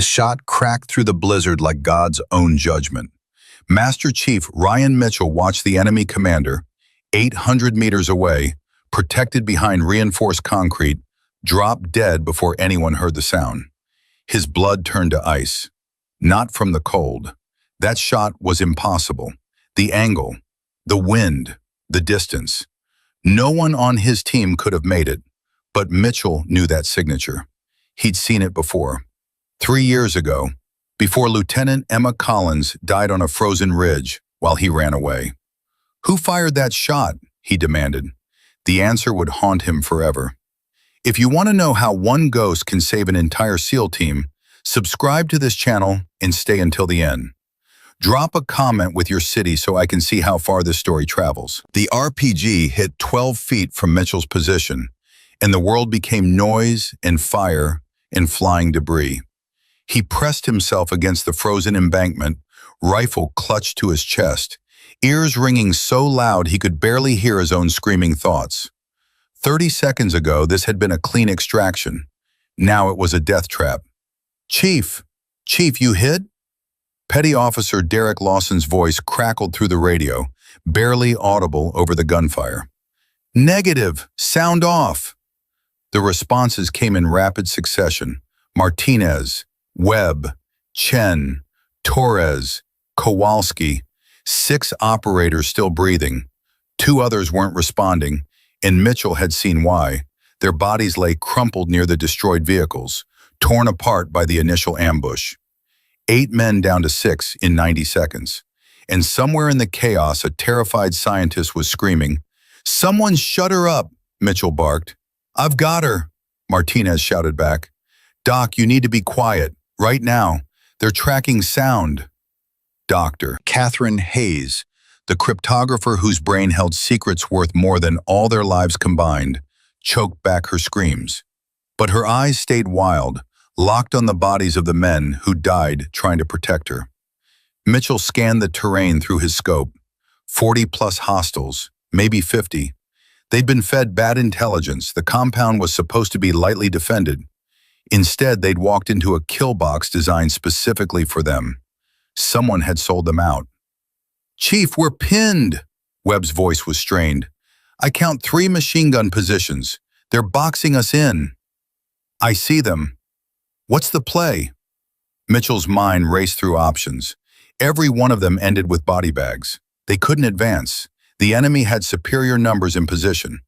The shot cracked through the blizzard like God's own judgment. Master Chief Ryan Mitchell watched the enemy commander, 800 meters away, protected behind reinforced concrete, drop dead before anyone heard the sound. His blood turned to ice. Not from the cold. That shot was impossible. The angle, the wind, the distance. No one on his team could have made it, but Mitchell knew that signature. He'd seen it before. 3 years ago, before Lieutenant Emma Collins died on a frozen ridge while he ran away. Who fired that shot? He demanded. The answer would haunt him forever. If you want to know how one ghost can save an entire SEAL team, subscribe to this channel and stay until the end. Drop a comment with your city so I can see how far this story travels. The RPG hit 12 feet from Mitchell's position, and the world became noise and fire and flying debris. He pressed himself against the frozen embankment, rifle clutched to his chest, ears ringing so loud he could barely hear his own screaming thoughts. 30 seconds ago, this had been a clean extraction. Now it was a death trap. Chief, you hit? Petty Officer Derek Lawson's voice crackled through the radio, barely audible over the gunfire. Negative, sound off. The responses came in rapid succession. Martinez, Webb, Chen, Torres, Kowalski, 6 operators still breathing. 2 others weren't responding, and Mitchell had seen why. Their bodies lay crumpled near the destroyed vehicles, torn apart by the initial ambush. 8 men down to 6 in 90 seconds. And somewhere in the chaos, a terrified scientist was screaming, "Someone shut her up," Mitchell barked. "I've got her," Martinez shouted back. "Doc, you need to be quiet. Right now. They're tracking sound." Dr. Catherine Hayes, the cryptographer whose brain held secrets worth more than all their lives combined, choked back her screams. But her eyes stayed wild, locked on the bodies of the men who died trying to protect her. Mitchell scanned the terrain through his scope. 40-plus hostiles, maybe 50. They'd been fed bad intelligence. The compound was supposed to be lightly defended. Instead, they'd walked into a kill box designed specifically for them. Someone had sold them out. "Chief, we're pinned!" Webb's voice was strained. "I count 3 machine gun positions. They're boxing us in." "I see them. What's the play?" Mitchell's mind raced through options. Every one of them ended with body bags. They couldn't advance. The enemy had superior numbers in position.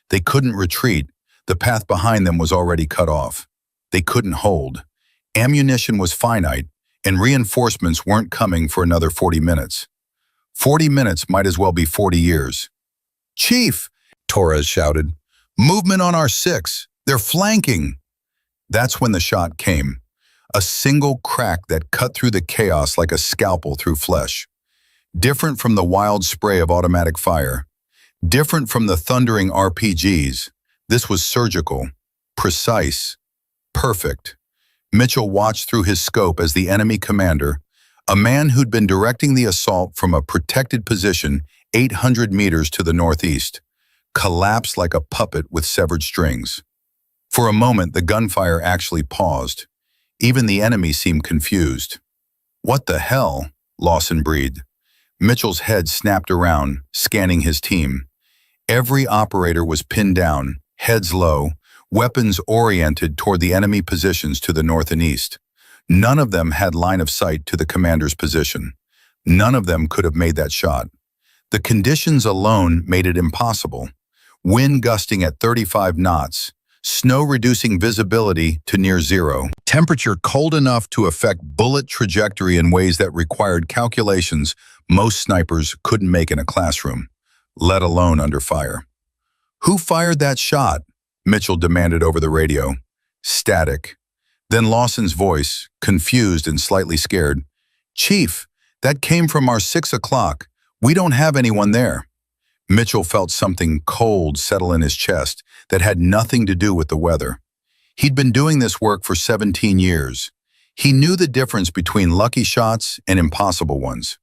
They couldn't retreat. The path behind them was already cut off. They couldn't hold. Ammunition was finite, and reinforcements weren't coming for another 40 minutes. 40 minutes might as well be 40 years. "Chief!" Torres shouted. "Movement on our 6. They're flanking!" That's when the shot came. A single crack that cut through the chaos like a scalpel through flesh. Different from the wild spray of automatic fire. Different from the thundering RPGs. This was surgical, precise, perfect. Mitchell watched through his scope as the enemy commander, a man who'd been directing the assault from a protected position 800 meters to the northeast, collapsed like a puppet with severed strings. For a moment, the gunfire actually paused. Even the enemy seemed confused. "What the hell?" Lawson breathed. Mitchell's head snapped around, scanning his team. Every operator was pinned down, heads low, weapons oriented toward the enemy positions to the north and east. None of them had line of sight to the commander's position. None of them could have made that shot. The conditions alone made it impossible. Wind gusting at 35 knots, snow reducing visibility to near zero. Temperature cold enough to affect bullet trajectory in ways that required calculations most snipers couldn't make in a classroom, let alone under fire. "Who fired that shot?" Mitchell demanded over the radio. Static. Then Lawson's voice, confused and slightly scared. "Chief, that came from our 6 o'clock. We don't have anyone there." Mitchell felt something cold settle in his chest that had nothing to do with the weather. He'd been doing this work for 17 years. He knew the difference between lucky shots and impossible ones.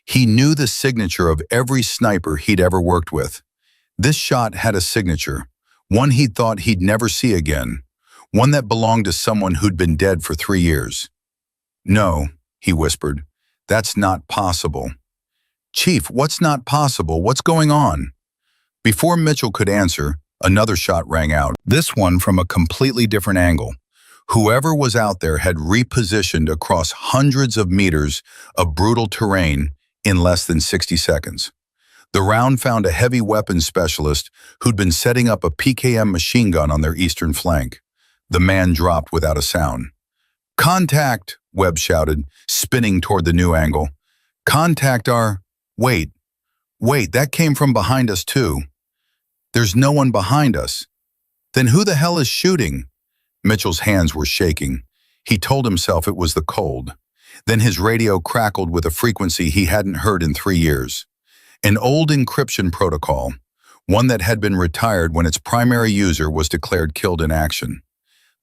He knew the signature of every sniper he'd ever worked with. This shot had a signature, one he'd thought he'd never see again, one that belonged to someone who'd been dead for 3 years. "No," he whispered. "That's not possible." "Chief, what's not possible? What's going on?" Before Mitchell could answer, another shot rang out, this one from a completely different angle. Whoever was out there had repositioned across hundreds of meters of brutal terrain in less than 60 seconds. The round found a heavy weapons specialist who'd been setting up a PKM machine gun on their eastern flank. The man dropped without a sound. "Contact!" Webb shouted, spinning toward the new angle. "Contact our—" Wait, that came from behind us too." "There's no one behind us." "Then who the hell is shooting?" Mitchell's hands were shaking. He told himself it was the cold. Then his radio crackled with a frequency he hadn't heard in 3 years. An old encryption protocol, one that had been retired when its primary user was declared killed in action.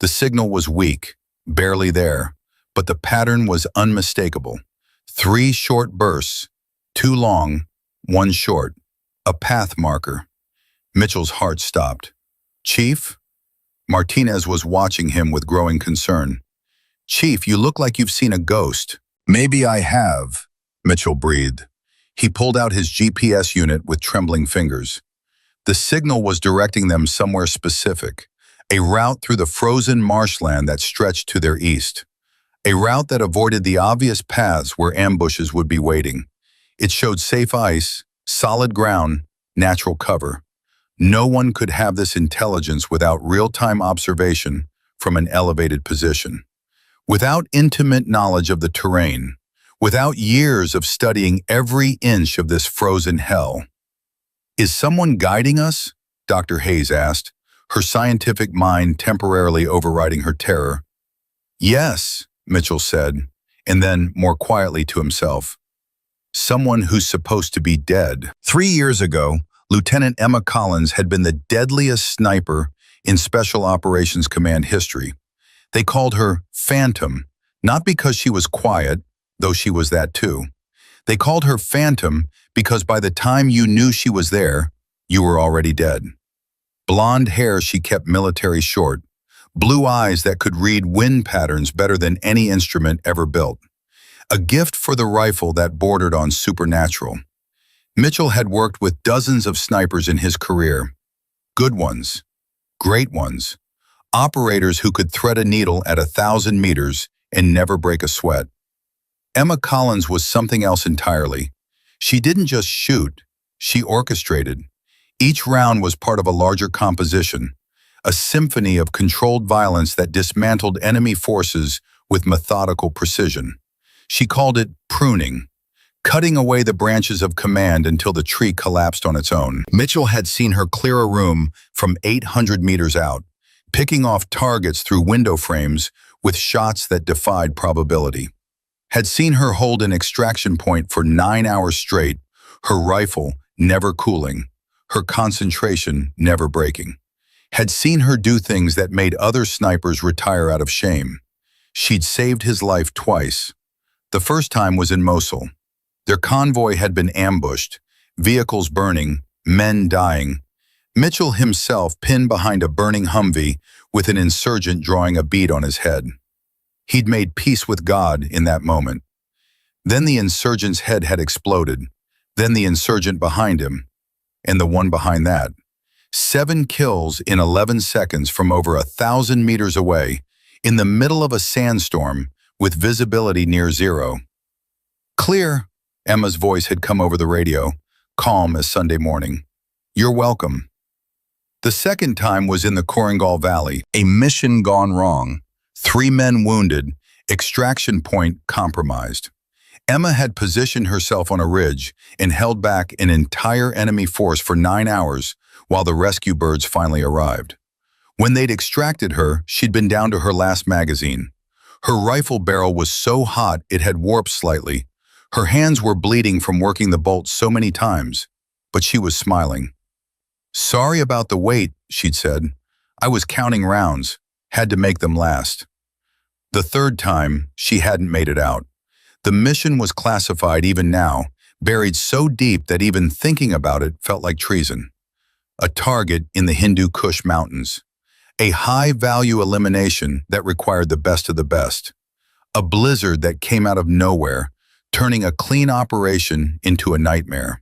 The signal was weak, barely there, but the pattern was unmistakable. 3 short bursts, 2 long, 1 short, a path marker. Mitchell's heart stopped. "Chief?" Martinez was watching him with growing concern. "Chief, you look like you've seen a ghost." "Maybe I have," Mitchell breathed. He pulled out his GPS unit with trembling fingers. The signal was directing them somewhere specific, a route through the frozen marshland that stretched to their east. A route that avoided the obvious paths where ambushes would be waiting. It showed safe ice, solid ground, natural cover. No one could have this intelligence without real-time observation from an elevated position. Without intimate knowledge of the terrain, without years of studying every inch of this frozen hell. "Is someone guiding us?" Dr. Hayes asked, her scientific mind temporarily overriding her terror. "Yes," Mitchell said, and then, more quietly to himself, "someone who's supposed to be dead." 3 years ago, Lieutenant Emma Collins had been the deadliest sniper in Special Operations Command history. They called her Phantom, not because she was quiet, though she was that too. They called her Phantom because by the time you knew she was there, you were already dead. Blonde hair she kept military short, blue eyes that could read wind patterns better than any instrument ever built. A gift for the rifle that bordered on supernatural. Mitchell had worked with dozens of snipers in his career. Good ones, great ones, operators who could thread a needle at 1,000 meters and never break a sweat. Emma Collins was something else entirely. She didn't just shoot, she orchestrated. Each round was part of a larger composition, a symphony of controlled violence that dismantled enemy forces with methodical precision. She called it pruning, cutting away the branches of command until the tree collapsed on its own. Mitchell had seen her clear a room from 800 meters out, picking off targets through window frames with shots that defied probability. Had seen her hold an extraction point for 9 hours straight, her rifle never cooling, her concentration never breaking. Had seen her do things that made other snipers retire out of shame. She'd saved his life twice. The first time was in Mosul. Their convoy had been ambushed, vehicles burning, men dying. Mitchell himself pinned behind a burning Humvee with an insurgent drawing a bead on his head. He'd made peace with God in that moment. Then the insurgent's head had exploded, then the insurgent behind him, and the one behind that. 7 kills in 11 seconds from over 1,000 meters away, in the middle of a sandstorm with visibility near zero. "Clear," Emma's voice had come over the radio, calm as Sunday morning. "You're welcome." The second time was in the Korengal Valley, a mission gone wrong. 3 men wounded, extraction point compromised. Emma had positioned herself on a ridge and held back an entire enemy force for 9 hours while the rescue birds finally arrived. When they'd extracted her, she'd been down to her last magazine. Her rifle barrel was so hot it had warped slightly. Her hands were bleeding from working the bolt so many times, but she was smiling. "Sorry about the wait," she'd said. "I was counting rounds, had to make them last." The third time, she hadn't made it out. The mission was classified even now, buried so deep that even thinking about it felt like treason. A target in the Hindu Kush mountains. A high-value elimination that required the best of the best. A blizzard that came out of nowhere, turning a clean operation into a nightmare.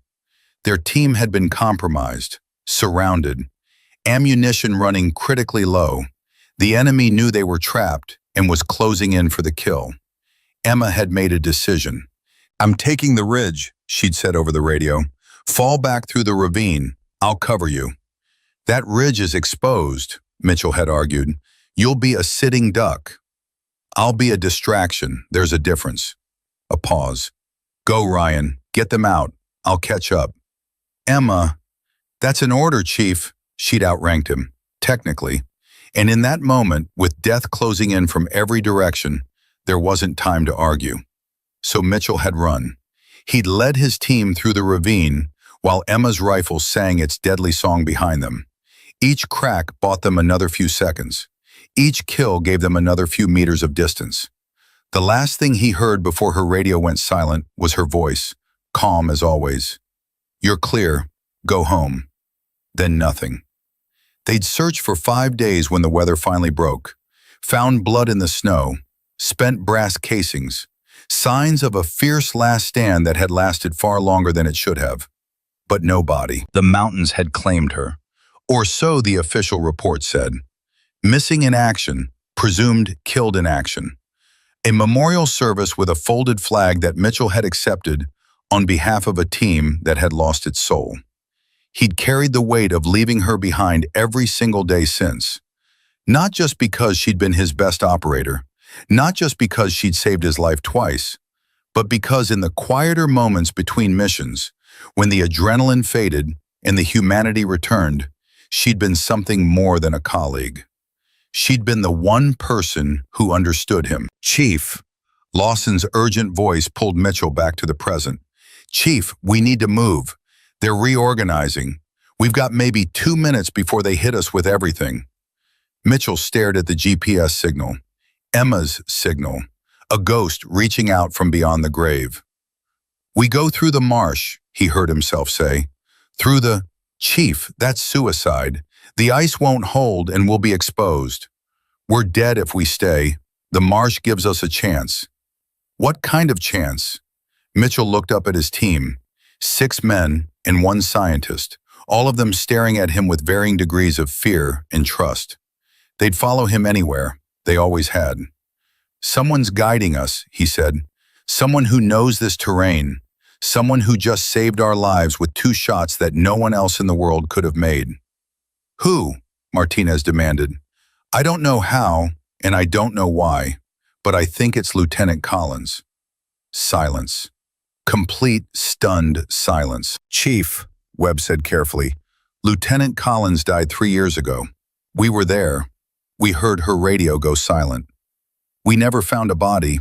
Their team had been compromised, surrounded, ammunition running critically low. The enemy knew they were trapped and was closing in for the kill. Emma had made a decision. "I'm taking the ridge," she'd said over the radio. "Fall back through the ravine. I'll cover you." "That ridge is exposed," Mitchell had argued. "You'll be a sitting duck." "I'll be a distraction. There's a difference." A pause. "Go, Ryan. Get them out. I'll catch up." "Emma, that's an order, Chief," she'd outranked him, technically. And in that moment, with death closing in from every direction, there wasn't time to argue. So Mitchell had run. He'd led his team through the ravine while Emma's rifle sang its deadly song behind them. Each crack bought them another few seconds. Each kill gave them another few meters of distance. The last thing he heard before her radio went silent was her voice, calm as always. "You're clear. Go home." Then nothing. They'd searched for 5 days when the weather finally broke. Found blood in the snow, spent brass casings, signs of a fierce last stand that had lasted far longer than it should have. But no body. The mountains had claimed her. Or so the official report said. Missing in action, presumed killed in action. A memorial service with a folded flag that Mitchell had accepted on behalf of a team that had lost its soul. He'd carried the weight of leaving her behind every single day since. Not just because she'd been his best operator, not just because she'd saved his life twice, but because in the quieter moments between missions, when the adrenaline faded and the humanity returned, she'd been something more than a colleague. She'd been the one person who understood him. "Chief," Lawson's urgent voice pulled Mitchell back to the present. "Chief, we need to move. They're reorganizing. We've got maybe 2 minutes before they hit us with everything." Mitchell stared at the GPS signal. Emma's signal. A ghost reaching out from beyond the grave. "We go through the marsh," he heard himself say. "Through the..." "Chief, that's suicide. The ice won't hold and we'll be exposed. We're dead if we stay. The marsh gives us a chance." "What kind of chance?" Mitchell looked up at his team. 6 men and 1 scientist, all of them staring at him with varying degrees of fear and trust. They'd follow him anywhere. They always had. "Someone's guiding us," he said. "Someone who knows this terrain. Someone who just saved our lives with 2 shots that no one else in the world could have made." "Who?" Martinez demanded. "I don't know how, and I don't know why, but I think it's Lieutenant Collins." Silence. Complete, stunned silence. "Chief," Webb said carefully, "Lieutenant Collins died 3 years ago. We were there. We heard her radio go silent. We never found a body.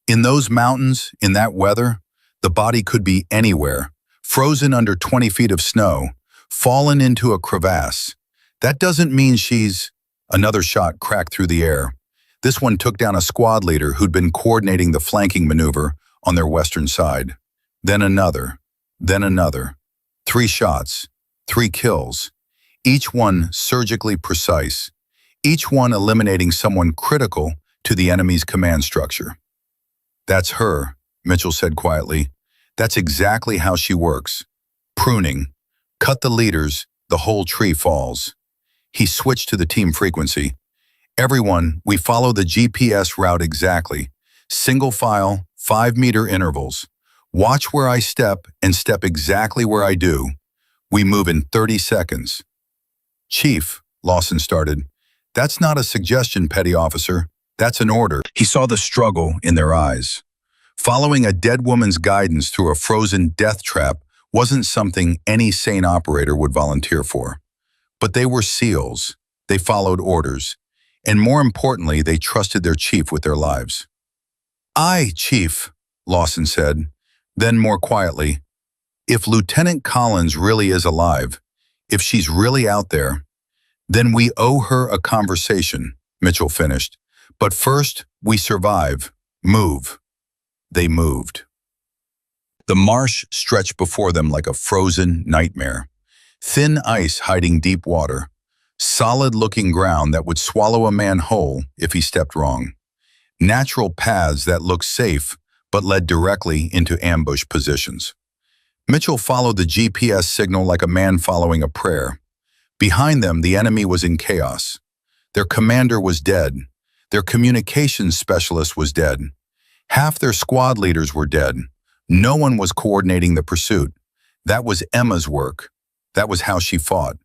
In those mountains, in that weather, the body could be anywhere, frozen under 20 feet of snow, fallen into a crevasse. That doesn't mean she's..." Another shot cracked through the air. This one took down a squad leader who'd been coordinating the flanking maneuver on their western side. Then another. Then another. 3 shots. 3 kills. Each one surgically precise. Each one eliminating someone critical to the enemy's command structure. "That's her," Mitchell said quietly. "That's exactly how she works. Pruning. Cut the leaders, the whole tree falls." He switched to the team frequency. "Everyone, we follow the GPS route exactly. Single file, 5-meter intervals. Watch where I step and step exactly where I do. We move in 30 seconds. "Chief," Lawson started. "That's not a suggestion, petty officer. That's an order." He saw the struggle in their eyes. Following a dead woman's guidance through a frozen death trap wasn't something any sane operator would volunteer for. But they were SEALs. They followed orders. And more importantly, they trusted their chief with their lives. "Aye, Chief," Lawson said. Then more quietly, "If Lieutenant Collins really is alive, if she's really out there, then we owe her a conversation," Mitchell finished. "But first, we survive. Move." They moved. The marsh stretched before them like a frozen nightmare. Thin ice hiding deep water. Solid-looking ground that would swallow a man whole if he stepped wrong. Natural paths that looked safe but led directly into ambush positions. Mitchell followed the GPS signal like a man following a prayer. Behind them, the enemy was in chaos. Their commander was dead. Their communications specialist was dead. Half their squad leaders were dead. No one was coordinating the pursuit. That was Emma's work. That was how she fought.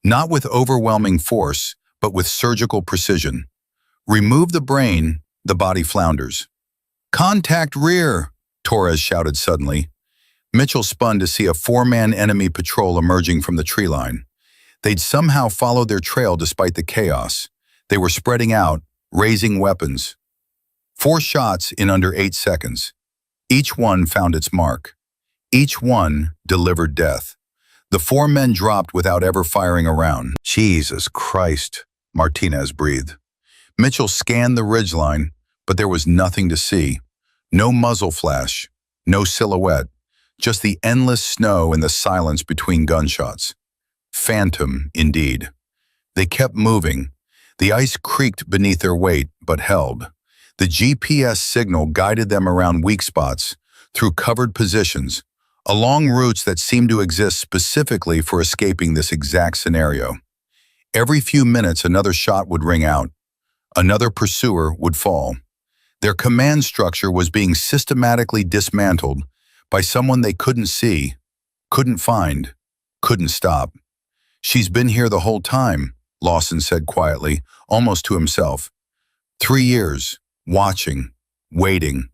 Not with overwhelming force, but with surgical precision. Remove the brain, the body flounders. "Contact rear," Torres shouted suddenly. Mitchell spun to see a four-man enemy patrol emerging from the tree line. They'd somehow followed their trail despite the chaos. They were spreading out, raising weapons. 4 shots in under 8 seconds. Each one found its mark. Each one delivered death. The 4 men dropped without ever firing a round. "Jesus Christ," Martinez breathed. Mitchell scanned the ridgeline, but there was nothing to see. No muzzle flash, no silhouette, just the endless snow and the silence between gunshots. Phantom, indeed. They kept moving. The ice creaked beneath their weight, but held. The GPS signal guided them around weak spots, through covered positions, along routes that seemed to exist specifically for escaping this exact scenario. Every few minutes, another shot would ring out. Another pursuer would fall. Their command structure was being systematically dismantled by someone they couldn't see, couldn't find, couldn't stop. "She's been here the whole time," Lawson said quietly, almost to himself. 3 years, watching, waiting.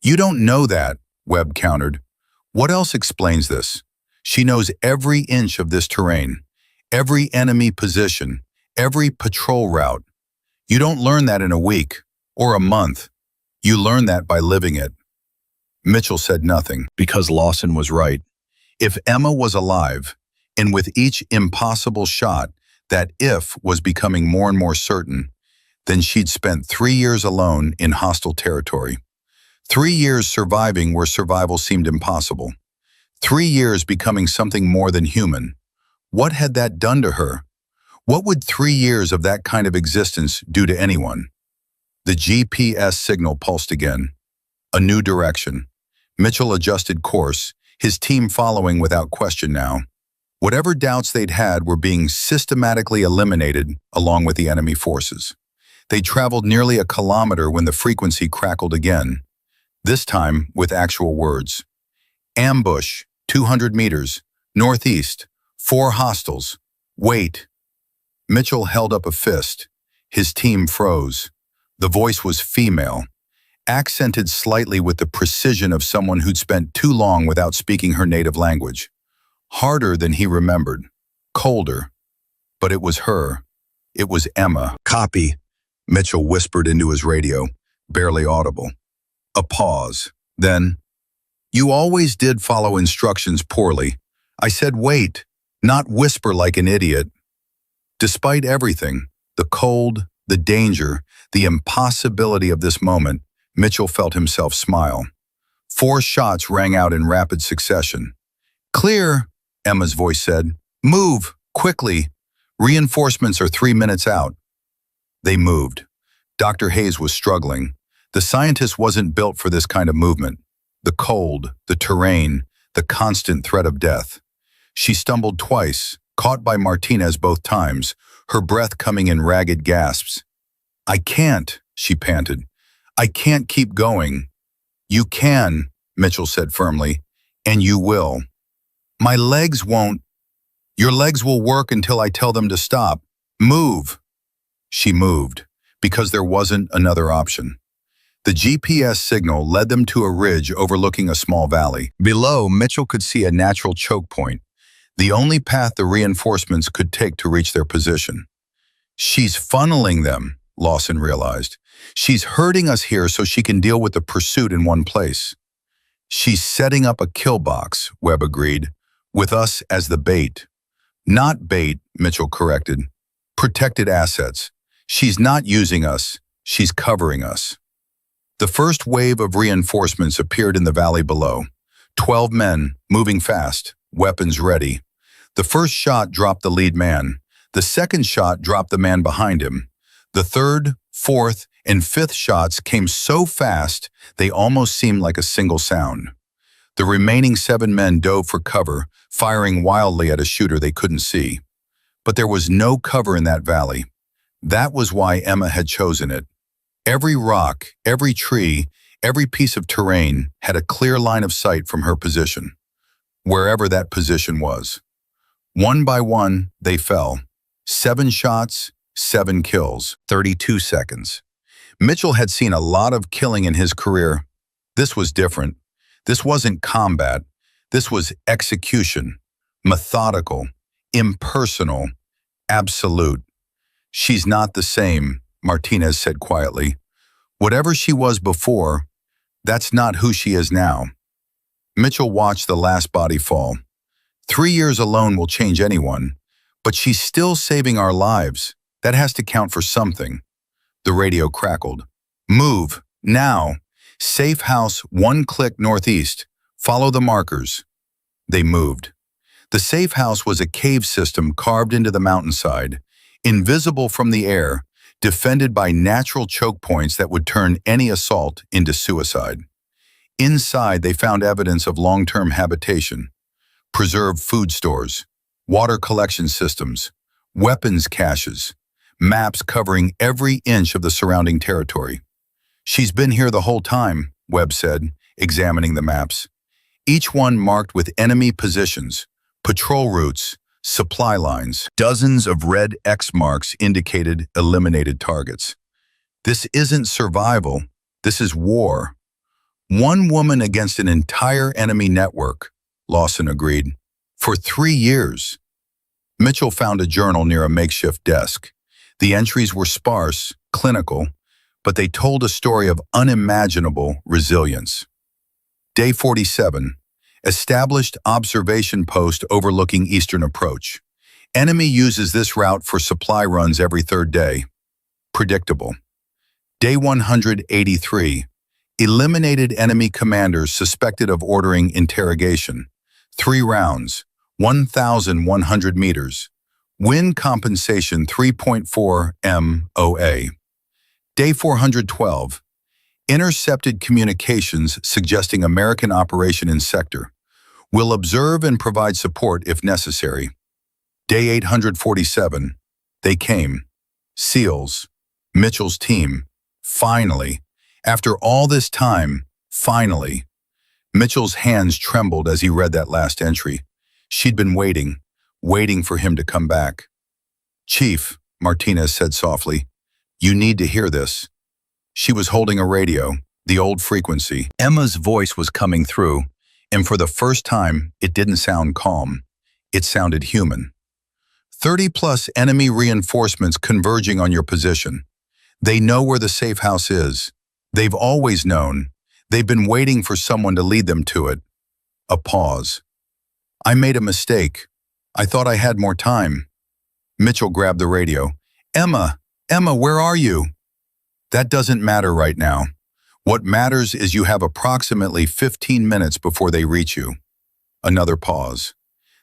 "You don't know that," Webb countered. "What else explains this? She knows every inch of this terrain, every enemy position, every patrol route. You don't learn that in a week or a month. You learn that by living it." Mitchell said nothing, because Lawson was right. If Emma was alive, and with each impossible shot, that if was becoming more and more certain, then she'd spent 3 years alone in hostile territory. 3 years surviving where survival seemed impossible. 3 years becoming something more than human. What had that done to her? What would 3 years of that kind of existence do to anyone? The GPS signal pulsed again. A new direction. Mitchell adjusted course, his team following without question now. Whatever doubts they'd had were being systematically eliminated along with the enemy forces. They traveled nearly a kilometer when the frequency crackled again, this time with actual words. "Ambush, 200 meters, northeast, 4 hostiles. Wait." Mitchell held up a fist. His team froze. The voice was female, accented slightly with the precision of someone who'd spent too long without speaking her native language. Harder than he remembered, colder. But it was her. It was Emma. "Copy," Mitchell whispered into his radio, barely audible. A pause. Then, "You always did follow instructions poorly. I said wait, not whisper like an idiot." Despite everything, the cold, the danger, the impossibility of this moment, Mitchell felt himself smile. 4 shots rang out in rapid succession. "Clear," Emma's voice said. "Move, quickly. Reinforcements are 3 minutes out." They moved. Dr. Hayes was struggling. The scientist wasn't built for this kind of movement. The cold, the terrain, the constant threat of death. She stumbled twice, caught by Martinez both times, her breath coming in ragged gasps. "I can't," she panted. "I can't keep going." "You can," Mitchell said firmly, "and you will." "My legs won't." "Your legs will work until I tell them to stop. Move." She moved, because there wasn't another option. The GPS signal led them to a ridge overlooking a small valley. Below, Mitchell could see a natural choke point, the only path the reinforcements could take to reach their position. "She's funneling them," Lawson realized. "She's herding us here so she can deal with the pursuit in one place." "She's setting up a kill box," Webb agreed, "with us as the bait." "Not bait," Mitchell corrected. "Protected assets. She's not using us, she's covering us." The first wave of reinforcements appeared in the valley below. 12 men, moving fast, weapons ready. The first shot dropped the lead man. The second shot dropped the man behind him. The third, fourth, and fifth shots came so fast they almost seemed like a single sound. The remaining 7 men dove for cover, firing wildly at a shooter they couldn't see. But there was no cover in that valley. That was why Emma had chosen it. Every rock, every tree, every piece of terrain had a clear line of sight from her position, wherever that position was. One by one, they fell. 7 shots, 7 kills, 32 seconds. Mitchell had seen a lot of killing in his career. This was different. This wasn't combat. This was execution. Methodical, impersonal, absolute. "She's not the same," Martinez said quietly. "Whatever she was before, that's not who she is now." Mitchell watched the last body fall. 3 years alone will change anyone, but she's still saving our lives. That has to count for something. The radio crackled. "Move, now. Safe house 1 click northeast. Follow the markers." They moved. The safe house was a cave system carved into the mountainside, invisible from the air, defended by natural choke points that would turn any assault into suicide. Inside, they found evidence of long-term habitation, preserved food stores, water collection systems, weapons caches, maps covering every inch of the surrounding territory. "She's been here the whole time," Webb said, examining the maps. Each one marked with enemy positions, patrol routes, supply lines. Dozens of red X marks indicated eliminated targets. "This isn't survival. This is war." "One woman against an entire enemy network," Lawson agreed. "For 3 years. Mitchell found a journal near a makeshift desk. The entries were sparse, clinical, but they told a story of unimaginable resilience. Day 47. Established observation post overlooking eastern approach. Enemy uses this route for supply runs every 3rd day. Predictable. Day 183. Eliminated enemy commanders suspected of ordering interrogation. 3 rounds, 1,100 meters. Win compensation 3.4 MOA. Day 412. Intercepted communications suggesting American operation in sector. Will observe and provide support if necessary. Day 847. They came. SEALs. Mitchell's team. Finally. After all this time, finally. Mitchell's hands trembled as he read that last entry. She'd been waiting for him to come back. "Chief," Martinez said softly, "you need to hear this." She was holding a radio, the old frequency. Emma's voice was coming through, and for the first time, it didn't sound calm. It sounded human. 30+ enemy reinforcements converging on your position. They know where the safe house is. They've always known. They've been waiting for someone to lead them to it. A pause. "I made a mistake. I thought I had more time." Mitchell grabbed the radio. Emma, where are you?" "That doesn't matter right now. What matters is you have approximately 15 minutes before they reach you." Another pause.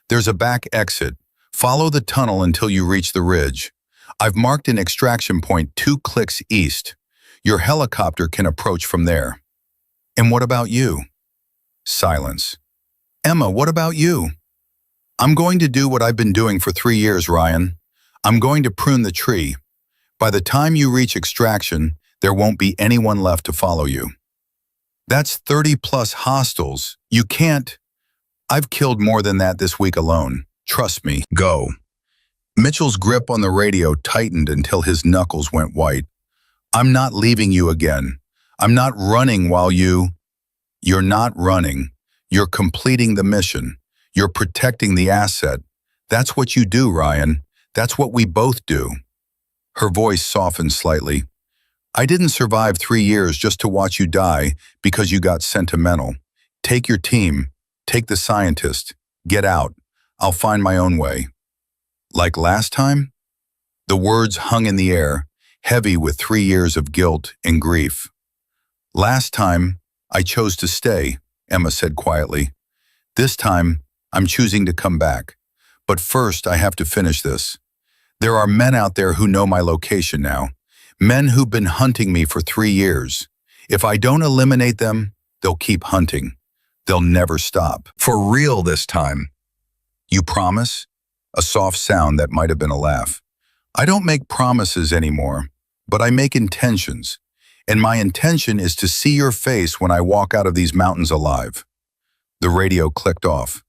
"There's a back exit. Follow the tunnel until you reach the ridge. I've marked an extraction point 2 clicks east. Your helicopter can approach from there." "And what about you?" Silence. "Emma, what about you?" "I'm going to do what I've been doing for 3 years, Ryan. I'm going to prune the tree. By the time you reach extraction, there won't be anyone left to follow you." "That's 30+ hostiles. You can't." "I've killed more than that this week alone. Trust me. Go." Mitchell's grip on the radio tightened until his knuckles went white. "I'm not leaving you again. I'm not running while you—" "You're not running. You're completing the mission. You're protecting the asset. That's what you do, Ryan. That's what we both do." Her voice softened slightly. "I didn't survive 3 years just to watch you die because you got sentimental. Take your team. Take the scientist. Get out. I'll find my own way." "Like last time?" The words hung in the air, heavy with 3 years of guilt and grief. "Last time, I chose to stay," Emma said quietly. "This time, I'm choosing to come back. But first, I have to finish this. There are men out there who know my location now. Men who've been hunting me for 3 years. If I don't eliminate them, they'll keep hunting. They'll never stop. For real this time. You promise? A soft sound that might have been a laugh. I don't make promises anymore, but I make intentions. And my intention is to see your face when I walk out of these mountains alive. The radio clicked off.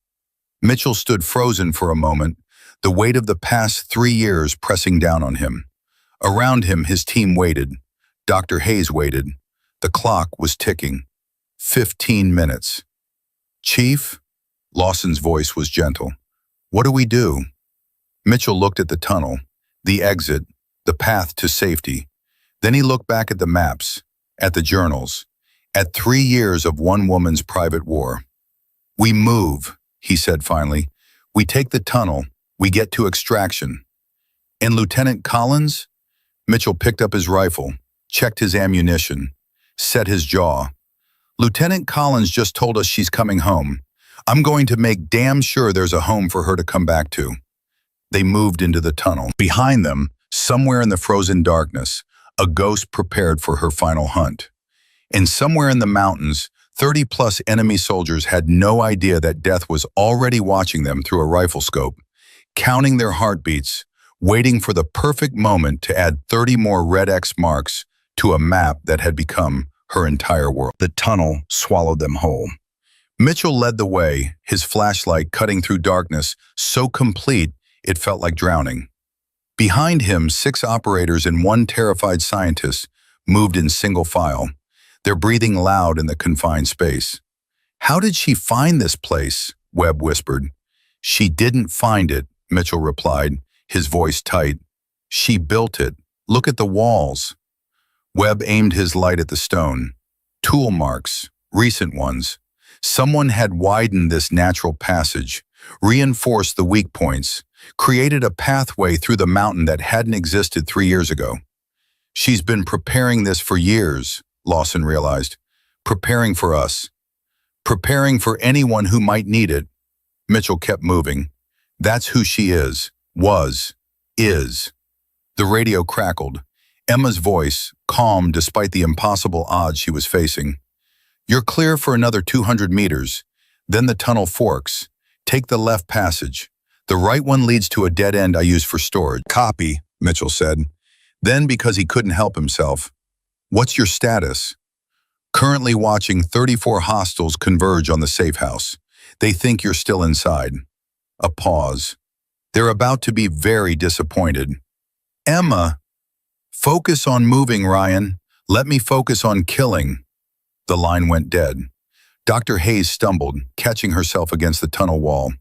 Mitchell stood frozen for a moment, the weight of the past 3 years pressing down on him. Around him, his team waited. Dr. Hayes waited. The clock was ticking. 15 minutes. Chief? Lawson's voice was gentle. What do we do? Mitchell looked at the tunnel, the exit, the path to safety. Then he looked back at the maps, at the journals, at 3 years of one woman's private war. We move, he said finally. We take the tunnel. We get to extraction. And Lieutenant Collins? Mitchell picked up his rifle, checked his ammunition, set his jaw. Lieutenant Collins just told us she's coming home. I'm going to make damn sure there's a home for her to come back to. They moved into the tunnel. Behind them, somewhere in the frozen darkness, a ghost prepared for her final hunt. And somewhere in the mountains, 30-plus enemy soldiers had no idea that death was already watching them through a rifle scope, counting their heartbeats, waiting for the perfect moment to add 30 more red X marks to a map that had become her entire world. The tunnel swallowed them whole. Mitchell led the way, his flashlight cutting through darkness so complete it felt like drowning. Behind him, 6 operators and 1 terrified scientist moved in single file, their breathing loud in the confined space. How did she find this place? Webb whispered. She didn't find it, Mitchell replied, his voice tight. She built it. Look at the walls. Webb aimed his light at the stone. Tool marks, recent ones. Someone had widened this natural passage, reinforced the weak points, created a pathway through the mountain that hadn't existed 3 years ago. She's been preparing this for years, Lawson realized. Preparing for us. Preparing for anyone who might need it. Mitchell kept moving. That's who she is, was, is. The radio crackled. Emma's voice, calm despite the impossible odds she was facing. You're clear for another 200 meters. Then the tunnel forks. Take the left passage. The right one leads to a dead end I use for storage. Copy, Mitchell said. Then, because he couldn't help himself, what's your status? Currently watching 34 hostiles converge on the safe house. They think you're still inside. A pause. They're about to be very disappointed. Emma, focus on moving, Ryan. Let me focus on killing. The line went dead. Dr. Hayes stumbled, catching herself against the tunnel wall.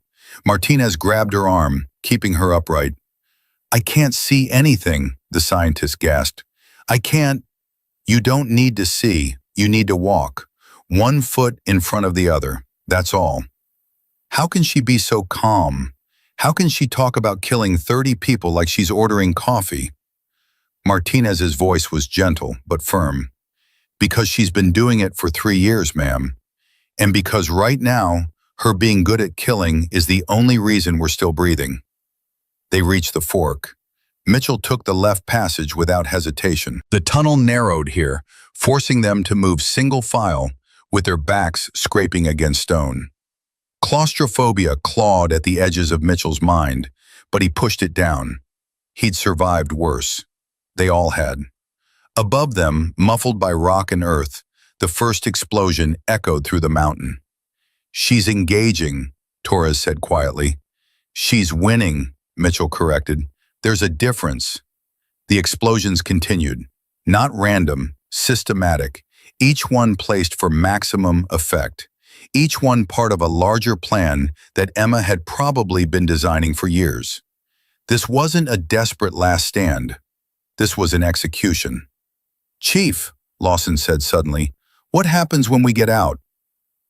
Martinez grabbed her arm, keeping her upright. I can't see anything, the scientist gasped. I can't. You don't need to see. You need to walk. 1 foot in front of the other. That's all. How can she be so calm? How can she talk about killing 30 people like she's ordering coffee? Martinez's voice was gentle but firm. Because she's been doing it for 3 years, ma'am. And because right now, her being good at killing is the only reason we're still breathing. They reached the fork. Mitchell took the left passage without hesitation. The tunnel narrowed here, forcing them to move single file with their backs scraping against stone. Claustrophobia clawed at the edges of Mitchell's mind, but he pushed it down. He'd survived worse. They all had. Above them, muffled by rock and earth, the first explosion echoed through the mountain. She's engaging, Torres said quietly. She's winning, Mitchell corrected. There's a difference. The explosions continued. Not random, systematic, each one placed for maximum effect. Each one part of a larger plan that Emma had probably been designing for years. This wasn't a desperate last stand. This was an execution. Chief, Lawson said suddenly, what happens when we get out?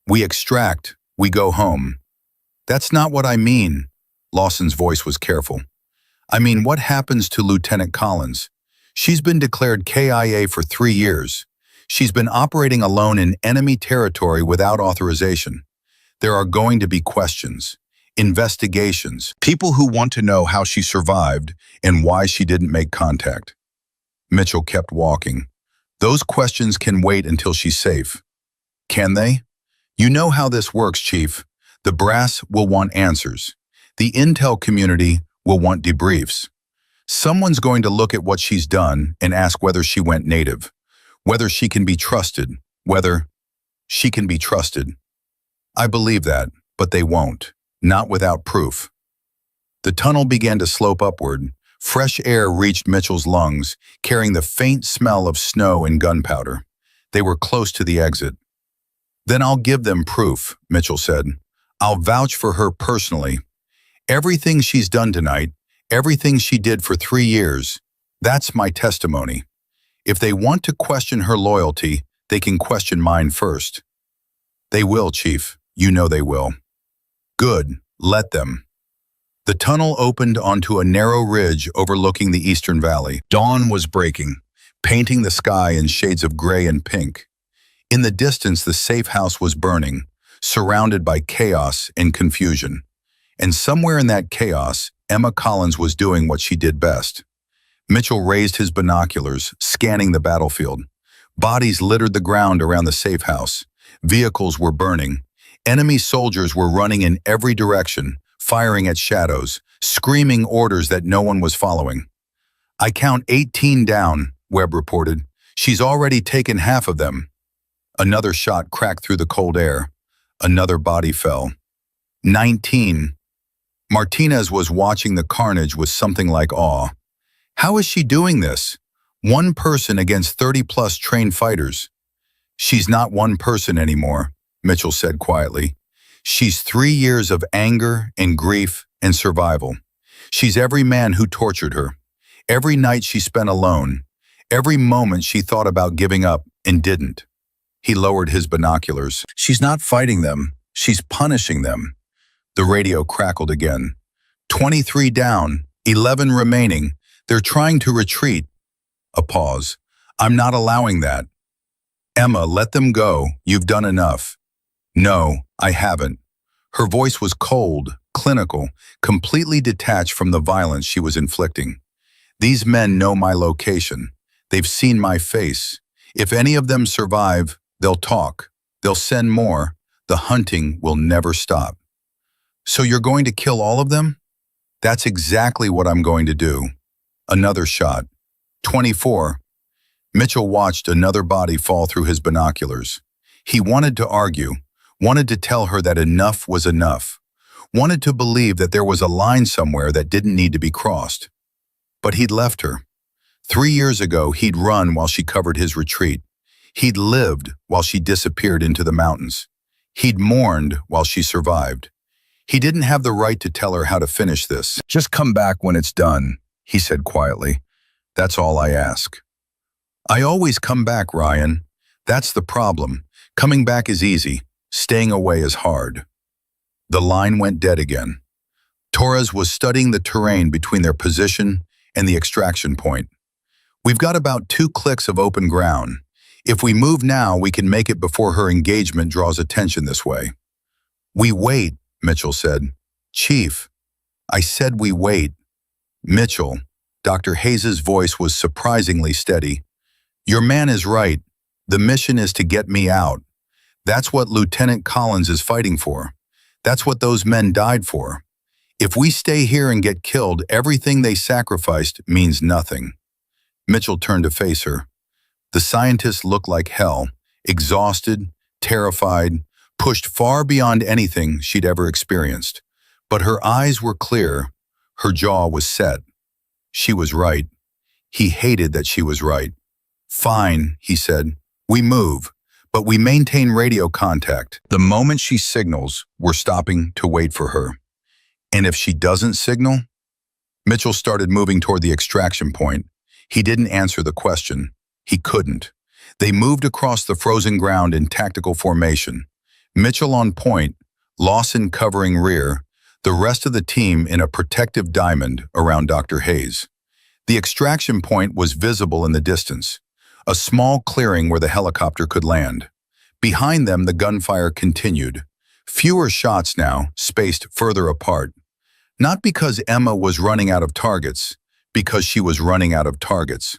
We extract, we go home. That's not what I mean. Lawson's voice was careful. I mean, what happens to Lieutenant Collins? She's been declared KIA for 3 years. She's been operating alone in enemy territory without authorization. There are going to be questions, investigations, people who want to know how she survived and why she didn't make contact. Mitchell kept walking. Those questions can wait until she's safe. Can they? You know how this works, Chief. The brass will want answers. The intel community will want debriefs. Someone's going to look at what she's done and ask whether she went native, whether she can be trusted, whether she can be trusted. I believe that, but they won't, not without proof. The tunnel began to slope upward. Fresh air reached Mitchell's lungs, carrying the faint smell of snow and gunpowder. They were close to the exit. Then I'll give them proof, Mitchell said. I'll vouch for her personally. Everything she's done tonight, everything she did for 3 years, that's my testimony. If they want to question her loyalty, they can question mine first. They will, Chief. You know they will. Good. Let them. The tunnel opened onto a narrow ridge overlooking the eastern valley. Dawn was breaking, painting the sky in shades of gray and pink. In the distance, the safe house was burning, surrounded by chaos and confusion. And somewhere in that chaos, Emma Collins was doing what she did best. Mitchell raised his binoculars, scanning the battlefield. Bodies littered the ground around the safe house. Vehicles were burning. Enemy soldiers were running in every direction, firing at shadows, screaming orders that no one was following. I count 18 down, Webb reported. She's already taken half of them. Another shot cracked through the cold air. Another body fell. 19. Martinez was watching the carnage with something like awe. How is she doing this? One person against 30-plus trained fighters. She's not one person anymore, Mitchell said quietly. She's 3 years of anger and grief and survival. She's every man who tortured her, every night she spent alone, every moment she thought about giving up and didn't. He lowered his binoculars. She's not fighting them. She's punishing them. The radio crackled again. 23 down, 11 remaining. They're trying to retreat. A pause. I'm not allowing that. Emma, let them go. You've done enough. No, I haven't. Her voice was cold, clinical, completely detached from the violence she was inflicting. These men know my location. They've seen my face. If any of them survive, they'll talk. They'll send more. The hunting will never stop. So you're going to kill all of them? That's exactly what I'm going to do. Another shot. 24. Mitchell watched another body fall through his binoculars. He wanted to argue, wanted to tell her that enough was enough, wanted to believe that there was a line somewhere that didn't need to be crossed. But he'd left her. 3 years ago, he'd run while she covered his retreat. He'd lived while she disappeared into the mountains. He'd mourned while she survived. He didn't have the right to tell her how to finish this. Just come back when it's done, he said quietly. That's all I ask. I always come back, Ryan. That's the problem. Coming back is easy. Staying away is hard. The line went dead again. Torres was studying the terrain between their position and the extraction point. We've got about 2 clicks of open ground. If we move now, we can make it before her engagement draws attention this way. We wait, Mitchell said. Chief, I said we wait. Mitchell, Dr. Hayes's voice was surprisingly steady. Your man is right. The mission is to get me out. That's what Lieutenant Collins is fighting for. That's what those men died for. If we stay here and get killed, everything they sacrificed means nothing. Mitchell turned to face her. The scientist looked like hell, exhausted, terrified, pushed far beyond anything she'd ever experienced. But her eyes were clear. Her jaw was set. She was right. He hated that she was right. Fine, he said. We move, but we maintain radio contact. The moment she signals, we're stopping to wait for her. And if she doesn't signal? Mitchell started moving toward the extraction point. He didn't answer the question. He couldn't. They moved across the frozen ground in tactical formation. Mitchell on point, Lawson covering rear, the rest of the team in a protective diamond around Dr. Hayes. The extraction point was visible in the distance, a small clearing where the helicopter could land. Behind them, the gunfire continued. Fewer shots now, spaced further apart. Not because Emma was running out of targets, because she was running out of targets.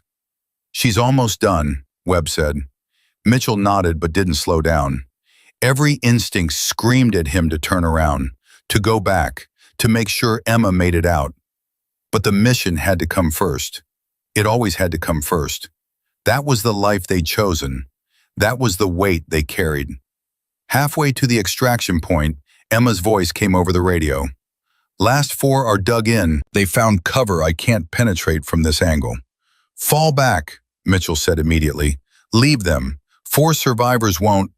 She's almost done, Webb said. Mitchell nodded but didn't slow down. Every instinct screamed at him to turn around, to go back, to make sure Emma made it out. But the mission had to come first. It always had to come first. That was the life they'd chosen. That was the weight they carried. Halfway to the extraction point, Emma's voice came over the radio. Last 4 are dug in. They found cover I can't penetrate from this angle. Fall back, Mitchell said immediately. Leave them. 4 survivors won't.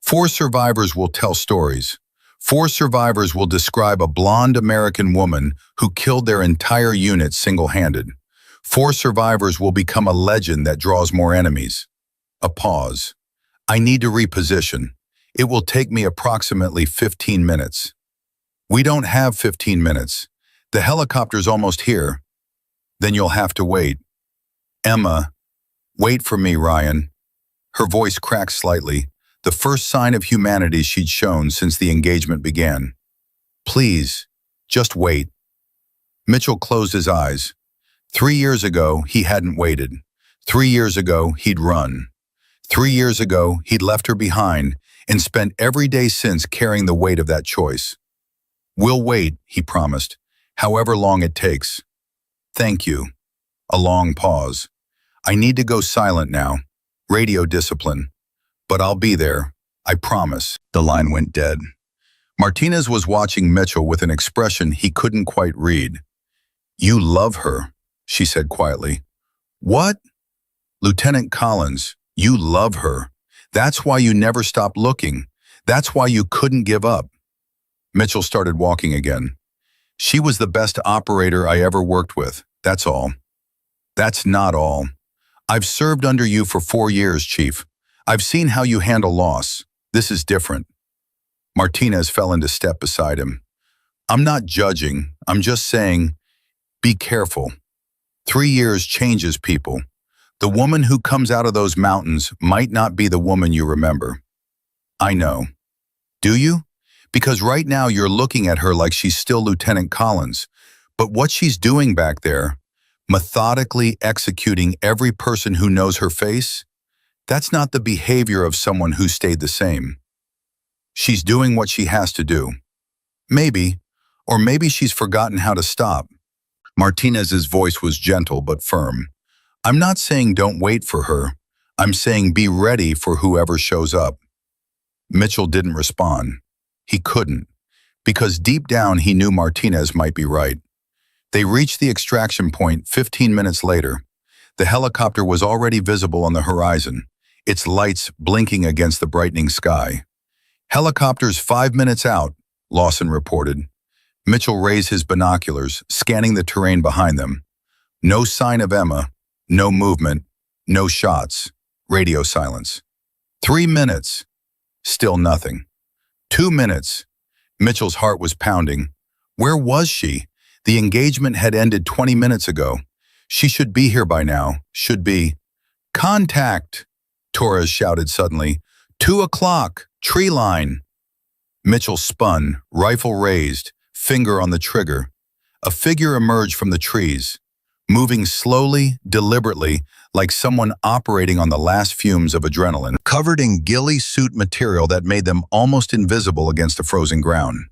4 survivors will tell stories. 4 survivors will describe a blonde American woman who killed their entire unit single-handed. 4 survivors will become a legend that draws more enemies. A pause. I need to reposition. It will take me approximately 15 minutes. We don't have 15 minutes. The helicopter's almost here. Then you'll have to wait. Emma, wait for me, Ryan. Her voice cracked slightly, the first sign of humanity she'd shown since the engagement began. Please, just wait. Mitchell closed his eyes. 3 years ago, he hadn't waited. 3 years ago, he'd run. 3 years ago, he'd left her behind and spent every day since carrying the weight of that choice. We'll wait, he promised, however long it takes. Thank you. A long pause. I need to go silent now. Radio discipline. But I'll be there. I promise. The line went dead. Martinez was watching Mitchell with an expression he couldn't quite read. You love her, she said quietly. What? Lieutenant Collins, you love her. That's why you never stopped looking. That's why you couldn't give up. Mitchell started walking again. She was the best operator I ever worked with, that's all. That's not all. I've served under you for 4 years, Chief. I've seen how you handle loss. This is different. Martinez fell into step beside him. I'm not judging. I'm just saying, be careful. 3 years changes people. The woman who comes out of those mountains might not be the woman you remember. I know. Do you? Because right now you're looking at her like she's still Lieutenant Collins. But what she's doing back there, methodically executing every person who knows her face, that's not the behavior of someone who stayed the same. She's doing what she has to do. Maybe, or maybe she's forgotten how to stop. Martinez's voice was gentle but firm. I'm not saying don't wait for her. I'm saying be ready for whoever shows up. Mitchell didn't respond. He couldn't, because deep down he knew Martinez might be right. They reached the extraction point 15 minutes later. The helicopter was already visible on the horizon, its lights blinking against the brightening sky. Helicopter's 5 minutes out, Lawson reported. Mitchell raised his binoculars, scanning the terrain behind them. No sign of Emma, no movement, no shots, radio silence. 3 minutes, still nothing. 2 minutes. Mitchell's heart was pounding. Where was she? The engagement had ended 20 minutes ago. She should be here by now. Should be. Contact! Torres shouted suddenly. 2 o'clock! Tree line! Mitchell spun, rifle raised, finger on the trigger. A figure emerged from the trees, moving slowly, deliberately, like someone operating on the last fumes of adrenaline, covered in ghillie suit material that made them almost invisible against the frozen ground.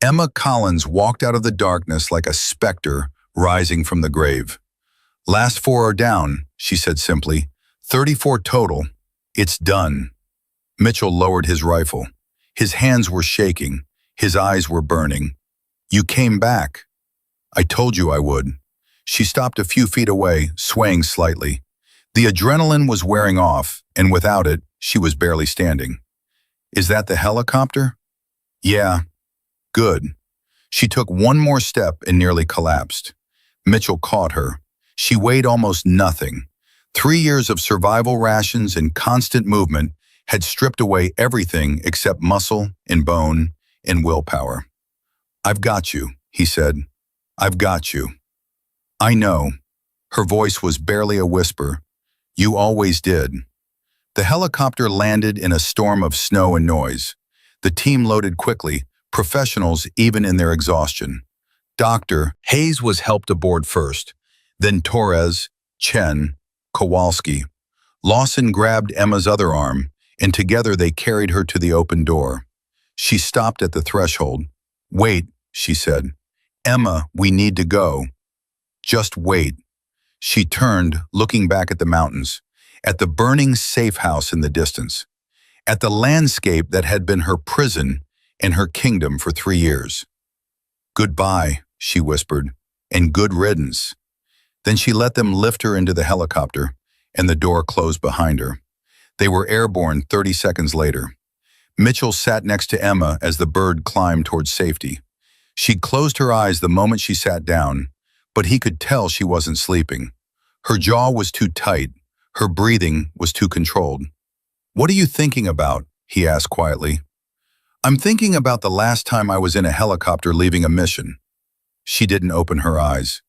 Emma Collins walked out of the darkness like a specter rising from the grave. Last 4 are down, she said simply. 34 total. It's done. Mitchell lowered his rifle. His hands were shaking. His eyes were burning. You came back. I told you I would. She stopped a few feet away, swaying slightly. The adrenaline was wearing off, and without it, she was barely standing. Is that the helicopter? Yeah. Good. She took one more step and nearly collapsed. Mitchell caught her. She weighed almost nothing. 3 years of survival rations and constant movement had stripped away everything except muscle and bone and willpower. I've got you, he said. I've got you. I know. Her voice was barely a whisper. You always did. The helicopter landed in a storm of snow and noise. The team loaded quickly, professionals even in their exhaustion. Dr. Hayes was helped aboard first, then Torres, Chen, Kowalski. Lawson grabbed Emma's other arm, and together they carried her to the open door. She stopped at the threshold. "Wait," she said. "Emma, we need to go." "Just wait." She turned, looking back at the mountains, at the burning safe house in the distance, at the landscape that had been her prison and her kingdom for 3 years. "Goodbye," she whispered, "and good riddance." Then she let them lift her into the helicopter, and the door closed behind her. They were airborne 30 seconds later. Mitchell sat next to Emma as the bird climbed towards safety. She'd closed her eyes the moment she sat down, but he could tell she wasn't sleeping. Her jaw was too tight. Her breathing was too controlled. "What are you thinking about?" he asked quietly. "I'm thinking about the last time I was in a helicopter leaving a mission." She didn't open her eyes.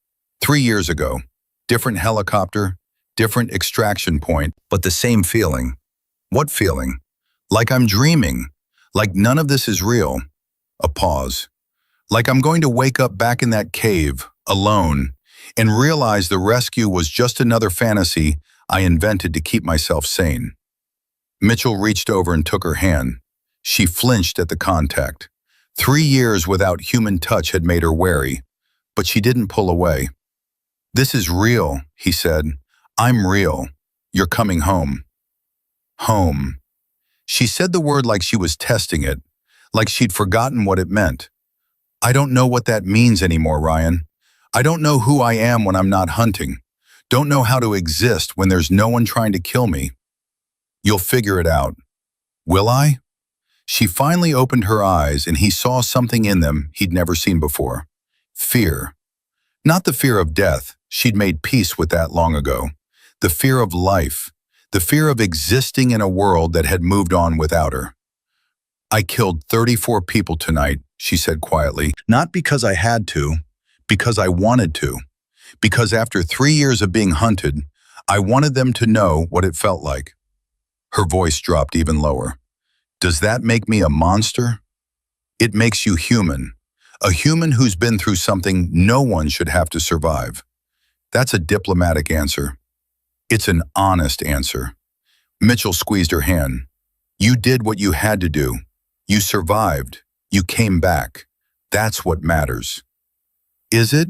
3 years ago. Different helicopter, different extraction point, but the same feeling. What feeling? Like I'm dreaming. Like none of this is real. A pause. Like I'm going to wake up back in that cave, alone, and realize the rescue was just another fantasy I invented to keep myself sane. Mitchell reached over and took her hand. She flinched at the contact. 3 years without human touch had made her wary, but she didn't pull away. "This is real," he said. "I'm real. You're coming home." Home. She said the word like she was testing it, like she'd forgotten what it meant. "I don't know what that means anymore, Ryan. I don't know who I am when I'm not hunting. Don't know how to exist when there's no one trying to kill me." "You'll figure it out." "Will I?" She finally opened her eyes, and he saw something in them he'd never seen before. Fear. Not the fear of death. She'd made peace with that long ago. The fear of life. The fear of existing in a world that had moved on without her. "I killed 34 people tonight," she said quietly. "Not because I had to, because I wanted to. Because after 3 years of being hunted, I wanted them to know what it felt like." Her voice dropped even lower. "Does that make me a monster?" "It makes you human. A human who's been through something no one should have to survive." That's a diplomatic answer. It's an honest answer. Mitchell squeezed her hand. "You did what you had to do. You survived. You came back. That's what matters." "Is it?"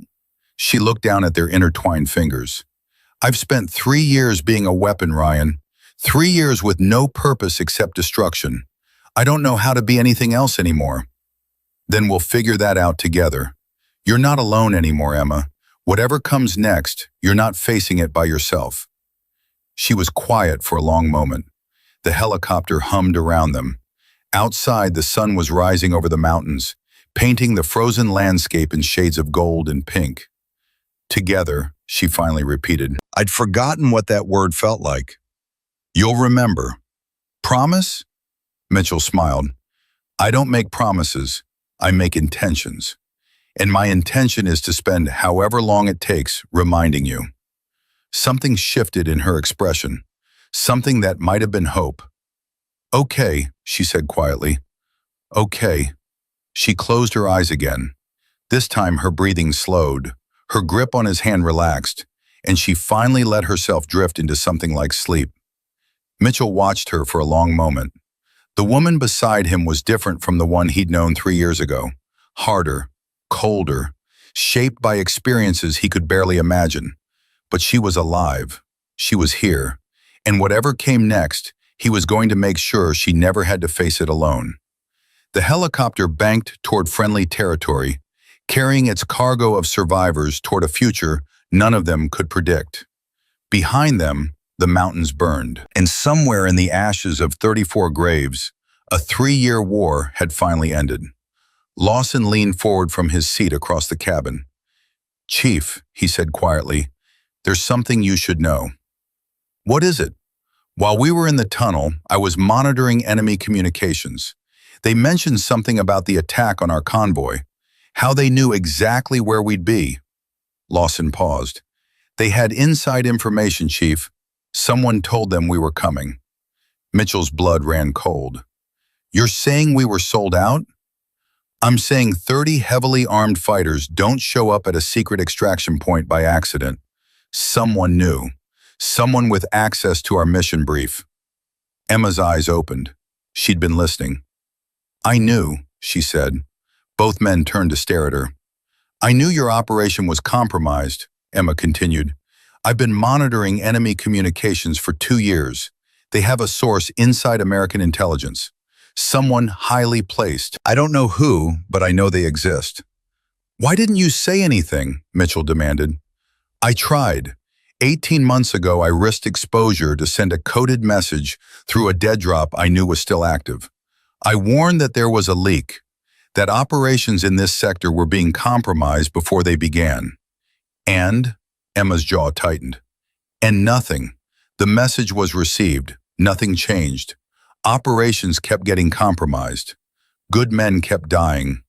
She looked down at their intertwined fingers. "I've spent 3 years being a weapon, Ryan. 3 years with no purpose except destruction. I don't know how to be anything else anymore." "Then we'll figure that out together. You're not alone anymore, Emma. Whatever comes next, you're not facing it by yourself." She was quiet for a long moment. The helicopter hummed around them. Outside, the sun was rising over the mountains, painting the frozen landscape in shades of gold and pink. "Together," she finally repeated. "I'd forgotten what that word felt like." "You'll remember." "Promise?" Mitchell smiled. "I don't make promises. I make intentions. And my intention is to spend however long it takes reminding you." Something shifted in her expression, something that might have been hope. "Okay," she said quietly. "Okay." She closed her eyes again. This time her breathing slowed, her grip on his hand relaxed, and she finally let herself drift into something like sleep. Mitchell watched her for a long moment. The woman beside him was different from the one he'd known 3 years ago. Harder, colder, shaped by experiences he could barely imagine. But she was alive. She was here. And whatever came next, he was going to make sure she never had to face it alone. The helicopter banked toward friendly territory, carrying its cargo of survivors toward a future none of them could predict. Behind them, the mountains burned, and somewhere in the ashes of 34 graves, a 3-year war had finally ended. Lawson leaned forward from his seat across the cabin. "Chief," he said quietly, "there's something you should know." "What is it?" "While we were in the tunnel, I was monitoring enemy communications. They mentioned something about the attack on our convoy, how they knew exactly where we'd be." Lawson paused. "They had inside information, Chief. Someone told them we were coming." Mitchell's blood ran cold. "You're saying we were sold out?" "I'm saying 30 heavily armed fighters don't show up at a secret extraction point by accident. Someone knew. Someone with access to our mission brief. Emma's eyes opened. She'd been listening. I knew, she said. Both men turned to stare at her. I knew your operation was compromised, Emma continued. I've been monitoring enemy communications for 2 years. They have a source inside American intelligence. Someone highly placed. I don't know who, but I know they exist. Why didn't you say anything? Mitchell demanded. I tried. 18 months ago, I risked exposure to send a coded message through a dead drop I knew was still active. I warned that there was a leak, that operations in this sector were being compromised before they began. And, Emma's jaw tightened. And nothing. The message was received. Nothing changed. Operations kept getting compromised. Good men kept dying.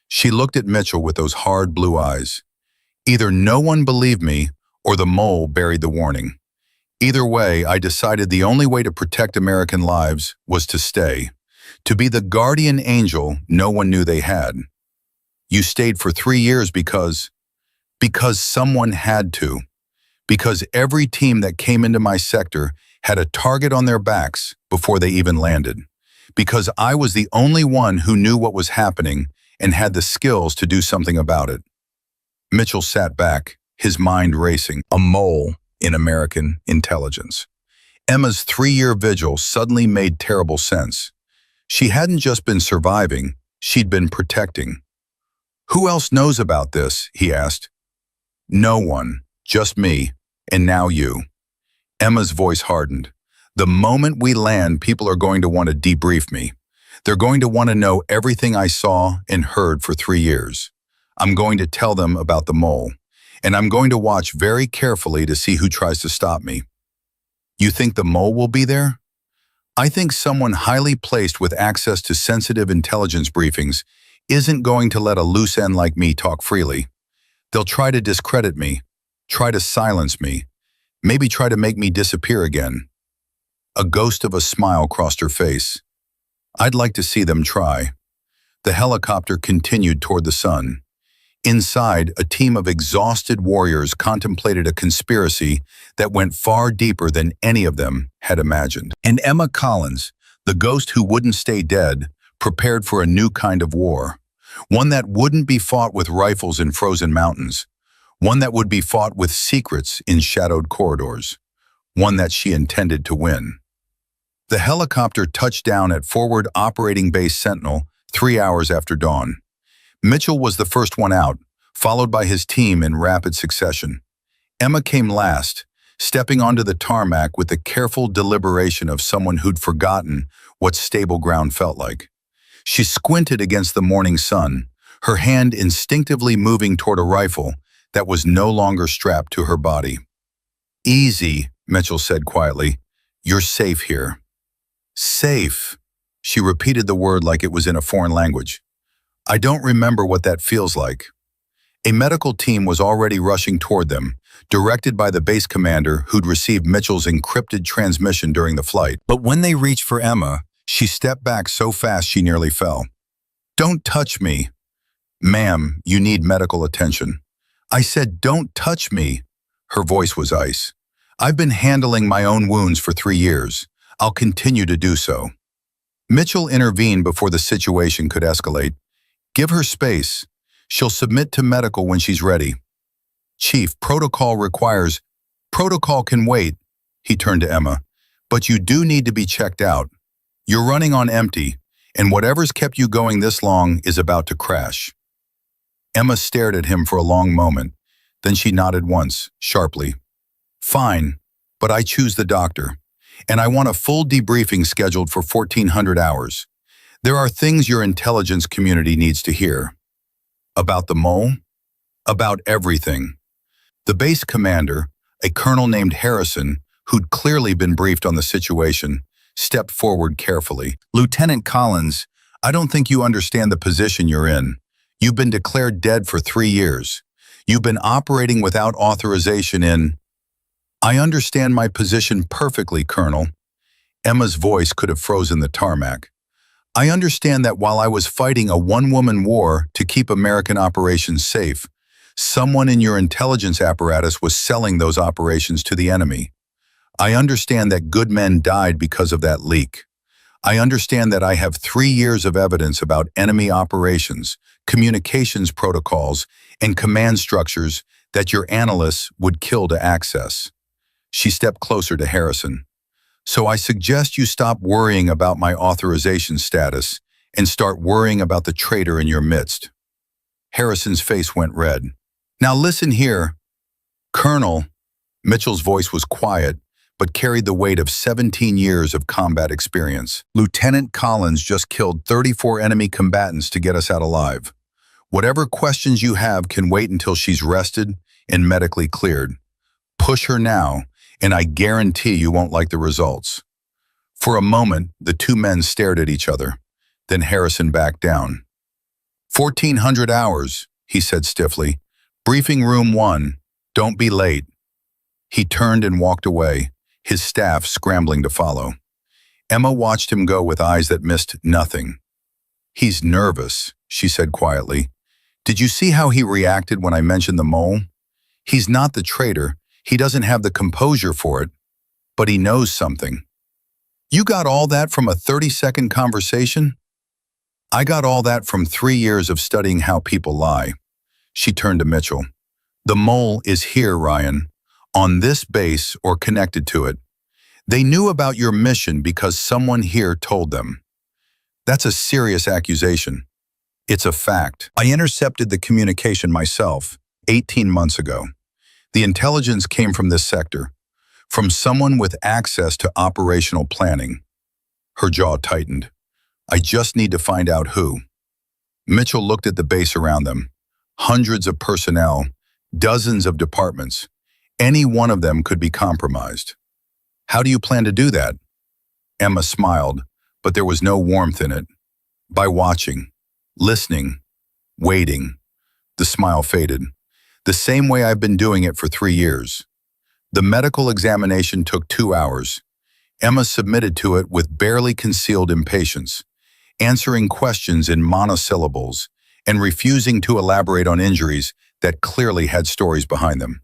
She looked at Mitchell with those hard blue eyes. Either no one believed me, or the mole buried the warning. Either way, I decided the only way to protect American lives was to stay, to be the guardian angel no one knew they had. You stayed for 3 years because someone had to, because every team that came into my sector had a target on their backs before they even landed, because I was the only one who knew what was happening and had the skills to do something about it. Mitchell sat back, his mind racing. A mole in American intelligence. Emma's 3-year vigil suddenly made terrible sense. She hadn't just been surviving, she'd been protecting. Who else knows about this? He asked. No one, just me, and now you. Emma's voice hardened. The moment we land, people are going to want to debrief me. They're going to want to know everything I saw and heard for 3 years. I'm going to tell them about the mole, and I'm going to watch very carefully to see who tries to stop me. You think the mole will be there? I think someone highly placed with access to sensitive intelligence briefings isn't going to let a loose end like me talk freely. They'll try to discredit me, try to silence me, maybe try to make me disappear again. A ghost of a smile crossed her face. I'd like to see them try. The helicopter continued toward the sun. Inside, a team of exhausted warriors contemplated a conspiracy that went far deeper than any of them had imagined. And Emma Collins, the ghost who wouldn't stay dead, prepared for a new kind of war. One that wouldn't be fought with rifles in frozen mountains. One that would be fought with secrets in shadowed corridors. One that she intended to win. The helicopter touched down at Forward Operating Base Sentinel 3 hours after dawn. Mitchell was the first one out, followed by his team in rapid succession. Emma came last, stepping onto the tarmac with the careful deliberation of someone who'd forgotten what stable ground felt like. She squinted against the morning sun, her hand instinctively moving toward a rifle that was no longer strapped to her body. Easy, Mitchell said quietly. You're safe here. Safe. She repeated the word like it was in a foreign language. I don't remember what that feels like. A medical team was already rushing toward them, directed by the base commander who'd received Mitchell's encrypted transmission during the flight. But when they reached for Emma, she stepped back so fast she nearly fell. Don't touch me. Ma'am, you need medical attention. I said, don't touch me. Her voice was ice. I've been handling my own wounds for 3 years. I'll continue to do so. Mitchell intervened before the situation could escalate. Give her space. She'll submit to medical when she's ready. Chief, protocol requires. Protocol can wait. He turned to Emma. But you do need to be checked out. You're running on empty, and whatever's kept you going this long is about to crash. Emma stared at him for a long moment. Then she nodded once, sharply. Fine, but I choose the doctor. And I want a full debriefing scheduled for 1400 hours. There are things your intelligence community needs to hear. About the mole? About everything. The base commander, a colonel named Harrison, who'd clearly been briefed on the situation, stepped forward carefully. Lieutenant Collins, I don't think you understand the position you're in. You've been declared dead for 3 years. You've been operating without authorization in... I understand my position perfectly, Colonel. Emma's voice could have frozen the tarmac. I understand that while I was fighting a one-woman war to keep American operations safe, someone in your intelligence apparatus was selling those operations to the enemy. I understand that good men died because of that leak. I understand that I have 3 years of evidence about enemy operations, communications protocols, and command structures that your analysts would kill to access. She stepped closer to Harrison. So I suggest you stop worrying about my authorization status and start worrying about the traitor in your midst. Harrison's face went red. Now listen here, Colonel. Mitchell's voice was quiet, but carried the weight of 17 years of combat experience. Lieutenant Collins just killed 34 enemy combatants to get us out alive. Whatever questions you have can wait until she's rested and medically cleared. Push her now, and I guarantee you won't like the results. For a moment, the two men stared at each other. Then Harrison backed down. 1400 hours, he said stiffly. Briefing room 1, don't be late. He turned and walked away, his staff scrambling to follow. Emma watched him go with eyes that missed nothing. He's nervous, she said quietly. Did you see how he reacted when I mentioned the mole? He's not the traitor. He doesn't have the composure for it, but he knows something. You got all that from a 30-second conversation? I got all that from 3 years of studying how people lie. She turned to Mitchell. The mole is here, Ryan, on this base or connected to it. They knew about your mission because someone here told them. That's a serious accusation. It's a fact. I intercepted the communication myself 18 months ago. The intelligence came from this sector, from someone with access to operational planning. Her jaw tightened. I just need to find out who. Mitchell looked at the base around them. Hundreds of personnel, dozens of departments. Any one of them could be compromised. How do you plan to do that? Emma smiled, but there was no warmth in it. By watching, listening, waiting. The smile faded. The same way I've been doing it for 3 years. The medical examination took 2 hours. Emma submitted to it with barely concealed impatience, answering questions in monosyllables and refusing to elaborate on injuries that clearly had stories behind them.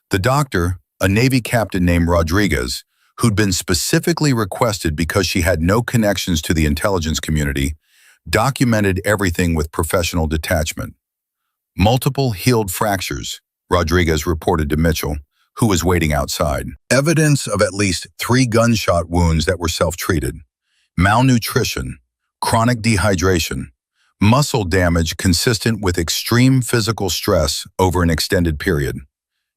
The doctor, a Navy captain named Rodriguez, who'd been specifically requested because she had no connections to the intelligence community, documented everything with professional detachment. Multiple healed fractures, Rodriguez reported to Mitchell, who was waiting outside. Evidence of at least 3 gunshot wounds that were self-treated. Malnutrition, chronic dehydration, muscle damage consistent with extreme physical stress over an extended period.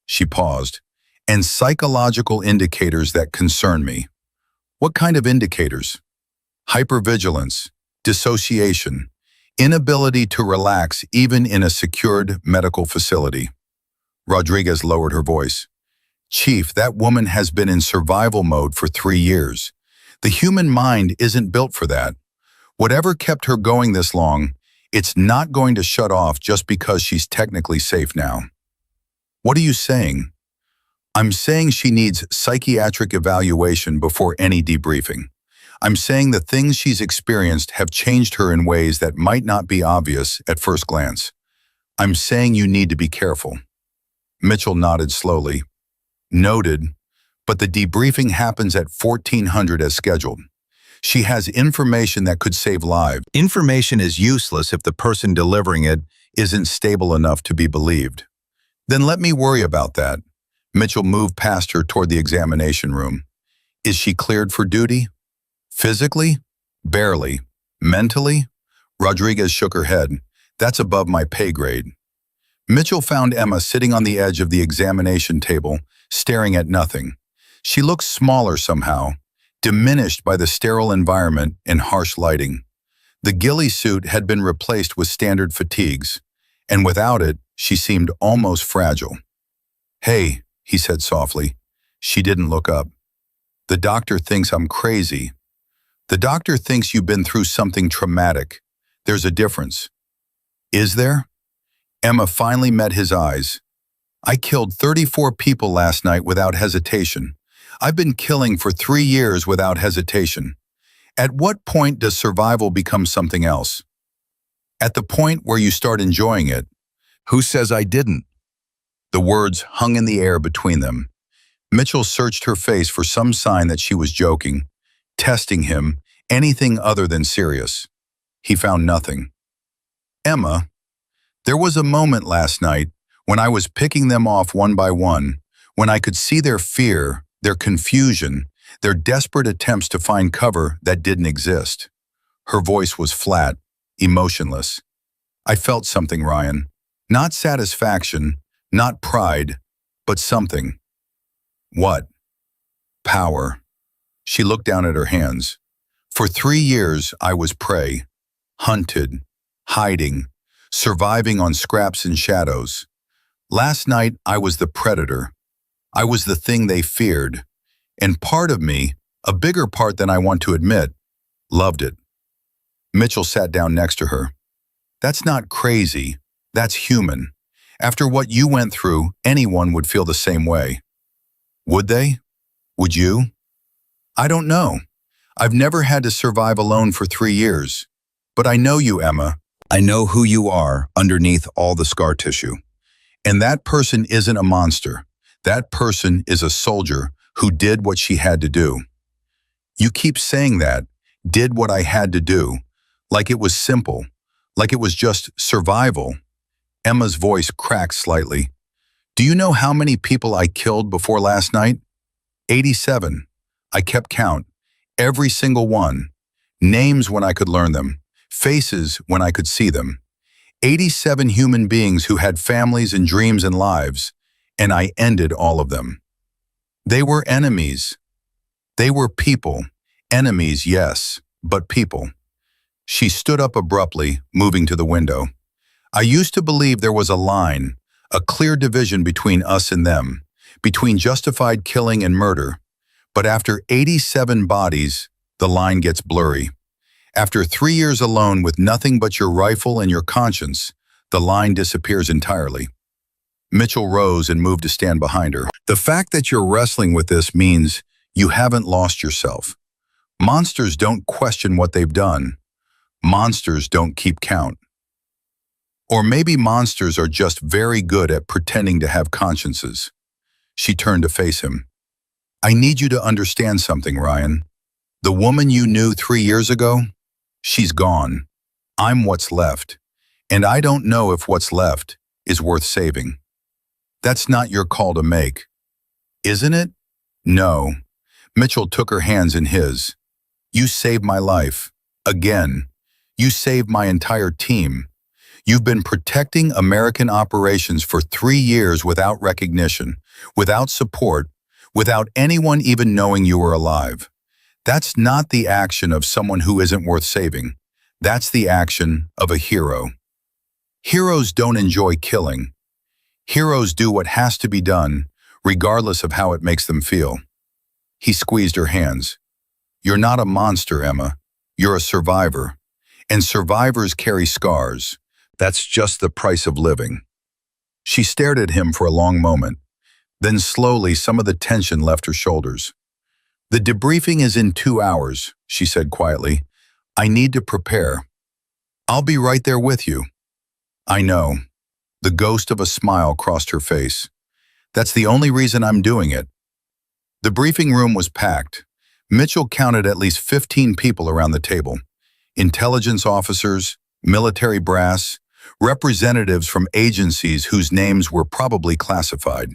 She paused. And psychological indicators that concern me. What kind of indicators? Hypervigilance, dissociation, inability to relax even in a secured medical facility. Rodriguez lowered her voice. Chief, that woman has been in survival mode for 3 years. The human mind isn't built for that. Whatever kept her going this long, it's not going to shut off just because she's technically safe now. What are you saying? I'm saying she needs psychiatric evaluation before any debriefing. I'm saying the things she's experienced have changed her in ways that might not be obvious at first glance. I'm saying you need to be careful. Mitchell nodded slowly. Noted, but the debriefing happens at 1400 as scheduled. She has information that could save lives. Information is useless if the person delivering it isn't stable enough to be believed. Then let me worry about that. Mitchell moved past her toward the examination room. Is she cleared for duty? Physically? Barely. Mentally? Rodriguez shook her head. That's above my pay grade. Mitchell found Emma sitting on the edge of the examination table, staring at nothing. She looked smaller somehow, diminished by the sterile environment and harsh lighting. The ghillie suit had been replaced with standard fatigues, and without it, she seemed almost fragile. Hey, he said softly. She didn't look up. The doctor thinks I'm crazy. The doctor thinks you've been through something traumatic. There's a difference. Is there? Emma finally met his eyes. I killed 34 people last night without hesitation. I've been killing for 3 years without hesitation. At what point does survival become something else? At the point where you start enjoying it. Who says I didn't? The words hung in the air between them. Mitchell searched her face for some sign that she was joking, testing him, anything other than serious. He found nothing. Emma, there was a moment last night when I was picking them off one by one, when I could see their fear, their confusion, their desperate attempts to find cover that didn't exist. Her voice was flat, emotionless. I felt something, Ryan. Not satisfaction, not pride, but something. What? Power. She looked down at her hands. For 3 years, I was prey, hunted, hiding, surviving on scraps and shadows. Last night, I was the predator. I was the thing they feared. And part of me, a bigger part than I want to admit, loved it. Mitchell sat down next to her. That's not crazy. That's human. After what you went through, anyone would feel the same way. Would they? Would you? I don't know. I've never had to survive alone for 3 years. But I know you, Emma. I know who you are underneath all the scar tissue. And that person isn't a monster. That person is a soldier who did what she had to do. You keep saying that, did what I had to do, like it was simple, like it was just survival. Emma's voice cracked slightly. Do you know how many people I killed before last night? 87. I kept count. Every single one. Names when I could learn them. Faces when I could see them. 87 human beings who had families and dreams and lives, and I ended all of them. They were enemies. They were people. Enemies, yes, but people. She stood up abruptly, moving to the window. I used to believe there was a line, a clear division between us and them, between justified killing and murder. But after 87 bodies, the line gets blurry. After 3 years alone with nothing but your rifle and your conscience, the line disappears entirely. Mitchell rose and moved to stand behind her. The fact that you're wrestling with this means you haven't lost yourself. Monsters don't question what they've done. Monsters don't keep count. Or maybe monsters are just very good at pretending to have consciences. She turned to face him. I need you to understand something, Ryan. The woman you knew 3 years ago, she's gone. I'm what's left. And I don't know if what's left is worth saving. That's not your call to make. Isn't it? No. Mitchell took her hands in his. You saved my life. Again. You saved my entire team. You've been protecting American operations for 3 years without recognition, without support, without anyone even knowing you were alive. That's not the action of someone who isn't worth saving. That's the action of a hero. Heroes don't enjoy killing. Heroes do what has to be done, regardless of how it makes them feel. He squeezed her hands. You're not a monster, Emma. You're a survivor. And survivors carry scars. That's just the price of living. She stared at him for a long moment. Then slowly some of the tension left her shoulders. The debriefing is in 2 hours, she said quietly. I need to prepare. I'll be right there with you. I know. The ghost of a smile crossed her face. That's the only reason I'm doing it. The briefing room was packed. Mitchell counted at least 15 people around the table. Intelligence officers, military brass, representatives from agencies whose names were probably classified.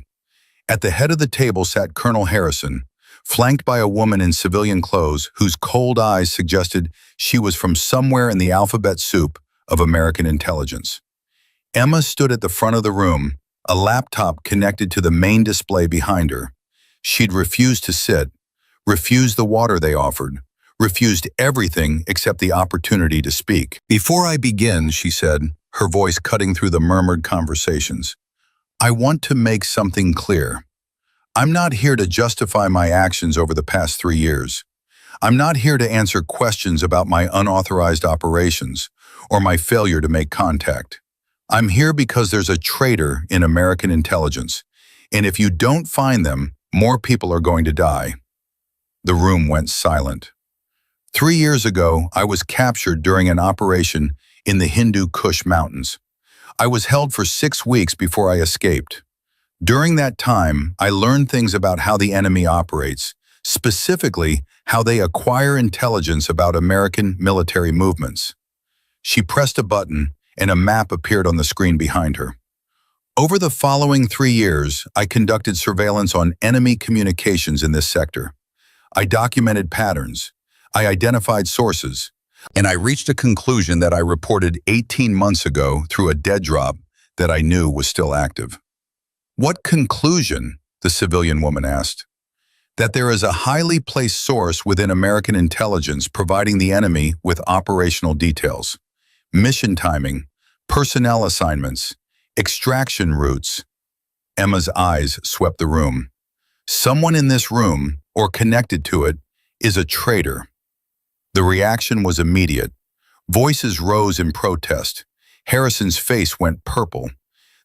At the head of the table sat Colonel Harrison, flanked by a woman in civilian clothes whose cold eyes suggested she was from somewhere in the alphabet soup of American intelligence. Emma stood at the front of the room, a laptop connected to the main display behind her. She'd refused to sit, refused the water they offered, refused everything except the opportunity to speak. Before I begin, she said, her voice cutting through the murmured conversations, I want to make something clear. I'm not here to justify my actions over the past 3 years. I'm not here to answer questions about my unauthorized operations or my failure to make contact. I'm here because there's a traitor in American intelligence, and if you don't find them, more people are going to die. The room went silent. 3 years ago, I was captured during an operation in the Hindu Kush mountains. I was held for 6 weeks before I escaped. During that time, I learned things about how the enemy operates, specifically how they acquire intelligence about American military movements. She pressed a button, and a map appeared on the screen behind her. Over the following 3 years, I conducted surveillance on enemy communications in this sector. I documented patterns, I identified sources, and I reached a conclusion that I reported 18 months ago through a dead drop that I knew was still active. What conclusion? The civilian woman asked. That there is a highly placed source within American intelligence providing the enemy with operational details, mission timing, personnel assignments, extraction routes. Emma's eyes swept the room. Someone in this room, or connected to it, is a traitor. The reaction was immediate. Voices rose in protest. Harrison's face went purple.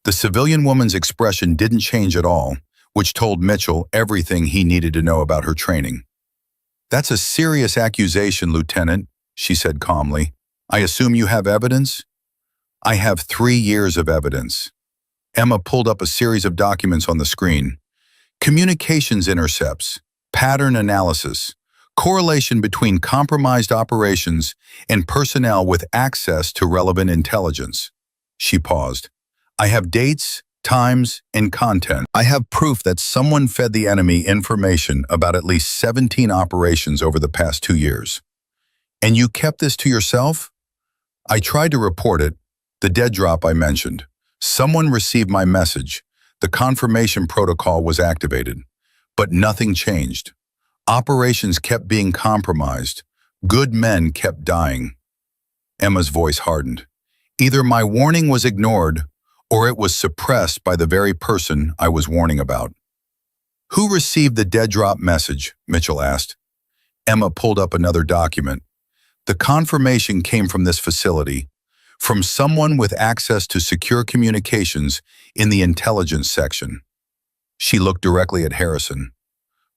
The civilian woman's expression didn't change at all, which told Mitchell everything he needed to know about her training. "That's a serious accusation, Lieutenant," she said calmly. "I assume you have evidence?" "I have 3 years of evidence." Emma pulled up a series of documents on the screen. Communications intercepts, pattern analysis, correlation between compromised operations and personnel with access to relevant intelligence. She paused. "I have dates, times, and content. I have proof that someone fed the enemy information about at least 17 operations over the past 2 years. And you kept this to yourself?" "I tried to report it. The dead drop I mentioned. Someone received my message. The confirmation protocol was activated. But nothing changed. Operations kept being compromised. Good men kept dying." Emma's voice hardened. "Either my warning was ignored, or it was suppressed by the very person I was warning about." "Who received the dead drop message?" Mitchell asked. Emma pulled up another document. "The confirmation came from this facility, from someone with access to secure communications in the intelligence section." She looked directly at Harrison.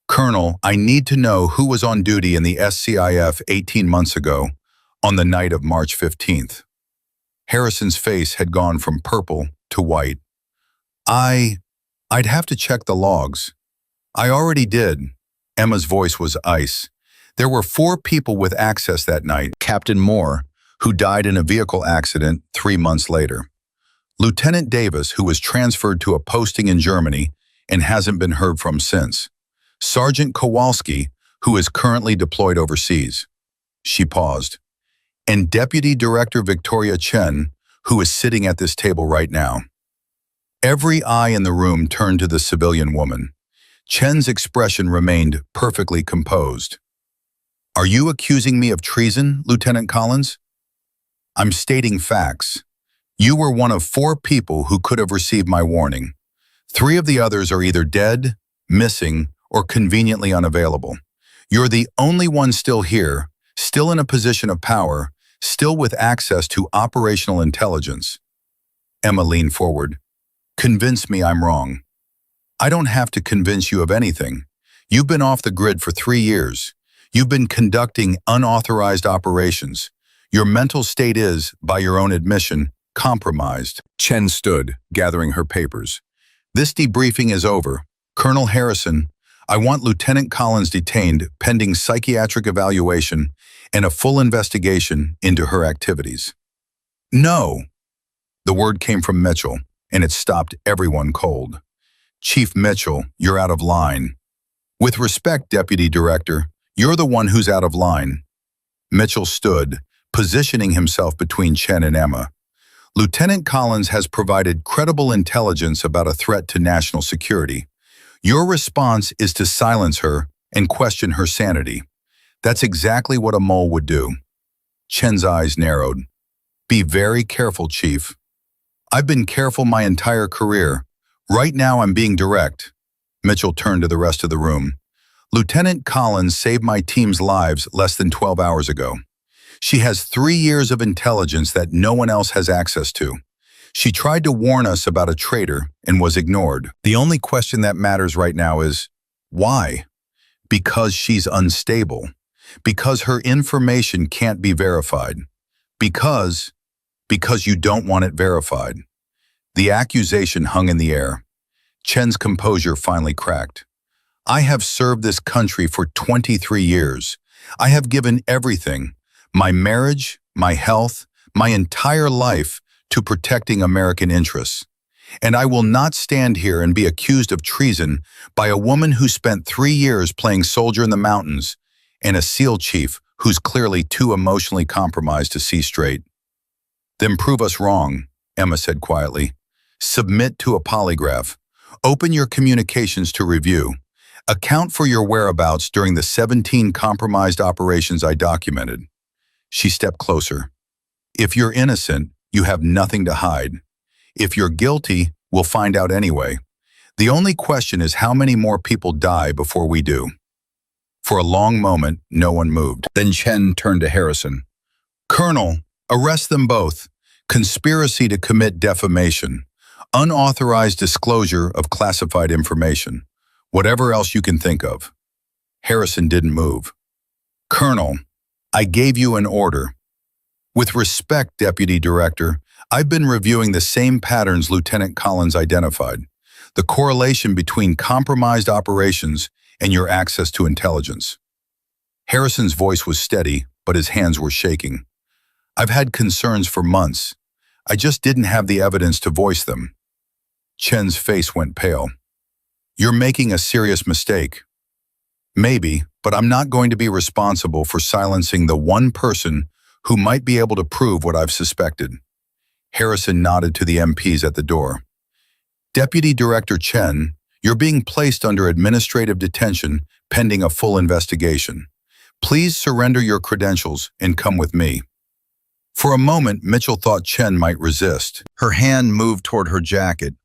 "Colonel, I need to know who was on duty in the SCIF 18 months ago, on the night of March 15th. Harrison's face had gone from purple to white. I'd have to check the logs." "I already did." Emma's voice was ice. "There were 4 people with access that night. Captain Moore, who died in a vehicle accident 3 months later. Lieutenant Davis, who was transferred to a posting in Germany and hasn't been heard from since. Sergeant Kowalski, who is currently deployed overseas." She paused. "And Deputy Director Victoria Chen, who is sitting at this table right now." Every eye in the room turned to the civilian woman. Chen's expression remained perfectly composed. "Are you accusing me of treason, Lieutenant Collins?" "I'm stating facts. You were one of 4 people who could have received my warning. 3 of the others are either dead, missing, or conveniently unavailable. You're the only one still here, still in a position of power, still with access to operational intelligence." Emma leaned forward. "Convince me I'm wrong." "I don't have to convince you of anything. You've been off the grid for 3 years. You've been conducting unauthorized operations. Your mental state is, by your own admission, compromised." Chen stood, gathering her papers. "This debriefing is over. Colonel Harrison, I want Lieutenant Collins detained pending psychiatric evaluation and a full investigation into her activities." "No!" The word came from Mitchell, and it stopped everyone cold. "Chief Mitchell, you're out of line." "With respect, Deputy Director, you're the one who's out of line." Mitchell stood, positioning himself between Chen and Emma. "Lieutenant Collins has provided credible intelligence about a threat to national security. Your response is to silence her and question her sanity. That's exactly what a mole would do." Chen's eyes narrowed. "Be very careful, Chief." "I've been careful my entire career. Right now I'm being direct." Mitchell turned to the rest of the room. "Lieutenant Collins saved my team's lives less than 12 hours ago. She has 3 years of intelligence that no one else has access to. She tried to warn us about a traitor and was ignored. The only question that matters right now is, why? Because she's unstable. Because her information can't be verified. Because you don't want it verified." The accusation hung in the air. Chen's composure finally cracked. I have served this country for 23 years. I have given everything, my marriage, my health, my entire life, to protecting American interests. And I will not stand here and be accused of treason by a woman who spent 3 years playing soldier in the mountains and a SEAL chief who's clearly too emotionally compromised to see straight. Then prove us wrong, Emma said quietly. Submit to a polygraph. Open your communications to review. Account for your whereabouts during the 17 compromised operations I documented. She stepped closer. If you're innocent, you have nothing to hide. If you're guilty, we'll find out anyway. The only question is how many more people die before we do. For a long moment, no one moved. Then Chen turned to Harrison. Colonel, arrest them both. Conspiracy to commit defamation. Unauthorized disclosure of classified information. Whatever else you can think of. Harrison didn't move. Colonel, I gave you an order. With respect, Deputy Director, I've been reviewing the same patterns Lieutenant Collins identified. The correlation between compromised operations and your access to intelligence. Harrison's voice was steady, but his hands were shaking. I've had concerns for months. I just didn't have the evidence to voice them. Chen's face went pale. You're making a serious mistake. Maybe, but I'm not going to be responsible for silencing the one person who might be able to prove what I've suspected. Harrison nodded to the MPs at the door. Deputy Director Chen, you're being placed under administrative detention pending a full investigation. Please surrender your credentials and come with me. For a moment, Mitchell thought Chen might resist. Her hand moved toward her jacket,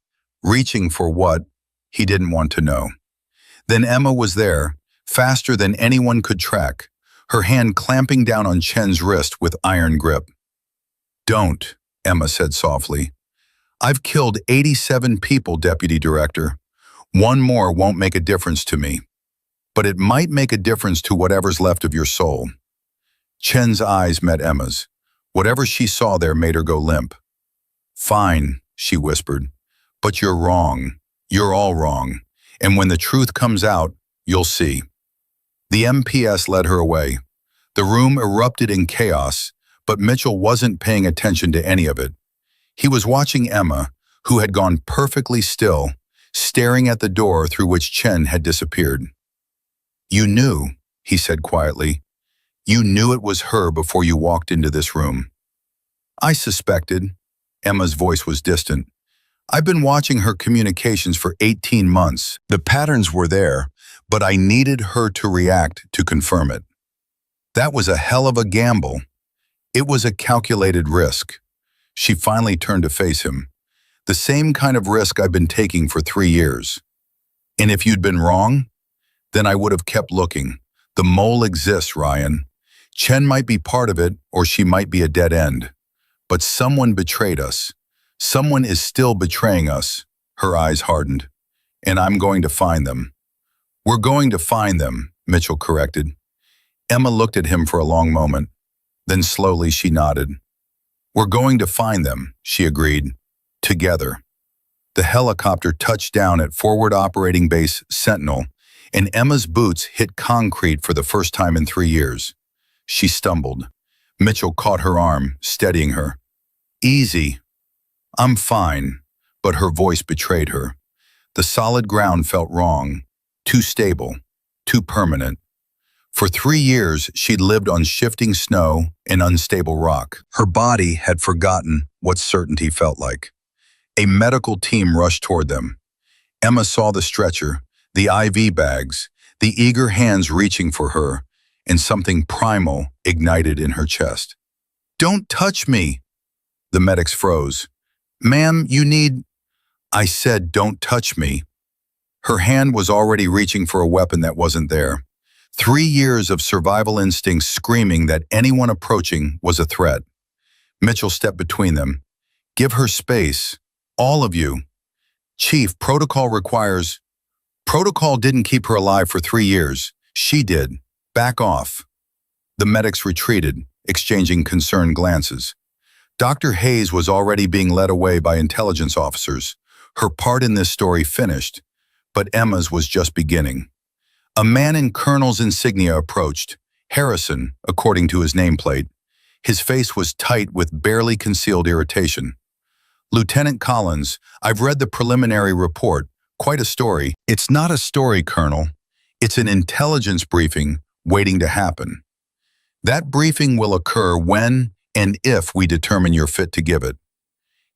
reaching for what he didn't want to know. Then Emma was there, faster than anyone could track, her hand clamping down on Chen's wrist with iron grip. Don't, Emma said softly. I've killed 87 people, Deputy Director. One more won't make a difference to me. But it might make a difference to whatever's left of your soul. Chen's eyes met Emma's. Whatever she saw there made her go limp. Fine, she whispered. But you're wrong. You're all wrong. And when the truth comes out, you'll see. The MPS led her away. The room erupted in chaos, but Mitchell wasn't paying attention to any of it. He was watching Emma, who had gone perfectly still, staring at the door through which Chen had disappeared. You knew, he said quietly. You knew it was her before you walked into this room. I suspected. Emma's voice was distant. I've been watching her communications for 18 months. The patterns were there, but I needed her to react to confirm it. That was a hell of a gamble. It was a calculated risk. She finally turned to face him. The same kind of risk I've been taking for 3 years. And if you'd been wrong, then I would have kept looking. The mole exists, Ryan. Chen might be part of it, or she might be a dead end. But someone betrayed us. Someone is still betraying us. Her eyes hardened. And I'm going to find them. We're going to find them, Mitchell corrected. Emma looked at him for a long moment. Then slowly she nodded. We're going to find them, she agreed. Together. The helicopter touched down at Forward Operating Base Sentinel, and Emma's boots hit concrete for the first time in 3 years. She stumbled. Mitchell caught her arm, steadying her. Easy. I'm fine, but her voice betrayed her. The solid ground felt wrong, too stable, too permanent. For 3 years, she'd lived on shifting snow and unstable rock. Her body had forgotten what certainty felt like. A medical team rushed toward them. Emma saw the stretcher, the IV bags, the eager hands reaching for her, and something primal ignited in her chest. Don't touch me! The medics froze. Ma'am, you need... I said, don't touch me. Her hand was already reaching for a weapon that wasn't there. 3 years of survival instincts screaming that anyone approaching was a threat. Mitchell stepped between them. Give her space. All of you. Chief, protocol requires... Protocol didn't keep her alive for 3 years. She did. Back off. The medics retreated, exchanging concerned glances. Dr. Hayes was already being led away by intelligence officers, Her part in this story finished, but Emma's was just beginning. A man in colonel's insignia approached, Harrison, according to his nameplate. His face was tight with barely concealed irritation. "Lieutenant Collins, I've read the preliminary report. Quite a story." "It's not a story, Colonel. It's an intelligence briefing waiting to happen. That briefing will occur when and if we determine you're fit to give it."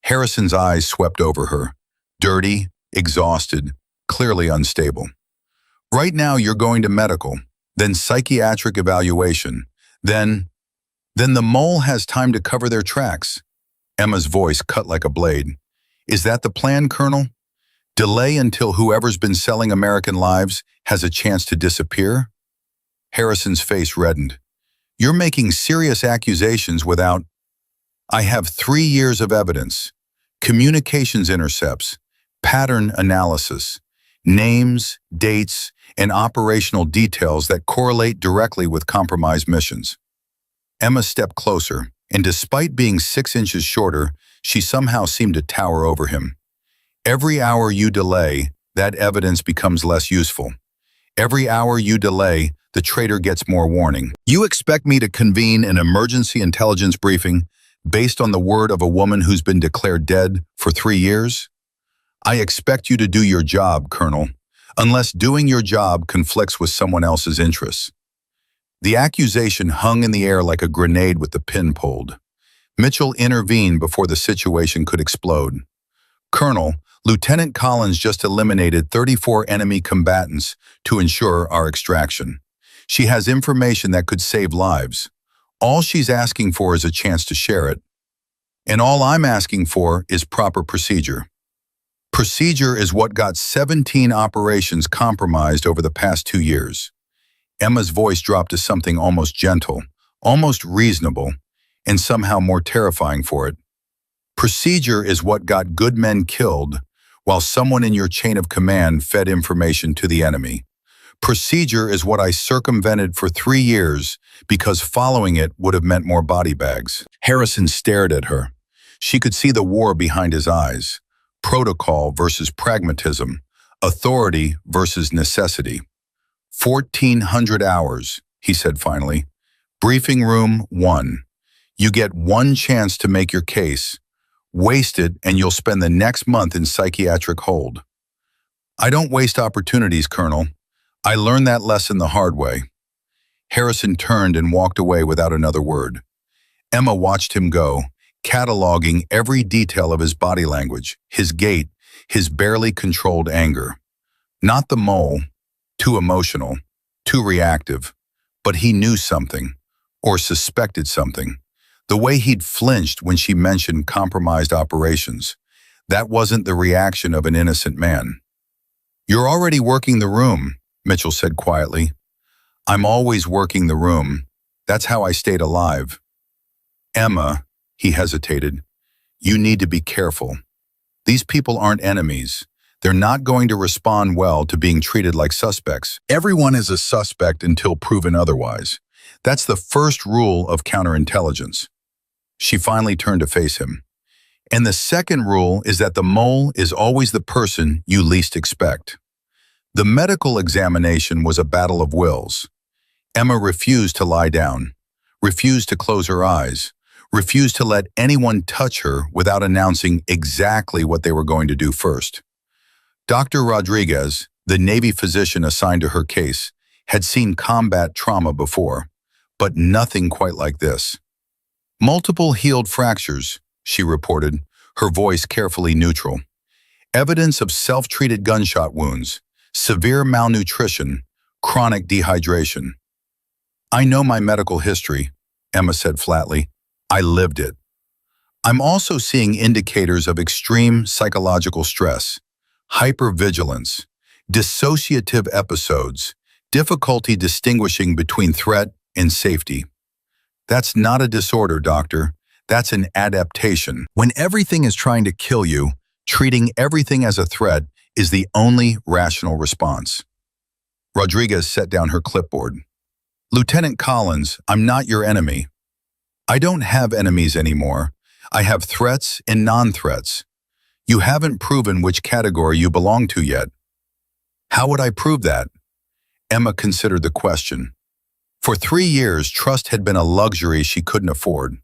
Harrison's eyes swept over her, dirty, exhausted, clearly unstable. "Right now you're going to medical, then psychiatric evaluation, then the mole has time to cover their tracks." Emma's voice cut like a blade. "Is that the plan, Colonel? Delay until whoever's been selling American lives has a chance to disappear?" Harrison's face reddened. "You're making serious accusations without—" "I have 3 years of evidence, communications intercepts, pattern analysis, names, dates, and operational details that correlate directly with compromised missions." Emma stepped closer, and despite being 6 inches shorter, she somehow seemed to tower over him. "Every hour you delay, that evidence becomes less useful. Every hour you delay, the traitor gets more warning. You expect me to convene an emergency intelligence briefing based on the word of a woman who's been declared dead for 3 years? I expect you to do your job, Colonel, unless doing your job conflicts with someone else's interests." The accusation hung in the air like a grenade with the pin pulled. Mitchell intervened before the situation could explode. "Colonel, Lieutenant Collins just eliminated 34 enemy combatants to ensure our extraction. She has information that could save lives. All she's asking for is a chance to share it. And all I'm asking for is proper procedure. Procedure is what got 17 operations compromised over the past 2 years." Emma's voice dropped to something almost gentle, almost reasonable, and somehow more terrifying for it. "Procedure is what got good men killed while someone in your chain of command fed information to the enemy. Procedure is what I circumvented for 3 years because following it would have meant more body bags." Harrison stared at her. She could see the war behind his eyes. Protocol versus pragmatism. Authority versus necessity. 1,400 hours, he said finally. "Briefing room 1. You get 1 chance to make your case. Waste it and you'll spend the next month in psychiatric hold." "I don't waste opportunities, Colonel. I learned that lesson the hard way." Harrison turned and walked away without another word. Emma watched him go, cataloging every detail of his body language, his gait, his barely controlled anger. Not the mole, too emotional, too reactive, but he knew something, or suspected something. The way he'd flinched when she mentioned compromised operations. That wasn't the reaction of an innocent man. "You're already working the room," Mitchell said quietly. "I'm always working the room. That's how I stayed alive." "Emma," he hesitated, "you need to be careful. These people aren't enemies. They're not going to respond well to being treated like suspects. Everyone is a suspect until proven otherwise. That's the first rule of counterintelligence." She finally turned to face him. "And the second rule is that the mole is always the person you least expect." The medical examination was a battle of wills. Emma refused to lie down, refused to close her eyes, refused to let anyone touch her without announcing exactly what they were going to do first. Dr. Rodriguez, the Navy physician assigned to her case, had seen combat trauma before, but nothing quite like this. "Multiple healed fractures," she reported, her voice carefully neutral. "Evidence of self-treated gunshot wounds, severe malnutrition, chronic dehydration." "I know my medical history," Emma said flatly. "I lived it. I'm also seeing indicators of extreme psychological stress, hypervigilance, dissociative episodes, difficulty distinguishing between threat and safety. That's not a disorder, doctor. That's an adaptation. When everything is trying to kill you, treating everything as a threat is the only rational response." Rodriguez set down her clipboard. "Lieutenant Collins, I'm not your enemy. I don't have enemies anymore. I have threats and non-threats. You haven't proven which category you belong to yet. How would I prove that? Emma considered the question. For 3 years, trust had been a luxury she couldn't afford.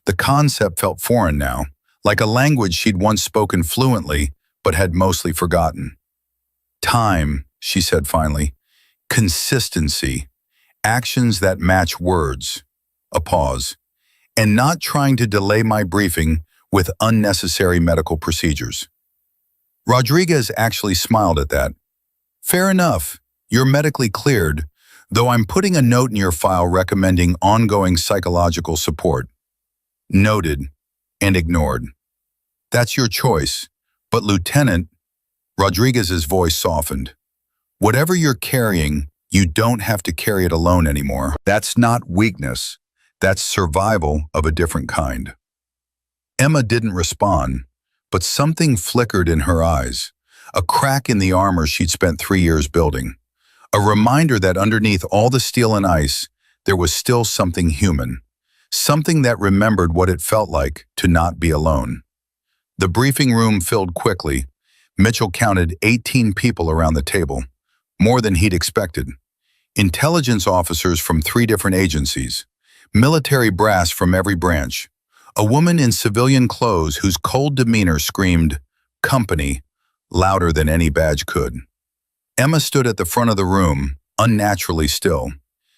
The concept felt foreign now, like a language she'd once spoken fluently but had mostly forgotten. Time, she said finally. Consistency. Actions that match words. A pause. And not trying to delay my briefing with unnecessary medical procedures. Rodriguez actually smiled at that. Fair enough. You're medically cleared, though I'm putting a note in your file recommending ongoing psychological support. Noted and ignored. That's your choice, but Lieutenant, Rodriguez's voice softened. Whatever you're carrying, you don't have to carry it alone anymore. That's not weakness. That's survival of a different kind. Emma didn't respond, but something flickered in her eyes, a crack in the armor she'd spent 3 years building. A reminder that underneath all the steel and ice, there was still something human, something that remembered what it felt like to not be alone. The briefing room filled quickly. Mitchell counted 18 people around the table, more than he'd expected. Intelligence officers from 3 different agencies, military brass from every branch, a woman in civilian clothes whose cold demeanor screamed, "Company," louder than any badge could. Emma stood at the front of the room, unnaturally still.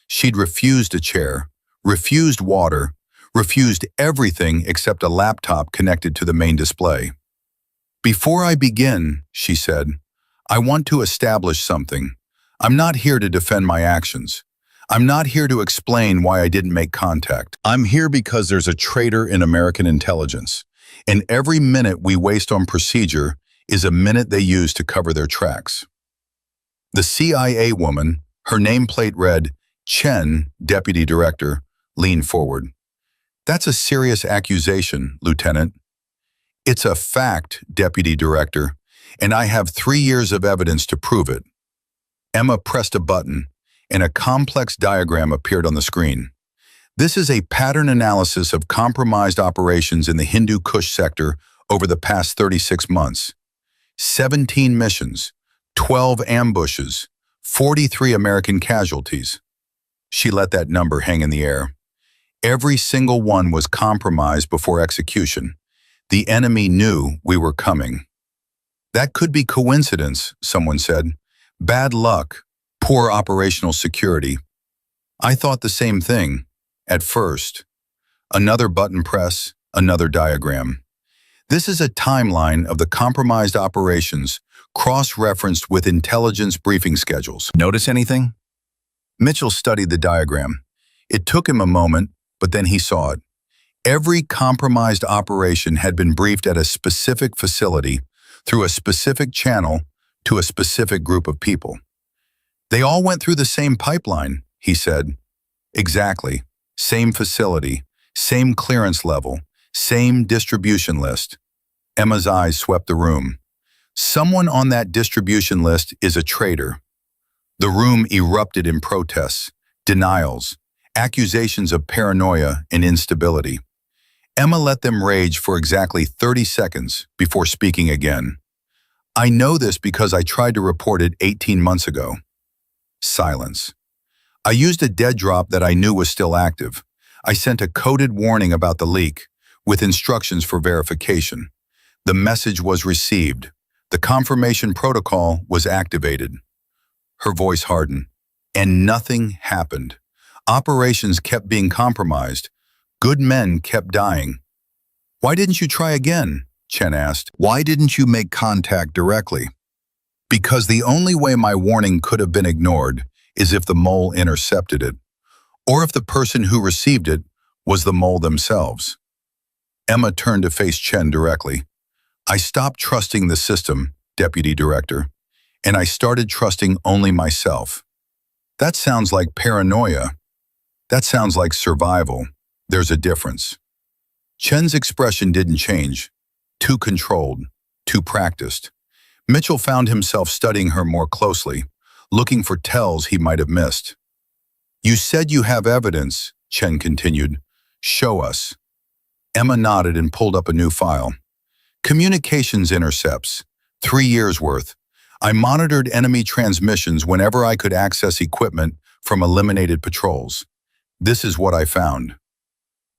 She'd refused a chair, refused water, refused everything except a laptop connected to the main display. "Before I begin," she said, "I want to establish something. I'm not here to defend my actions. I'm not here to explain why I didn't make contact. I'm here because there's a traitor in American intelligence, and every minute we waste on procedure is a minute they use to cover their tracks." The CIA woman, her nameplate read, Chen, Deputy Director, leaned forward. "That's a serious accusation, Lieutenant." "It's a fact, Deputy Director, and I have 3 years of evidence to prove it." Emma pressed a button, and a complex diagram appeared on the screen. "This is a pattern analysis of compromised operations in the Hindu Kush sector over the past 36 months. 17 missions, 12 ambushes, 43 American casualties." She let that number hang in the air. Every single one was compromised before execution. The enemy knew we were coming. "That could be coincidence," someone said. "Bad luck, poor operational security." I thought the same thing, at first. Another button press, another diagram. This is a timeline of the compromised operations, cross-referenced with intelligence briefing schedules. Notice anything? Mitchell studied the diagram. It took him a moment, but then he saw it. Every compromised operation had been briefed at a specific facility, through a specific channel, to a specific group of people. "They all went through the same pipeline," he said. "Exactly. Same facility, same clearance level, same distribution list." Emma's eyes swept the room. "Someone on that distribution list is a traitor." The room erupted in protests, denials, accusations of paranoia and instability. Emma let them rage for exactly 30 seconds before speaking again. "I know this because I tried to report it 18 months ago." Silence. "I used a dead drop that I knew was still active. I sent a coded warning about the leak, with instructions for verification. The message was received. The confirmation protocol was activated." Her voice hardened. "And nothing happened. Operations kept being compromised. Good men kept dying." "Why didn't you try again?" Chen asked. "Why didn't you make contact directly?" "Because the only way my warning could have been ignored is if the mole intercepted it, or if the person who received it was the mole themselves." Emma turned to face Chen directly. "I stopped trusting the system, Deputy Director, and I started trusting only myself." "That sounds like paranoia. That sounds like survival. There's a difference." Chen's expression didn't change. Too controlled, too practiced. Mitchell found himself studying her more closely, looking for tells he might have missed. "You said you have evidence," Chen continued. "Show us." Emma nodded and pulled up a new file. Communications intercepts, 3 years worth. I monitored enemy transmissions whenever I could access equipment from eliminated patrols. This is what I found.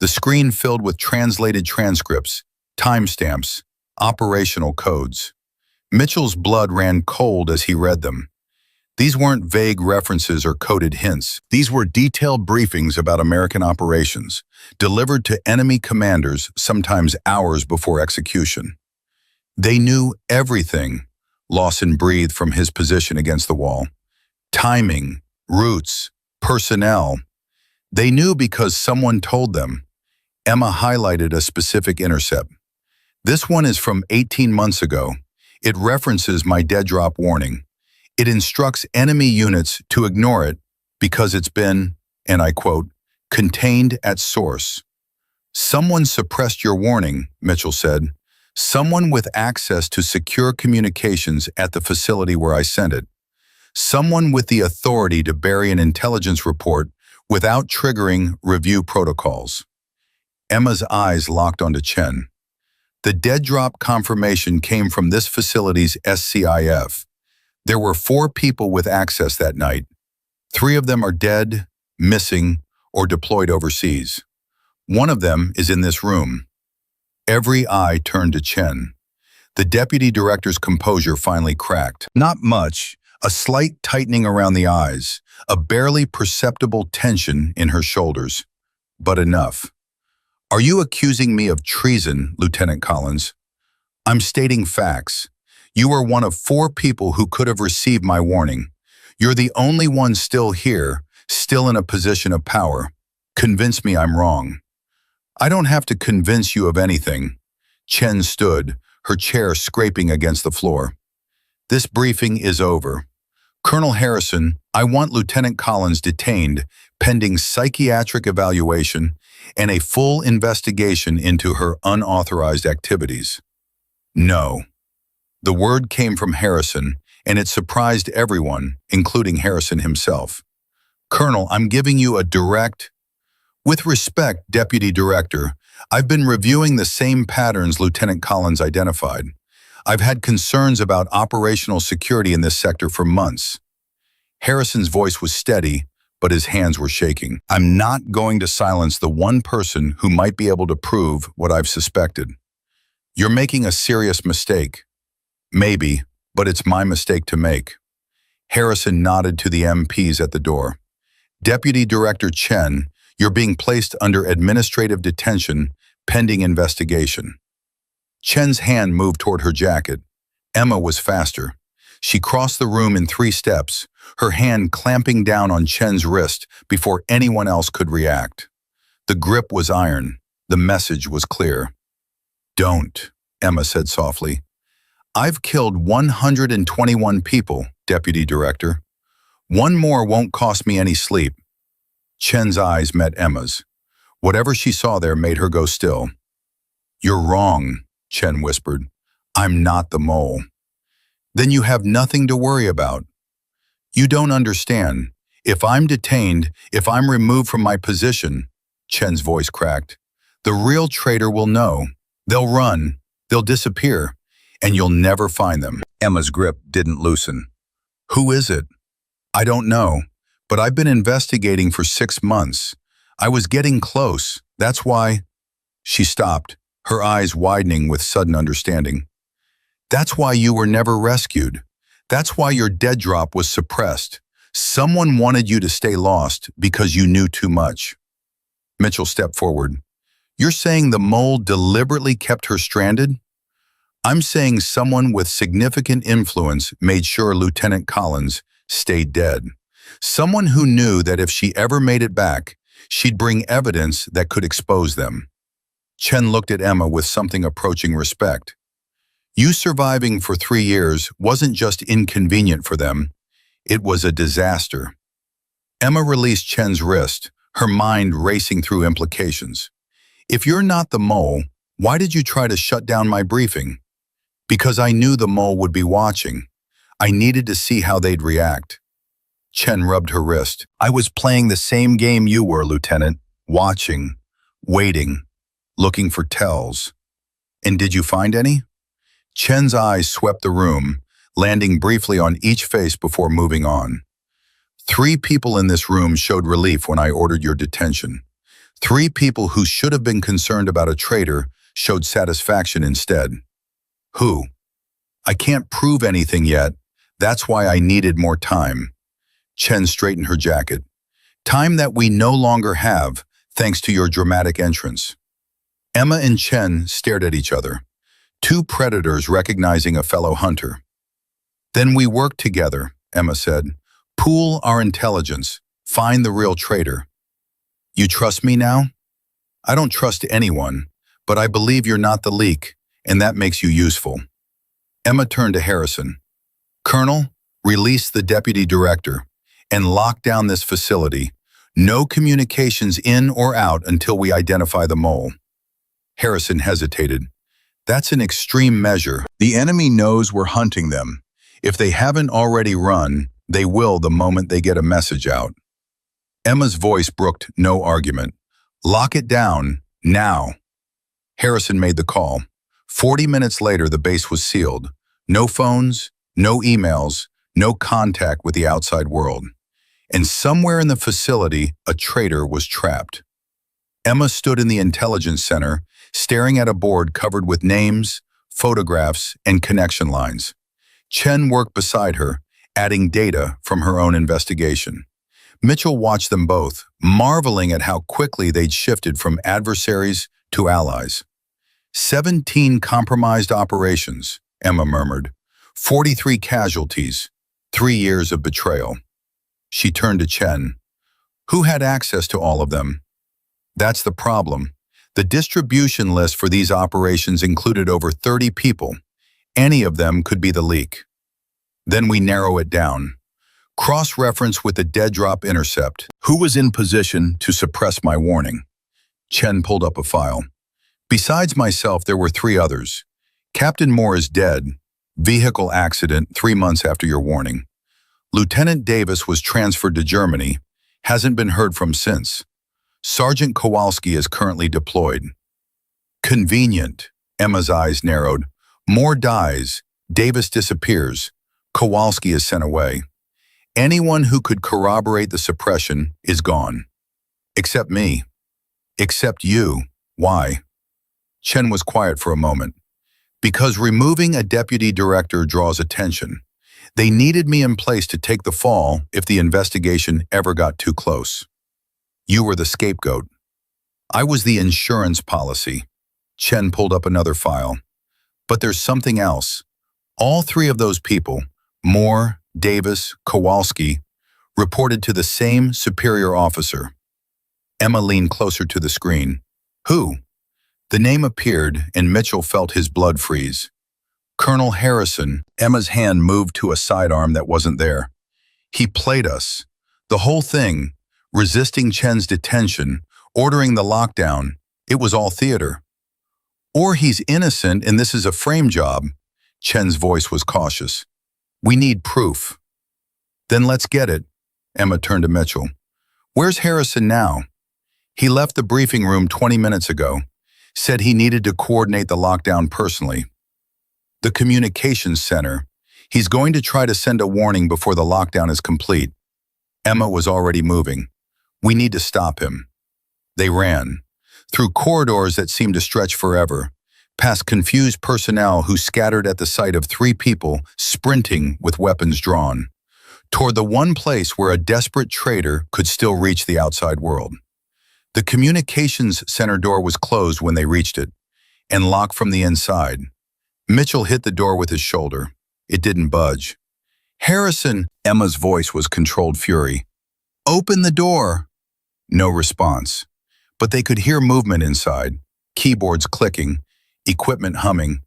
The screen filled with translated transcripts, timestamps, operational codes. Mitchell's blood ran cold as he read them. These weren't vague references or coded hints. These were detailed briefings about American operations, delivered to enemy commanders sometimes hours before execution. They knew everything, Lawson breathed from his position against the wall. Timing, routes, personnel. They knew because someone told them. Emma highlighted a specific intercept. This one is from 18 months ago. It references my dead drop warning. It instructs enemy units to ignore it because it's been, and I quote, contained at source. Someone suppressed your warning, Mitchell said. Someone with access to secure communications at the facility where I sent it. Someone with the authority to bury an intelligence report without triggering review protocols. Emma's eyes locked onto Chen. The dead drop confirmation came from this facility's SCIF. There were 4 people with access that night. 3 of them are dead, missing, or deployed overseas. One of them is in this room. Every eye turned to Chen. The deputy director's composure finally cracked. Not much, a slight tightening around the eyes, a barely perceptible tension in her shoulders. But enough. Are you accusing me of treason, Lieutenant Collins? I'm stating facts. You are one of 4 people who could have received my warning. You're the only one still here, still in a position of power. Convince me I'm wrong. I don't have to convince you of anything. Chen stood, her chair scraping against the floor. This briefing is over. Colonel Harrison, I want Lieutenant Collins detained, pending psychiatric evaluation and a full investigation into her unauthorized activities. No. The word came from Harrison, and it surprised everyone, including Harrison himself. Colonel, I'm giving you a direct... With respect, Deputy Director, I've been reviewing the same patterns Lieutenant Collins identified. I've had concerns about operational security in this sector for months. Harrison's voice was steady, but his hands were shaking. I'm not going to silence the one person who might be able to prove what I've suspected. You're making a serious mistake. Maybe, but it's my mistake to make. Harrison nodded to the MPs at the door. Deputy Director Chen, you're being placed under administrative detention pending investigation. Chen's hand moved toward her jacket. Emma was faster. She crossed the room in 3 steps, her hand clamping down on Chen's wrist before anyone else could react. The grip was iron. The message was clear. Don't, Emma said softly. I've killed 121 people, Deputy Director. 1 more won't cost me any sleep. Chen's eyes met Emma's. Whatever she saw there made her go still. You're wrong, Chen whispered. I'm not the mole. Then you have nothing to worry about. You don't understand. If I'm detained, if I'm removed from my position, Chen's voice cracked, the real traitor will know. They'll run, they'll disappear, and you'll never find them. Emma's grip didn't loosen. Who is it? I don't know, but I've been investigating for 6 months. I was getting close. That's why... She stopped, her eyes widening with sudden understanding. That's why you were never rescued. That's why your dead drop was suppressed. Someone wanted you to stay lost because you knew too much. Mitchell stepped forward. You're saying the mole deliberately kept her stranded? I'm saying someone with significant influence made sure Lieutenant Collins stayed dead. Someone who knew that if she ever made it back, she'd bring evidence that could expose them. Chen looked at Emma with something approaching respect. You surviving for 3 years wasn't just inconvenient for them, it was a disaster. Emma released Chen's wrist, her mind racing through implications. If you're not the mole, why did you try to shut down my briefing? Because I knew the mole would be watching. I needed to see how they'd react. Chen rubbed her wrist. I was playing the same game you were, Lieutenant. Watching, waiting, looking for tells. And did you find any? Chen's eyes swept the room, landing briefly on each face before moving on. 3 people in this room showed relief when I ordered your detention. 3 people who should have been concerned about a traitor showed satisfaction instead. Who? I can't prove anything yet. That's why I needed more time. Chen straightened her jacket. Time that we no longer have, thanks to your dramatic entrance. Emma and Chen stared at each other. 2 predators recognizing a fellow hunter. Then we work together, Emma said. Pool our intelligence. Find the real traitor. You trust me now? I don't trust anyone, but I believe you're not the leak, and that makes you useful. Emma turned to Harrison. Colonel, release the deputy director and lock down this facility. No communications in or out until we identify the mole. Harrison hesitated. That's an extreme measure. The enemy knows we're hunting them. If they haven't already run, they will the moment they get a message out. Emma's voice brooked no argument. Lock it down, now. Harrison made the call. 40 minutes later, the base was sealed. No phones, no emails, no contact with the outside world. And somewhere in the facility, a traitor was trapped. Emma stood in the intelligence center, staring at a board covered with names, photographs, and connection lines. Chen worked beside her, adding data from her own investigation. Mitchell watched them both, marveling at how quickly they'd shifted from adversaries to allies. 17 compromised operations, Emma murmured. 43 casualties, 3 years of betrayal. She turned to Chen. Who had access to all of them? That's the problem. The distribution list for these operations included over 30 people. Any of them could be the leak. Then we narrow it down. Cross-reference with the dead drop intercept. Who was in position to suppress my warning? Chen pulled up a file. Besides myself, there were 3 others. Captain Moore is dead. Vehicle accident 3 months after your warning. Lieutenant Davis was transferred to Germany. Hasn't been heard from since. Sergeant Kowalski is currently deployed. Convenient. Emma's eyes narrowed. Moore dies. Davis disappears. Kowalski is sent away. Anyone who could corroborate the suppression is gone. Except me. Except you. Why? Chen was quiet for a moment. Because removing a deputy director draws attention. They needed me in place to take the fall if the investigation ever got too close. You were the scapegoat. I was the insurance policy. Chen pulled up another file. But there's something else. All 3 of those people, Moore, Davis, Kowalski, reported to the same superior officer. Emma leaned closer to the screen. Who? The name appeared, and Mitchell felt his blood freeze. Colonel Harrison. Emma's hand moved to a sidearm that wasn't there. He played us. The whole thing, resisting Chen's detention, ordering the lockdown, it was all theater. Or he's innocent and this is a frame job. Chen's voice was cautious. We need proof. Then let's get it. Emma turned to Mitchell. Where's Harrison now? He left the briefing room 20 minutes ago. Said he needed to coordinate the lockdown personally. The communications center. He's going to try to send a warning before the lockdown is complete. Emma was already moving. We need to stop him. They ran. Through corridors that seemed to stretch forever. Past confused personnel who scattered at the sight of 3 people sprinting with weapons drawn. Toward the one place where a desperate traitor could still reach the outside world. The communications center door was closed when they reached it, and locked from the inside. Mitchell hit the door with his shoulder. It didn't budge. Harrison, Emma's voice was controlled fury. Open the door. No response. But they could hear movement inside, keyboards clicking, equipment humming.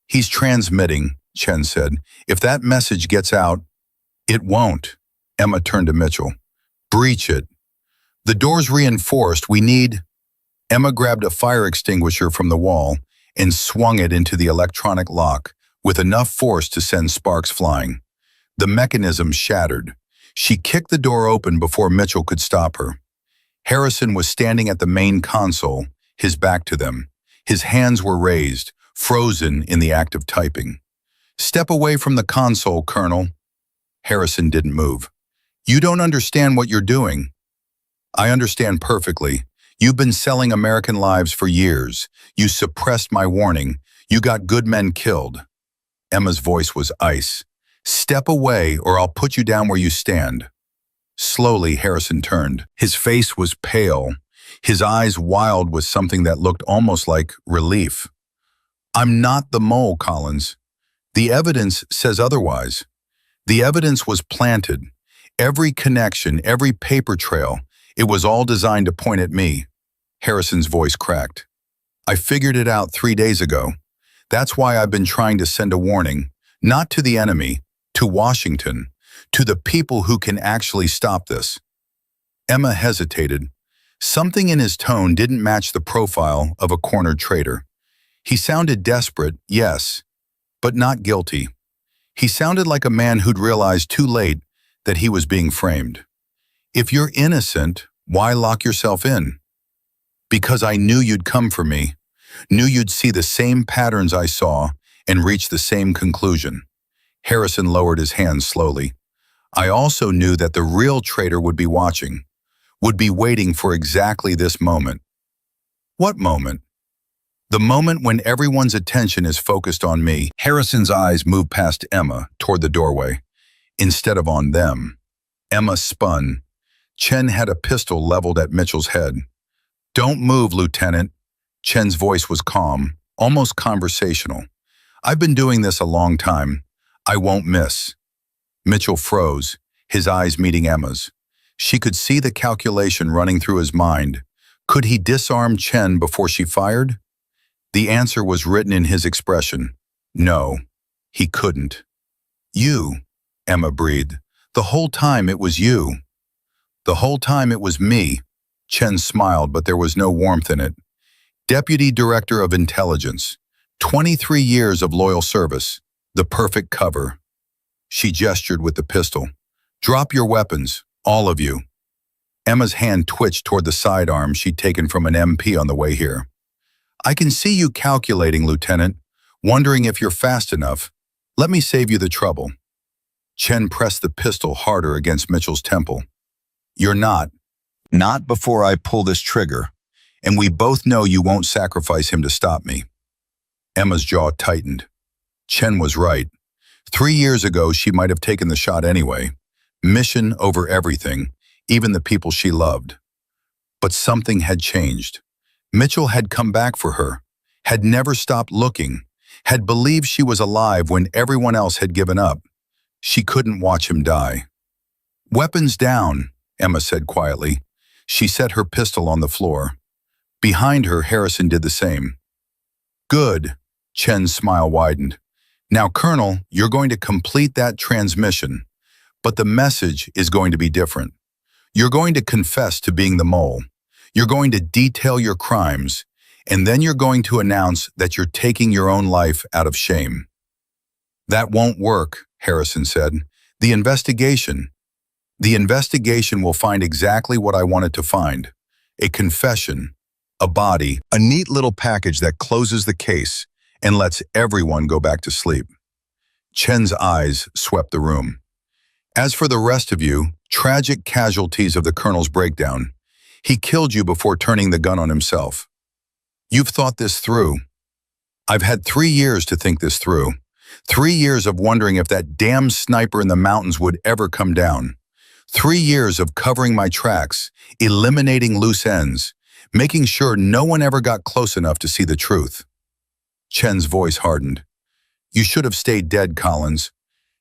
He's transmitting, Chen said. If that message gets out, it won't. Emma turned to Mitchell. Breach it. The door's reinforced. We need... Emma grabbed a fire extinguisher from the wall and swung it into the electronic lock with enough force to send sparks flying. The mechanism shattered. She kicked the door open before Mitchell could stop her. Harrison was standing at the main console, his back to them. His hands were raised, frozen in the act of typing. "Step away from the console, Colonel." Harrison didn't move. "You don't understand what you're doing." "I understand perfectly. You've been selling American lives for years. You suppressed my warning. You got good men killed." Emma's voice was ice. "Step away or I'll put you down where you stand." Slowly, Harrison turned. His face was pale, his eyes wild with something that looked almost like relief. "I'm not the mole, Collins. The evidence says otherwise. The evidence was planted. Every connection, every paper trail, it was all designed to point at me." Harrison's voice cracked. "I figured it out 3 days ago. That's why I've been trying to send a warning, not to the enemy, to Washington, to the people who can actually stop this." Emma hesitated. Something in his tone didn't match the profile of a cornered traitor. He sounded desperate, yes, but not guilty. He sounded like a man who'd realized too late that he was being framed. "If you're innocent, why lock yourself in?" "Because I knew you'd come for me, knew you'd see the same patterns I saw and reach the same conclusion." Harrison lowered his hands slowly. "I also knew that the real traitor would be watching, would be waiting for exactly this moment." "What moment?" "The moment when everyone's attention is focused on me." Harrison's eyes moved past Emma toward the doorway, instead of on them. Emma spun. Chen had a pistol leveled at Mitchell's head. "Don't move, Lieutenant." Chen's voice was calm, almost conversational. "I've been doing this a long time. I won't miss." Mitchell froze, his eyes meeting Emma's. She could see the calculation running through his mind. Could he disarm Chen before she fired? The answer was written in his expression. No, he couldn't. "You," Emma breathed. "The whole time it was you." "The whole time it was me." Chen smiled, but there was no warmth in it. "Deputy Director of Intelligence. 23 years of loyal service. The perfect cover." She gestured with the pistol. "Drop your weapons, all of you." Emma's hand twitched toward the sidearm she'd taken from an MP on the way here. "I can see you calculating, Lieutenant, wondering if you're fast enough. Let me save you the trouble." Chen pressed the pistol harder against Mitchell's temple. "You're not. Not before I pull this trigger. And we both know you won't sacrifice him to stop me." Emma's jaw tightened. Chen was right. 3 years ago, she might have taken the shot anyway. Mission over everything, even the people she loved. But something had changed. Mitchell had come back for her, had never stopped looking, had believed she was alive when everyone else had given up. She couldn't watch him die. "Weapons down," Emma said quietly. She set her pistol on the floor. Behind her, Harrison did the same. "Good." Chen's smile widened. "Now, Colonel, you're going to complete that transmission, but the message is going to be different. You're going to confess to being the mole. You're going to detail your crimes, and then you're going to announce that you're taking your own life out of shame." "That won't work," Harrison said. The investigation will find exactly what I want it to find. A confession, a body, a neat little package that closes the case and lets everyone go back to sleep." Chen's eyes swept the room. "As for the rest of you, tragic casualties of the Colonel's breakdown, he killed you before turning the gun on himself. You've thought this through. I've had 3 years to think this through. 3 years of wondering if that damn sniper in the mountains would ever come down. 3 years of covering my tracks, eliminating loose ends, making sure no one ever got close enough to see the truth." Chen's voice hardened. "You should have stayed dead, Collins.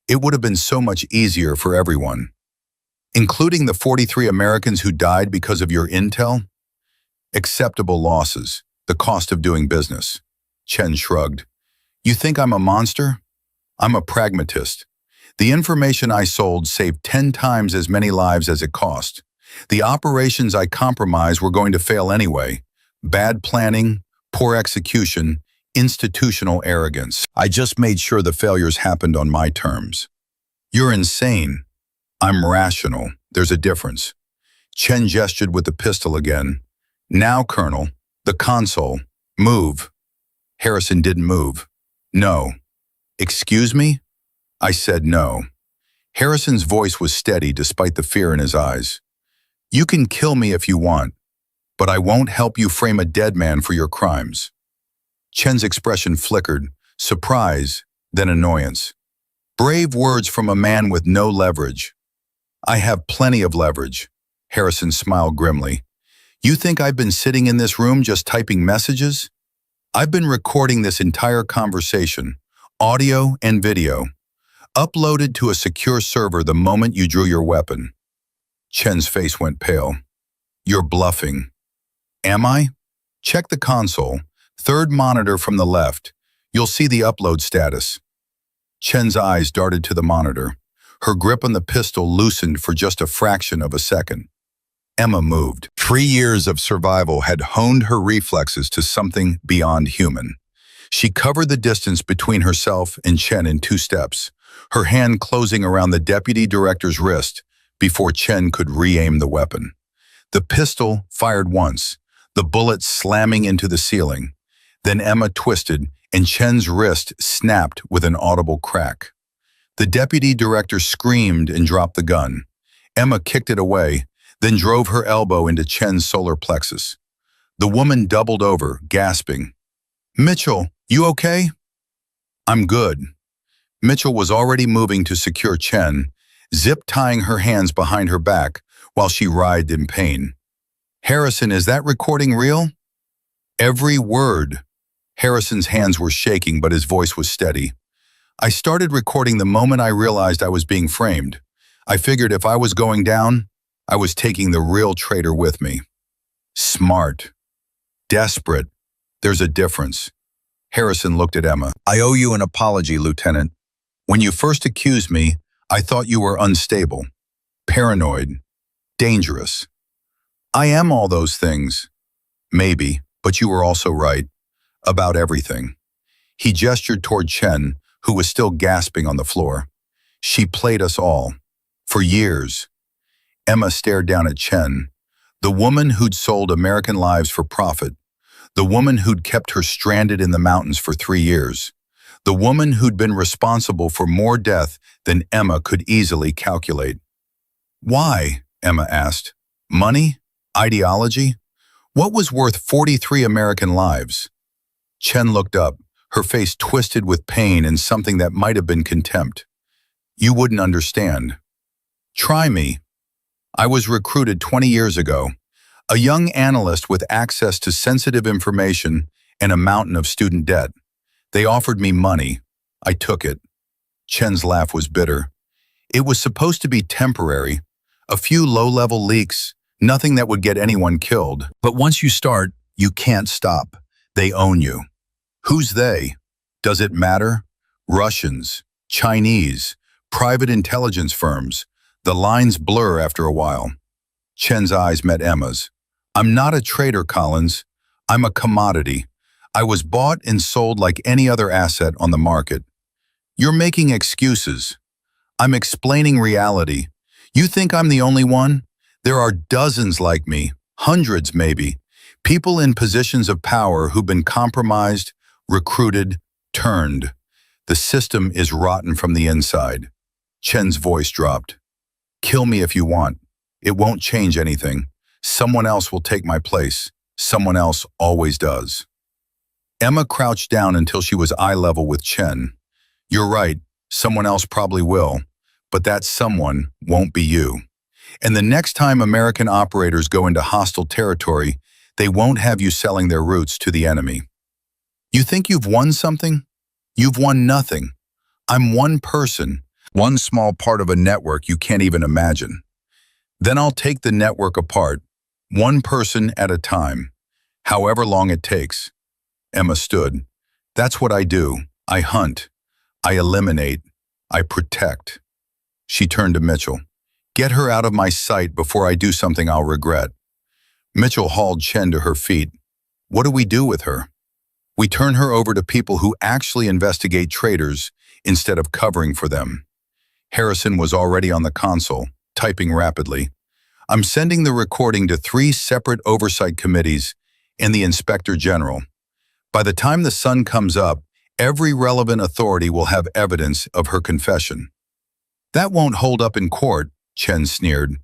It would have been so much easier for everyone." "Including the 43 Americans who died because of your intel?" "Acceptable losses, the cost of doing business." Chen shrugged. "You think I'm a monster? I'm a pragmatist. The information I sold saved 10 times as many lives as it cost. The operations I compromised were going to fail anyway. Bad planning, poor execution, institutional arrogance. I just made sure the failures happened on my terms." "You're insane." "I'm rational. There's a difference." Chen gestured with the pistol again. "Now, Colonel, the console. Move." Harrison didn't move. No. Excuse me? I said no. Harrison's voice was steady despite the fear in his eyes. You can kill me if you want, but I won't help you frame a dead man for your crimes. Chen's expression flickered, surprise, then annoyance. Brave words from a man with no leverage. I have plenty of leverage. Harrison smiled grimly. You think I've been sitting in this room just typing messages? I've been recording this entire conversation, audio and video, uploaded to a secure server the moment you drew your weapon. Chen's face went pale. You're bluffing. Am I? Check the console, third monitor from the left. You'll see the upload status. Chen's eyes darted to the monitor. Her grip on the pistol loosened for just a fraction of a second. Emma moved. 3 years of survival had honed her reflexes to something beyond human. She covered the distance between herself and Chen in 2 steps, her hand closing around the deputy director's wrist before Chen could re-aim the weapon. The pistol fired once, the bullet slamming into the ceiling. Then Emma twisted, and Chen's wrist snapped with an audible crack. The deputy director screamed and dropped the gun. Emma kicked it away, then drove her elbow into Chen's solar plexus. The woman doubled over, gasping. Mitchell, you okay? I'm good. Mitchell was already moving to secure Chen, zip-tying her hands behind her back while she writhed in pain. Harrison, is that recording real? Every word. Harrison's hands were shaking, but his voice was steady. I started recording the moment I realized I was being framed. I figured if I was going down, I was taking the real traitor with me. Smart. Desperate. There's a difference. Harrison looked at Emma. I owe you an apology, Lieutenant. When you first accused me, I thought you were unstable, paranoid, dangerous. I am all those things. Maybe, but you were also right. About everything. He gestured toward Chen, who was still gasping on the floor. She played us all. For years. Emma stared down at Chen, the woman who'd sold American lives for profit, the woman who'd kept her stranded in the mountains for 3 years, the woman who'd been responsible for more death than Emma could easily calculate. Why? Emma asked. Money? Ideology? What was worth 43 American lives? Chen looked up, her face twisted with pain and something that might have been contempt. You wouldn't understand. Try me. I was recruited 20 years ago, a young analyst with access to sensitive information and a mountain of student debt. They offered me money. I took it. Chen's laugh was bitter. It was supposed to be temporary, a few low-level leaks, nothing that would get anyone killed. But once you start, you can't stop. They own you. Who's they? Does it matter? Russians, Chinese, private intelligence firms. The lines blur after a while. Chen's eyes met Emma's. I'm not a traitor, Collins. I'm a commodity. I was bought and sold like any other asset on the market. You're making excuses. I'm explaining reality. You think I'm the only one? There are dozens like me, hundreds maybe, people in positions of power who've been compromised, recruited, turned. The system is rotten from the inside. Chen's voice dropped. Kill me if you want. It won't change anything. Someone else will take my place. Someone else always does. Emma crouched down until she was eye level with Chen. You're right, someone else probably will, but that someone won't be you. And the next time American operators go into hostile territory, they won't have you selling their routes to the enemy. You think you've won something? You've won nothing. I'm one person, one small part of a network you can't even imagine. Then I'll take the network apart, one person at a time, however long it takes. Emma stood. That's what I do. I hunt. I eliminate. I protect. She turned to Mitchell. Get her out of my sight before I do something I'll regret. Mitchell hauled Chen to her feet. What do we do with her? We turn her over to people who actually investigate traitors instead of covering for them. Harrison was already on the console, typing rapidly. I'm sending the recording to 3 separate oversight committees and the Inspector General. By the time the sun comes up, every relevant authority will have evidence of her confession. That won't hold up in court, Chen sneered.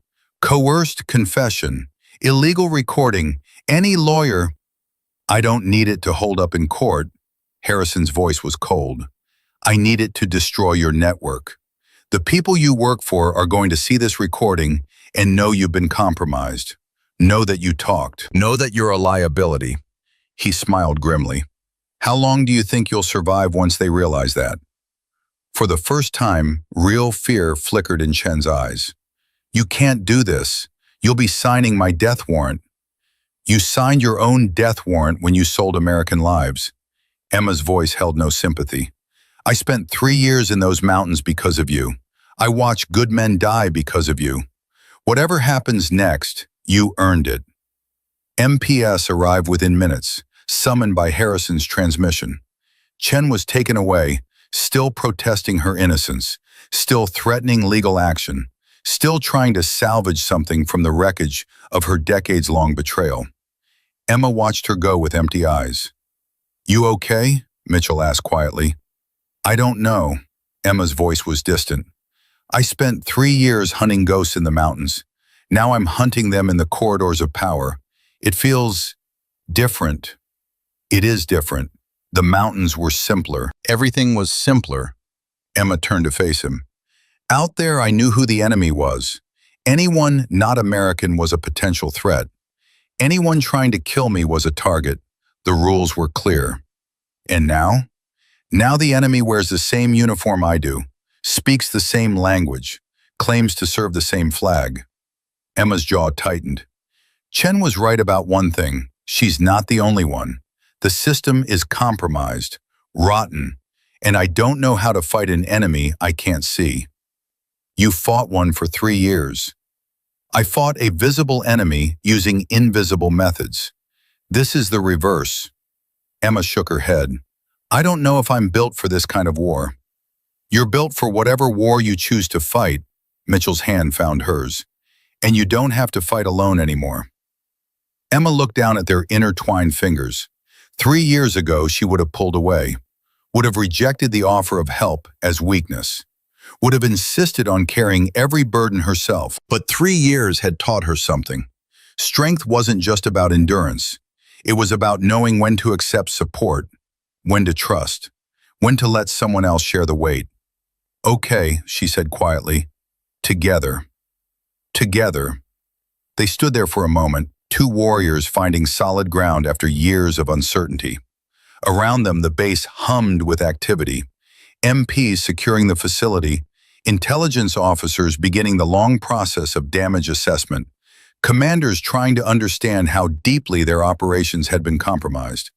Coerced confession, illegal recording, any lawyer. I don't need it to hold up in court. Harrison's voice was cold. I need it to destroy your network. The people you work for are going to see this recording and know you've been compromised. Know that you talked. Know that you're a liability. He smiled grimly. How long do you think you'll survive once they realize that? For the first time, real fear flickered in Chen's eyes. You can't do this. You'll be signing my death warrant. You signed your own death warrant when you sold American lives. Emma's voice held no sympathy. I spent 3 years in those mountains because of you. I watched good men die because of you. Whatever happens next, you earned it. MPS arrived within minutes, summoned by Harrison's transmission. Chen was taken away, still protesting her innocence, still threatening legal action, still trying to salvage something from the wreckage of her decades-long betrayal. Emma watched her go with empty eyes. You okay? Mitchell asked quietly. I don't know. Emma's voice was distant. I spent 3 years hunting ghosts in the mountains. Now I'm hunting them in the corridors of power. It feels different. It is different. The mountains were simpler. Everything was simpler. Emma turned to face him. Out there, I knew who the enemy was. Anyone not American was a potential threat. Anyone trying to kill me was a target. The rules were clear. And now? Now the enemy wears the same uniform I do, speaks the same language, claims to serve the same flag. Emma's jaw tightened. Chen was right about one thing. She's not the only one. The system is compromised, rotten, and I don't know how to fight an enemy I can't see. You fought one for 3 years. I fought a visible enemy using invisible methods. This is the reverse. Emma shook her head. I don't know if I'm built for this kind of war. You're built for whatever war you choose to fight. Mitchell's hand found hers. And you don't have to fight alone anymore. Emma looked down at their intertwined fingers. 3 years ago, she would have pulled away, would have rejected the offer of help as weakness, would have insisted on carrying every burden herself. But 3 years had taught her something. Strength wasn't just about endurance. It was about knowing when to accept support, when to trust, when to let someone else share the weight. Okay, she said quietly. Together. Together. They stood there for a moment, 2 warriors finding solid ground after years of uncertainty. Around them, the base hummed with activity. MPs securing the facility, intelligence officers beginning the long process of damage assessment, commanders trying to understand how deeply their operations had been compromised.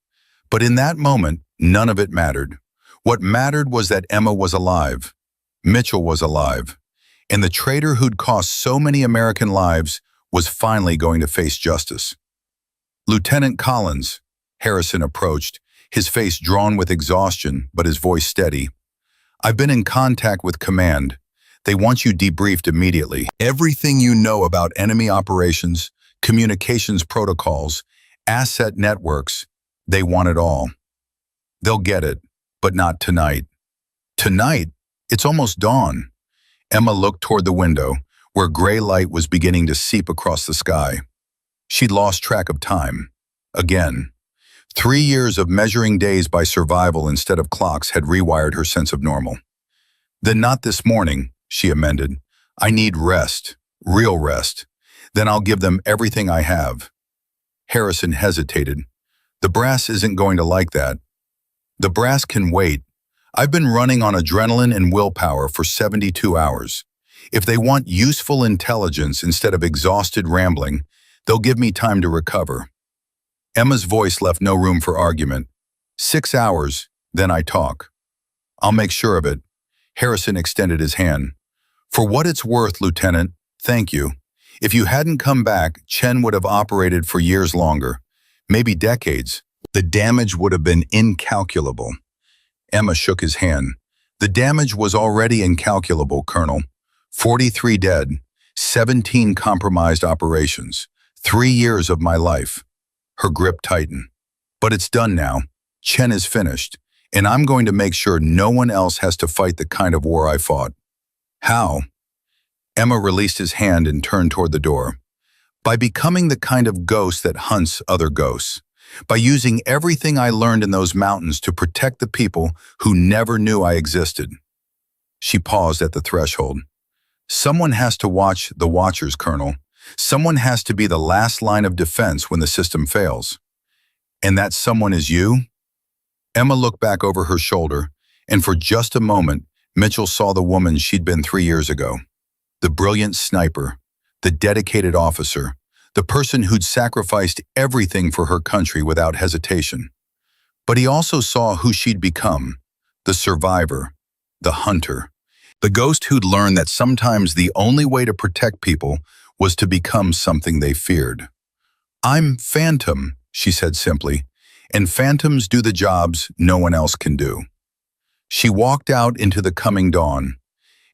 But in that moment, none of it mattered. What mattered was that Emma was alive. Mitchell was alive. And the traitor who'd cost so many American lives was finally going to face justice. Lieutenant Collins, Harrison approached, his face drawn with exhaustion, but his voice steady. I've been in contact with command. They want you debriefed immediately. Everything you know about enemy operations, communications protocols, asset networks, they want it all. They'll get it, but not tonight. Tonight? It's almost dawn. Emma looked toward the window, where gray light was beginning to seep across the sky. She'd lost track of time. Again. 3 years of measuring days by survival instead of clocks had rewired her sense of normal. Then not this morning, she amended. I need rest, real rest. Then I'll give them everything I have. Harrison hesitated. The brass isn't going to like that. The brass can wait. I've been running on adrenaline and willpower for 72 hours. If they want useful intelligence instead of exhausted rambling, they'll give me time to recover. Emma's voice left no room for argument. 6 hours, then I talk. I'll make sure of it. Harrison extended his hand. For what it's worth, Lieutenant, thank you. If you hadn't come back, Chen would have operated for years longer, maybe decades. The damage would have been incalculable. Emma shook his hand. The damage was already incalculable, Colonel. 43 dead, 17 compromised operations, 3 years of my life. Her grip tightened. But it's done now. Chen is finished, and I'm going to make sure no one else has to fight the kind of war I fought. How? Emma released his hand and turned toward the door. By becoming the kind of ghost that hunts other ghosts. By using everything I learned in those mountains to protect the people who never knew I existed. She paused at the threshold. Someone has to watch the Watchers, Colonel. Someone has to be the last line of defense when the system fails. And that someone is you? Emma looked back over her shoulder, and for just a moment, Mitchell saw the woman she'd been 3 years ago. The brilliant sniper, the dedicated officer, the person who'd sacrificed everything for her country without hesitation. But he also saw who she'd become, the survivor, the hunter, the ghost who'd learned that sometimes the only way to protect people was to become something they feared. I'm Phantom, she said simply, and phantoms do the jobs no one else can do. She walked out into the coming dawn,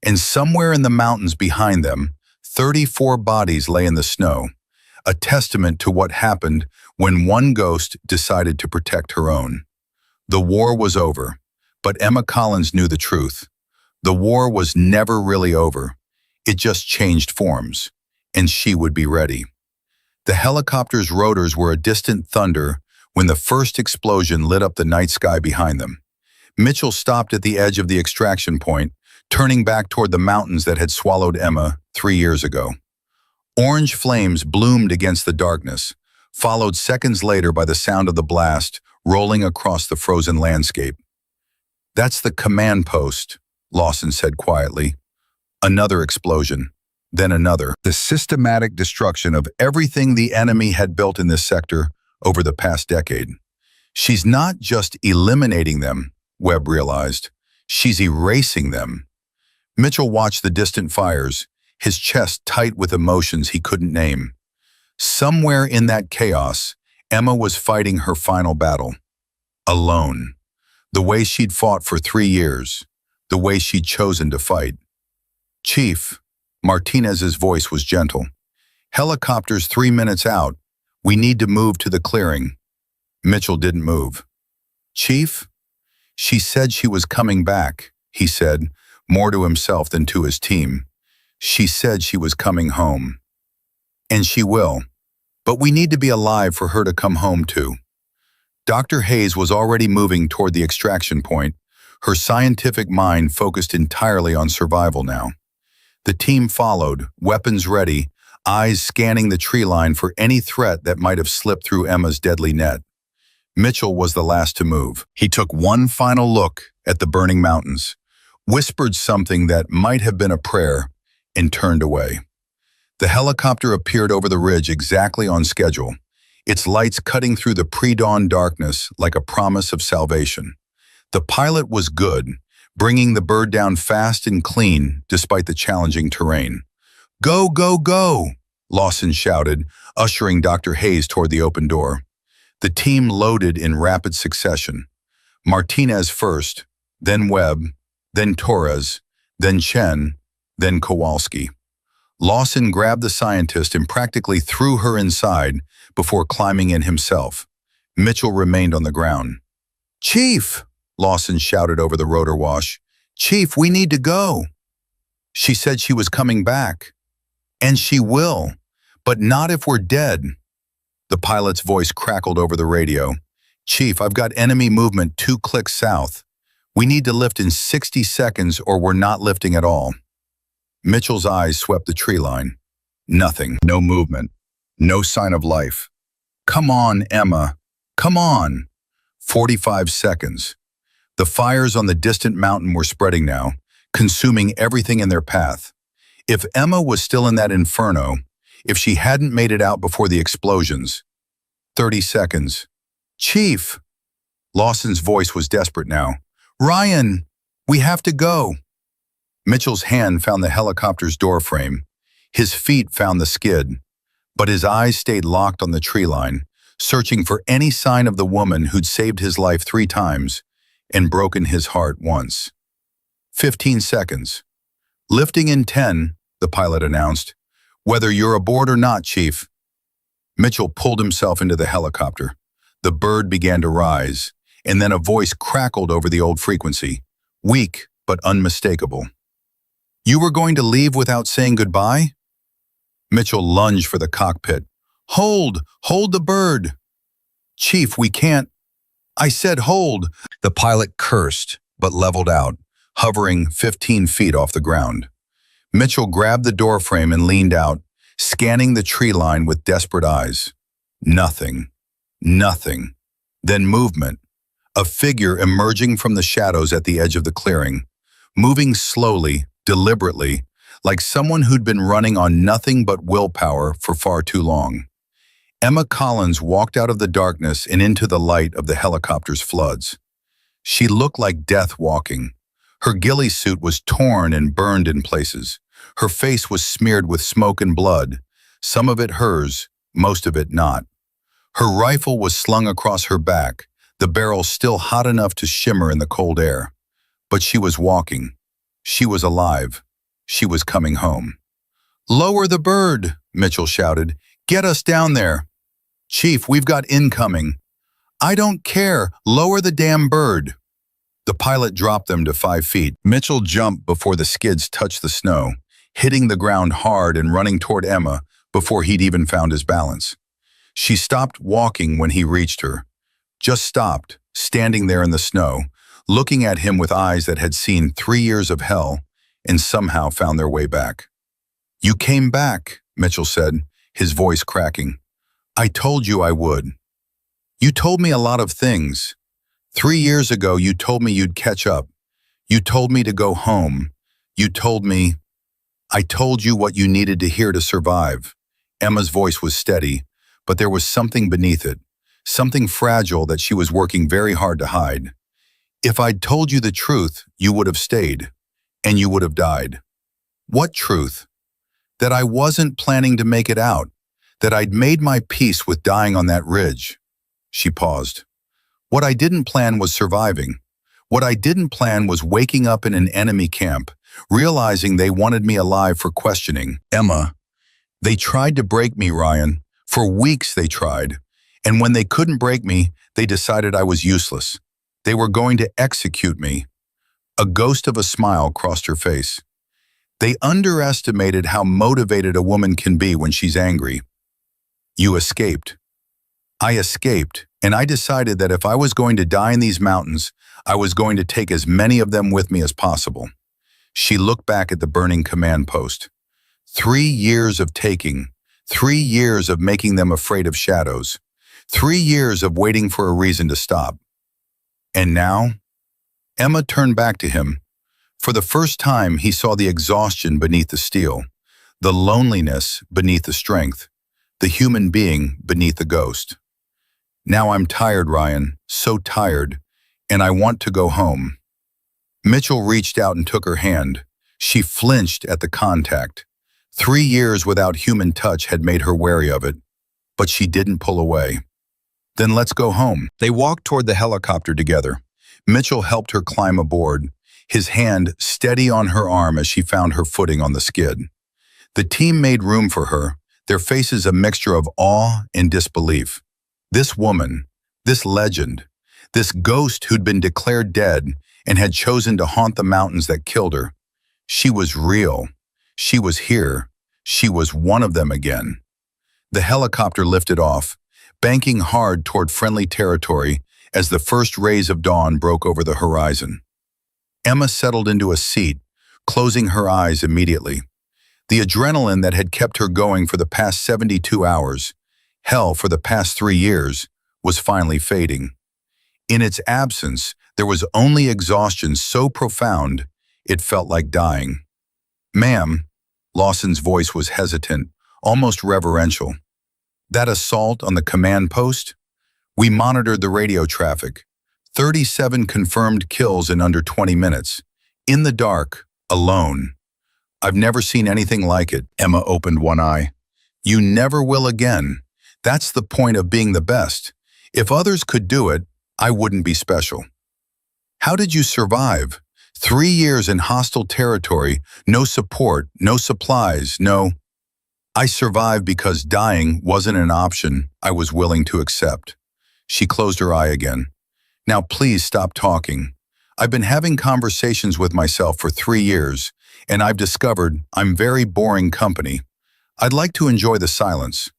and somewhere in the mountains behind them, 34 bodies lay in the snow, a testament to what happened when one ghost decided to protect her own. The war was over, but Emma Collins knew the truth. The war was never really over. It just changed forms, and she would be ready. The helicopter's rotors were a distant thunder when the first explosion lit up the night sky behind them. Mitchell stopped at the edge of the extraction point, turning back toward the mountains that had swallowed Emma 3 years ago. Orange flames bloomed against the darkness, followed seconds later by the sound of the blast rolling across the frozen landscape. That's the command post, Lawson said quietly. Another explosion, then another. The systematic destruction of everything the enemy had built in this sector over the past decade. She's not just eliminating them, Webb realized. She's erasing them. Mitchell watched the distant fires, his chest tight with emotions he couldn't name. Somewhere in that chaos, Emma was fighting her final battle. Alone. The way she'd fought for 3 years. The way she'd chosen to fight. Chief, Martinez's voice was gentle. Helicopter's 3 minutes out. We need to move to the clearing. Mitchell didn't move. Chief? She said she was coming back, he said, more to himself than to his team. She said she was coming home. And she will. But we need to be alive for her to come home to. Dr. Hayes was already moving toward the extraction point, her scientific mind focused entirely on survival now. The team followed, weapons ready, eyes scanning the tree line for any threat that might have slipped through Emma's deadly net. Mitchell was the last to move. He took one final look at the burning mountains, whispered something that might have been a prayer, and turned away. The helicopter appeared over the ridge exactly on schedule, its lights cutting through the pre-dawn darkness like a promise of salvation. The pilot was good, bringing the bird down fast and clean despite the challenging terrain. Go, go, go, Lawson shouted, ushering Dr. Hayes toward the open door. The team loaded in rapid succession. Martinez first, then Webb, then Torres, then Chen, then Kowalski. Lawson grabbed the scientist and practically threw her inside before climbing in himself. Mitchell remained on the ground. Chief, Lawson shouted over the rotor wash. Chief, we need to go. She said she was coming back. And she will, but not if we're dead. The pilot's voice crackled over the radio. Chief, I've got enemy movement 2 clicks south. We need to lift in 60 seconds or we're not lifting at all. Mitchell's eyes swept the tree line. Nothing, no movement, no sign of life. Come on, Emma, come on. 45 seconds. The fires on the distant mountain were spreading now, consuming everything in their path. If Emma was still in that inferno, if she hadn't made it out before the explosions. 30 seconds. Chief! Lawson's voice was desperate now. Ryan, we have to go. Mitchell's hand found the helicopter's door frame. His feet found the skid, but his eyes stayed locked on the tree line, searching for any sign of the woman who'd saved his life 3 times and broken his heart once. 15 seconds. Lifting in 10, the pilot announced. Whether you're aboard or not, Chief. Mitchell pulled himself into the helicopter. The bird began to rise, and then a voice crackled over the old frequency, weak but unmistakable. "You were going to leave without saying goodbye?" Mitchell lunged for the cockpit. "Hold! Hold the bird!" "Chief, we can't." "I said hold!" The pilot cursed, but leveled out, hovering 15 feet off the ground. Mitchell grabbed the doorframe and leaned out, scanning the tree line with desperate eyes. Nothing. Nothing. Then movement. A figure emerging from the shadows at the edge of the clearing, moving slowly, deliberately, like someone who'd been running on nothing but willpower for far too long. Emma Collins walked out of the darkness and into the light of the helicopter's floods. She looked like death walking. Her ghillie suit was torn and burned in places. Her face was smeared with smoke and blood, some of it hers, most of it not. Her rifle was slung across her back, the barrel still hot enough to shimmer in the cold air. But she was walking. She was alive. She was coming home. "Lower the bird," Mitchell shouted. "Get us down there." "Chief, we've got incoming." "I don't care. Lower the damn bird." The pilot dropped them to 5 feet. Mitchell jumped before the skids touched the snow, hitting the ground hard and running toward Emma before he'd even found his balance. She stopped walking when he reached her. Just stopped, standing there in the snow, looking at him with eyes that had seen 3 years of hell and somehow found their way back. "You came back," Mitchell said, his voice cracking. "I told you I would. You told me a lot of things. 3 years ago, you told me you'd catch up. You told me to go home. You told me... I told you what you needed to hear to survive." Emma's voice was steady, but there was something beneath it, something fragile that she was working very hard to hide. "If I'd told you the truth, you would have stayed, and you would have died." "What truth?" "That I wasn't planning to make it out, that I'd made my peace with dying on that ridge." She paused. "What I didn't plan was surviving. What I didn't plan was waking up in an enemy camp, realizing they wanted me alive for questioning." "Emma, they tried to break me, Ryan. For weeks they tried. And when they couldn't break me, they decided I was useless. They were going to execute me." A ghost of a smile crossed her face. "They underestimated how motivated a woman can be when she's angry. You escaped." "I escaped, and I decided that if I was going to die in these mountains, I was going to take as many of them with me as possible." She looked back at the burning command post. 3 years of taking, 3 years of making them afraid of shadows, 3 years of waiting for a reason to stop. And now? Emma turned back to him. For the first time, he saw the exhaustion beneath the steel, the loneliness beneath the strength, the human being beneath the ghost. "Now I'm tired, Ryan, so tired, and I want to go home." Mitchell reached out and took her hand. She flinched at the contact. 3 years without human touch had made her wary of it, but she didn't pull away. "Then let's go home." They walked toward the helicopter together. Mitchell helped her climb aboard, his hand steady on her arm as she found her footing on the skid. The team made room for her, their faces a mixture of awe and disbelief. This woman, this legend, this ghost who'd been declared dead and had chosen to haunt the mountains that killed her. She was real. She was here. She was one of them again. The helicopter lifted off, banking hard toward friendly territory as the first rays of dawn broke over the horizon. Emma settled into a seat, closing her eyes immediately. The adrenaline that had kept her going for the past 72 hours, hell, for the past 3 years, was finally fading. In its absence, there was only exhaustion so profound it felt like dying. "Ma'am," Lawson's voice was hesitant, almost reverential. "That assault on the command post? We monitored the radio traffic. 37 confirmed kills in under 20 minutes. In the dark, alone. I've never seen anything like it." Emma opened one eye. "You never will again. That's the point of being the best. If others could do it, I wouldn't be special." "How did you survive? 3 years in hostile territory, no support, no supplies, no..." "I survived because dying wasn't an option I was willing to accept." She closed her eye again. Now please stop talking. I've been having conversations with myself for 3 years, and I've discovered I'm very boring company. I'd like to enjoy the silence."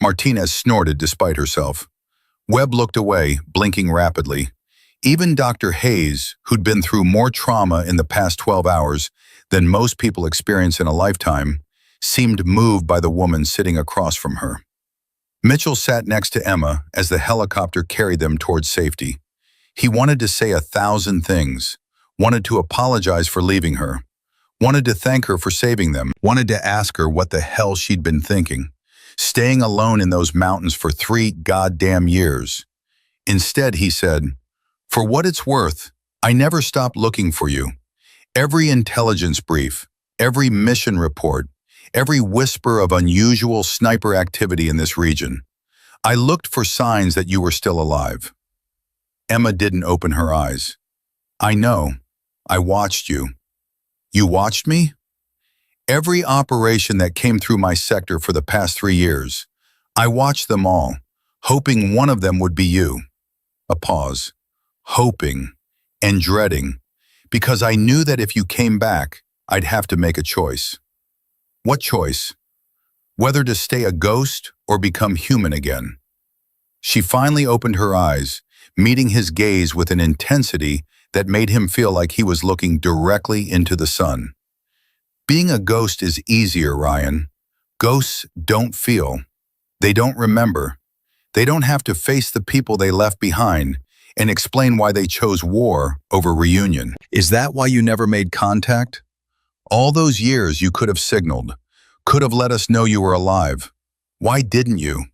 Martinez snorted despite herself. Webb looked away, blinking rapidly. Even Dr. Hayes, who'd been through more trauma in the past 12 hours than most people experience in a lifetime, seemed moved by the woman sitting across from her. Mitchell sat next to Emma as the helicopter carried them towards safety. He wanted to say 1,000 things, wanted to apologize for leaving her, wanted to thank her for saving them, wanted to ask her what the hell she'd been thinking, staying alone in those mountains for 3 goddamn years. Instead, he said, "For what it's worth, I never stopped looking for you. Every intelligence brief, every mission report, every whisper of unusual sniper activity in this region. I looked for signs that you were still alive." Emma didn't open her eyes. "I know. I watched you." "You watched me?" "Every operation that came through my sector for the past 3 years. I watched them all, hoping one of them would be you." A pause. Hoping and dreading, because I knew that if you came back, I'd have to make a choice. What choice? Whether to stay a ghost or become human again. She finally opened her eyes, meeting his gaze with an intensity that made him feel like he was looking directly into the sun. "Being a ghost is easier, Ryan. Ghosts don't feel. They don't remember. They don't have to face the people they left behind and explain why they chose war over reunion." "Is that why you never made contact? All those years you could have signaled, could have let us know you were alive. Why didn't you?"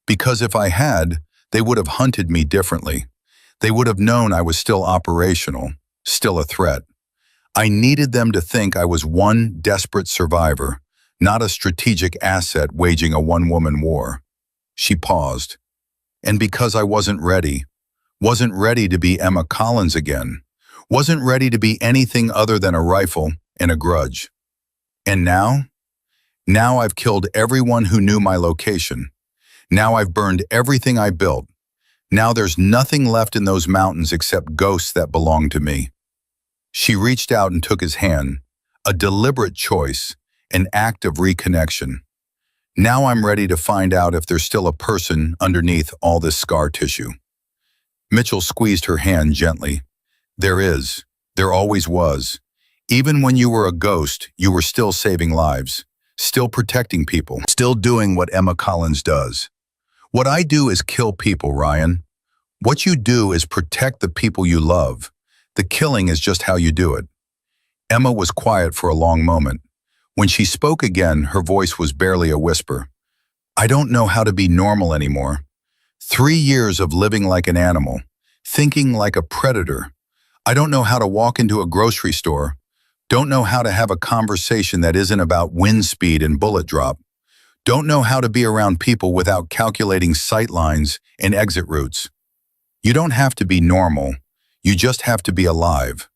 "Because if I had, they would have hunted me differently. They would have known I was still operational, still a threat. I needed them to think I was one desperate survivor, not a strategic asset waging a one-woman war." She paused. "And because I wasn't ready to be Emma Collins again, wasn't ready to be anything other than a rifle and a grudge. And now? Now I've killed everyone who knew my location. Now I've burned everything I built. Now there's nothing left in those mountains except ghosts that belong to me." She reached out and took his hand, a deliberate choice, an act of reconnection. "Now I'm ready to find out if there's still a person underneath all this scar tissue." Mitchell squeezed her hand gently. "There is. There always was. Even when you were a ghost, you were still saving lives, still protecting people, still doing what Emma Collins does. What I do is kill people, Ryan. What you do is protect the people you love. The killing is just how you do it." Emma was quiet for a long moment. When she spoke again, her voice was barely a whisper. "I don't know how to be normal anymore. 3 years of living like an animal, thinking like a predator. I don't know how to walk into a grocery store. Don't know how to have a conversation that isn't about wind speed and bullet drop. Don't know how to be around people without calculating sight lines and exit routes. You don't have to be normal. You just have to be alive.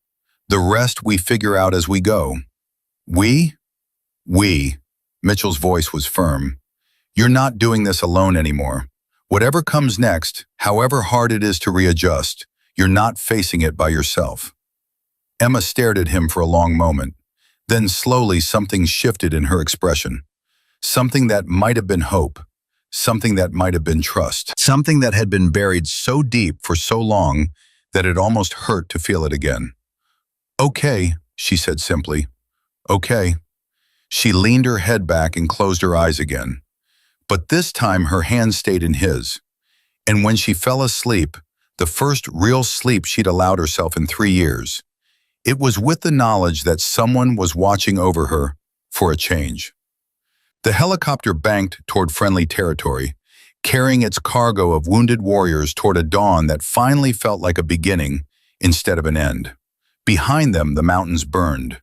The rest we figure out as we go." "We?" "We." Mitchell's voice was firm. "You're not doing this alone anymore. Whatever comes next, however hard it is to readjust, you're not facing it by yourself." Emma stared at him for a long moment. Then slowly something shifted in her expression. Something that might have been hope. Something that might have been trust. Something that had been buried so deep for so long that it almost hurt to feel it again. "Okay," she said simply. "Okay." She leaned her head back and closed her eyes again. But this time her hand stayed in his. And when she fell asleep, the first real sleep she'd allowed herself in 3 years, it was with the knowledge that someone was watching over her for a change. The helicopter banked toward friendly territory, carrying its cargo of wounded warriors toward a dawn that finally felt like a beginning instead of an end. Behind them, the mountains burned,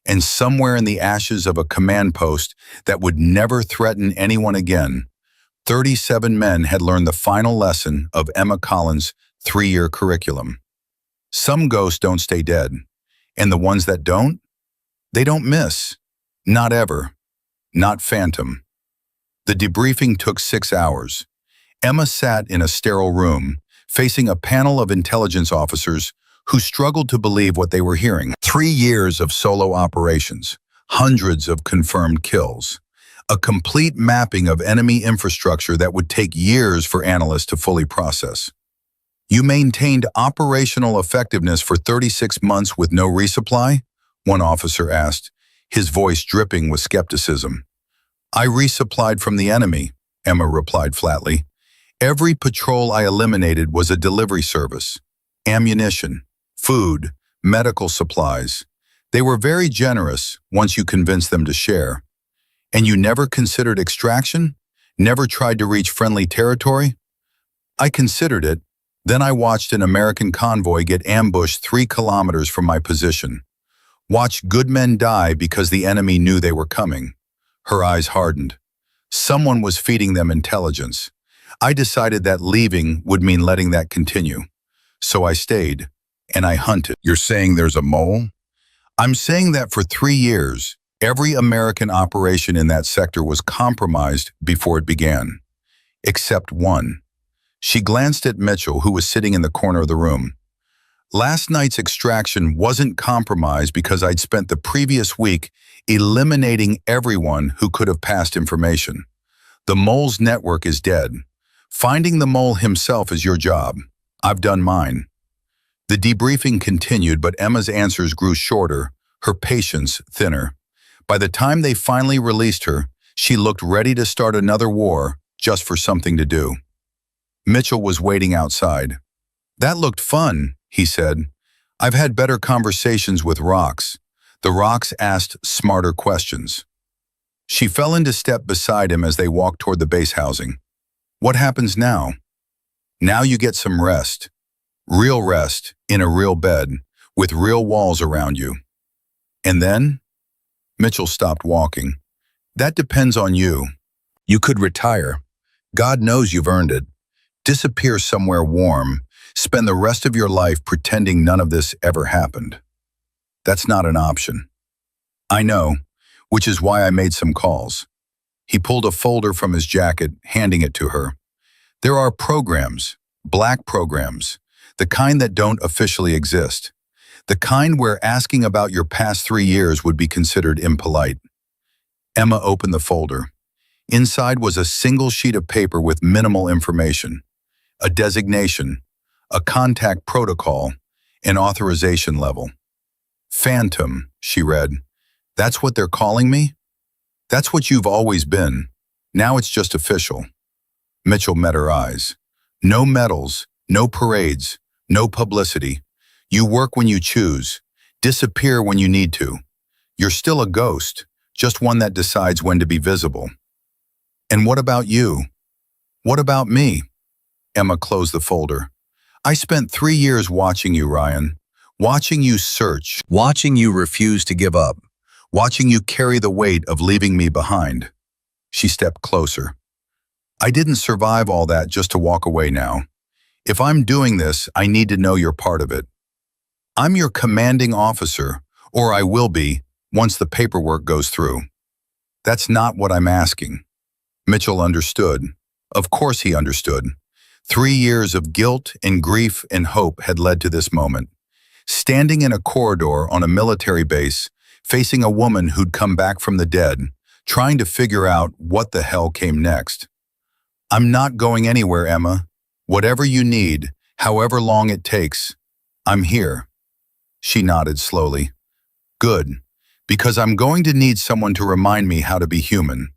and somewhere in the ashes of a command post that would never threaten anyone again, 37 men had learned the final lesson of Emma Collins' 3-year curriculum. Some ghosts don't stay dead, and the ones that don't, they don't miss. Not ever. Not phantom. The debriefing took 6 hours. Emma sat in a sterile room, facing a panel of intelligence officers who struggled to believe what they were hearing. 3 years of solo operations, hundreds of confirmed kills, a complete mapping of enemy infrastructure that would take years for analysts to fully process. You maintained operational effectiveness for 36 months with no resupply? One officer asked, his voice dripping with skepticism. I resupplied from the enemy, Emma replied flatly. Every patrol I eliminated was a delivery service. Ammunition, food, medical supplies. They were very generous once you convinced them to share. And you never considered extraction? Never tried to reach friendly territory? I considered it. Then I watched an American convoy get ambushed 3 kilometers from my position. Watched good men die because the enemy knew they were coming. Her eyes hardened. Someone was feeding them intelligence. I decided that leaving would mean letting that continue. So I stayed, and I hunted. You're saying there's a mole? I'm saying that for 3 years, every American operation in that sector was compromised before it began. Except one. She glanced at Mitchell, who was sitting in the corner of the room. Last night's extraction wasn't compromised because I'd spent the previous week eliminating everyone who could have passed information. The mole's network is dead. Finding the mole himself is your job. I've done mine. The debriefing continued, but Emma's answers grew shorter, her patience thinner. By the time they finally released her, she looked ready to start another war just for something to do. Mitchell was waiting outside. That looked fun, he said. I've had better conversations with rocks. The rocks asked smarter questions. She fell into step beside him as they walked toward the base housing. What happens now? Now you get some rest. Real rest, in a real bed, with real walls around you. And then? Mitchell stopped walking. That depends on you. You could retire. God knows you've earned it. Disappear somewhere warm. Spend the rest of your life pretending none of this ever happened. That's not an option. I know, which is why I made some calls. He pulled a folder from his jacket, handing it to her. There are programs, black programs, the kind that don't officially exist. The kind where asking about your past 3 years would be considered impolite. Emma opened the folder. Inside was a single sheet of paper with minimal information. A designation, a contact protocol, an authorization level. Phantom, she read. That's what they're calling me? That's what you've always been. Now it's just official. Mitchell met her eyes. No medals, no parades, no publicity. You work when you choose, disappear when you need to. You're still a ghost, just one that decides when to be visible. And what about you? What about me? Emma closed the folder. I spent 3 years watching you, Ryan. Watching you search. Watching you refuse to give up. Watching you carry the weight of leaving me behind. She stepped closer. I didn't survive all that just to walk away now. If I'm doing this, I need to know you're part of it. I'm your commanding officer, or I will be, once the paperwork goes through. That's not what I'm asking. Mitchell understood. Of course he understood. 3 years of guilt and grief and hope had led to this moment. Standing in a corridor on a military base, facing a woman who'd come back from the dead, trying to figure out what the hell came next. I'm not going anywhere, Emma. Whatever you need, however long it takes, I'm here. She nodded slowly. Good, because I'm going to need someone to remind me how to be human.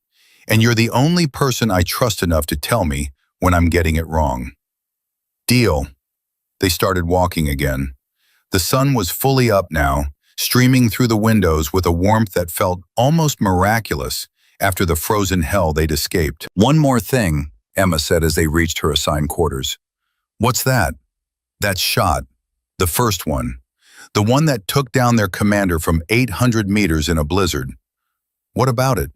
And you're the only person I trust enough to tell me when I'm getting it wrong. Deal. They started walking again. The sun was fully up now, streaming through the windows with a warmth that felt almost miraculous after the frozen hell they'd escaped. One more thing, Emma said as they reached her assigned quarters. What's that? That shot. The first one. The one that took down their commander from 800 meters in a blizzard. What about it?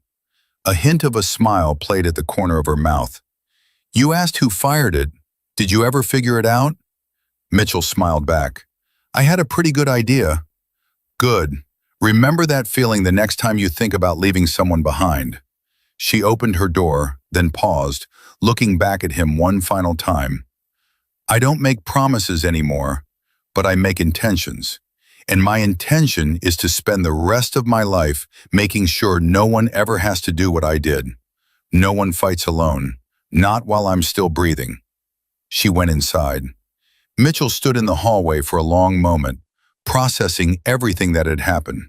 A hint of a smile played at the corner of her mouth. You asked who fired it. Did you ever figure it out? Mitchell smiled back. I had a pretty good idea. Good. Remember that feeling the next time you think about leaving someone behind. She opened her door, then paused, looking back at him one final time. I don't make promises anymore, but I make intentions. And my intention is to spend the rest of my life making sure no one ever has to do what I did. No one fights alone, not while I'm still breathing. She went inside. Mitchell stood in the hallway for a long moment, processing everything that had happened.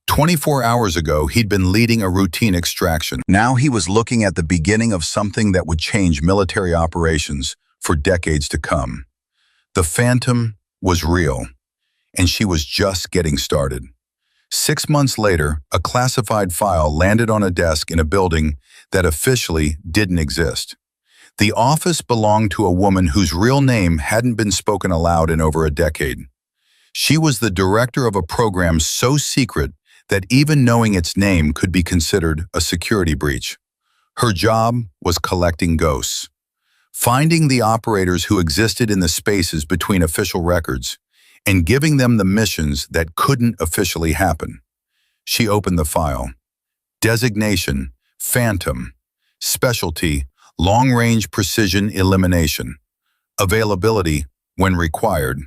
24 hours ago, he'd been leading a routine extraction. Now he was looking at the beginning of something that would change military operations for decades to come. The Phantom was real, and she was just getting started. 6 months later, a classified file landed on a desk in a building that officially didn't exist. The office belonged to a woman whose real name hadn't been spoken aloud in over a decade. She was the director of a program so secret that even knowing its name could be considered a security breach. Her job was collecting ghosts, finding the operators who existed in the spaces between official records, and giving them the missions that couldn't officially happen. She opened the file. Designation, Phantom. Specialty, long-range precision elimination. Availability, when required.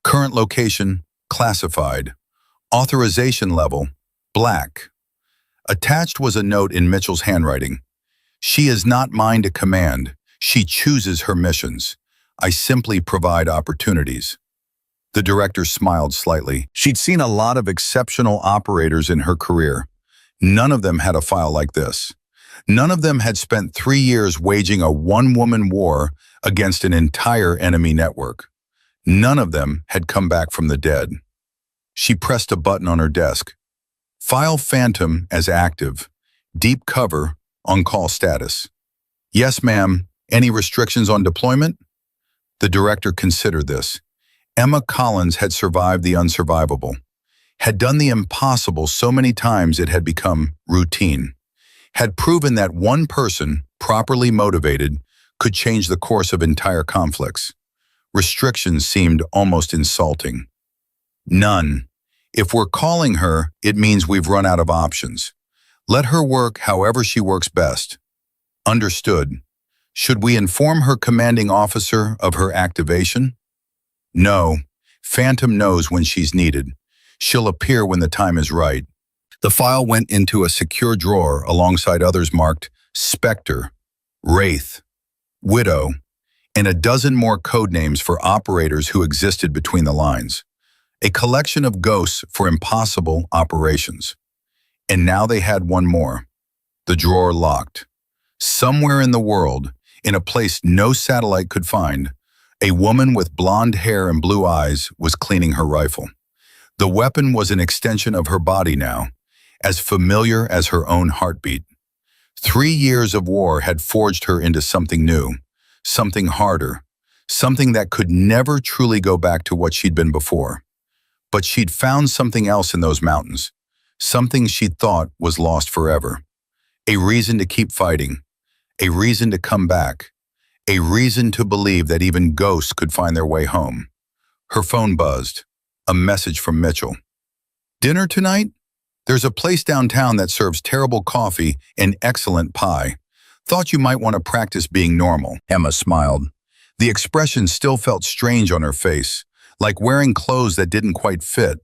Current location, classified. Authorization level, black. Attached was a note in Mitchell's handwriting. She is not mine to command. She chooses her missions. I simply provide opportunities. The director smiled slightly. She'd seen a lot of exceptional operators in her career. None of them had a file like this. None of them had spent 3 years waging a one-woman war against an entire enemy network. None of them had come back from the dead. She pressed a button on her desk. File Phantom as active. Deep cover, on-call status. Yes, ma'am. Any restrictions on deployment? The director considered this. Emma Collins had survived the unsurvivable, had done the impossible so many times it had become routine, had proven that one person, properly motivated, could change the course of entire conflicts. Restrictions seemed almost insulting. None. If we're calling her, it means we've run out of options. Let her work however she works best. Understood. Should we inform her commanding officer of her activation? No. Phantom knows when she's needed. She'll appear when the time is right. The file went into a secure drawer alongside others marked Spectre, Wraith, Widow, and a dozen more code names for operators who existed between the lines. A collection of ghosts for impossible operations. And now they had one more. The drawer locked. Somewhere in the world, in a place no satellite could find, a woman with blonde hair and blue eyes was cleaning her rifle. The weapon was an extension of her body now, as familiar as her own heartbeat. 3 years of war had forged her into something new, something harder, something that could never truly go back to what she'd been before. But she'd found something else in those mountains, something she'd thought was lost forever. A reason to keep fighting, a reason to come back, a reason to believe that even ghosts could find their way home. Her phone buzzed, a message from Mitchell. Dinner tonight? There's a place downtown that serves terrible coffee and excellent pie. Thought you might want to practice being normal. Emma smiled. The expression still felt strange on her face, like wearing clothes that didn't quite fit,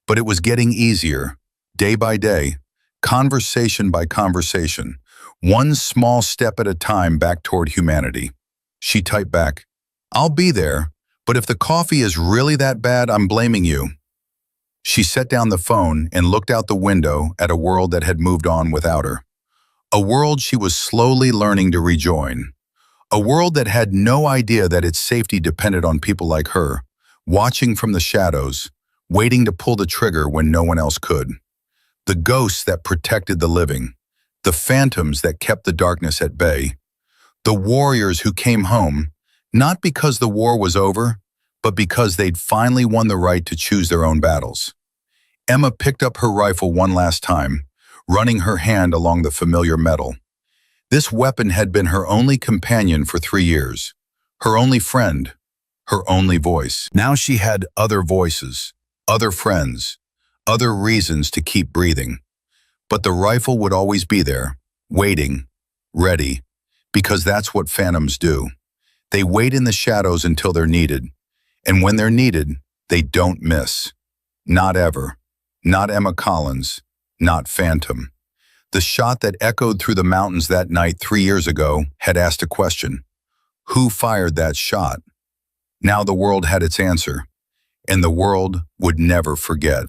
but it was getting easier, day by day, conversation by conversation, one small step at a time back toward humanity. She typed back, I'll be there, but if the coffee is really that bad, I'm blaming you. She set down the phone and looked out the window at a world that had moved on without her. A world she was slowly learning to rejoin. A world that had no idea that its safety depended on people like her, watching from the shadows, waiting to pull the trigger when no one else could. The ghosts that protected the living, the phantoms that kept the darkness at bay, the warriors who came home, not because the war was over, but because they'd finally won the right to choose their own battles. Emma picked up her rifle one last time, running her hand along the familiar metal. This weapon had been her only companion for 3 years, her only friend, her only voice. Now she had other voices, other friends, other reasons to keep breathing. But the rifle would always be there, waiting, ready, because that's what phantoms do. They wait in the shadows until they're needed. And when they're needed, they don't miss. Not ever. Not Emma Collins. Not Phantom. The shot that echoed through the mountains that night 3 years ago had asked a question. Who fired that shot? Now the world had its answer, and the world would never forget.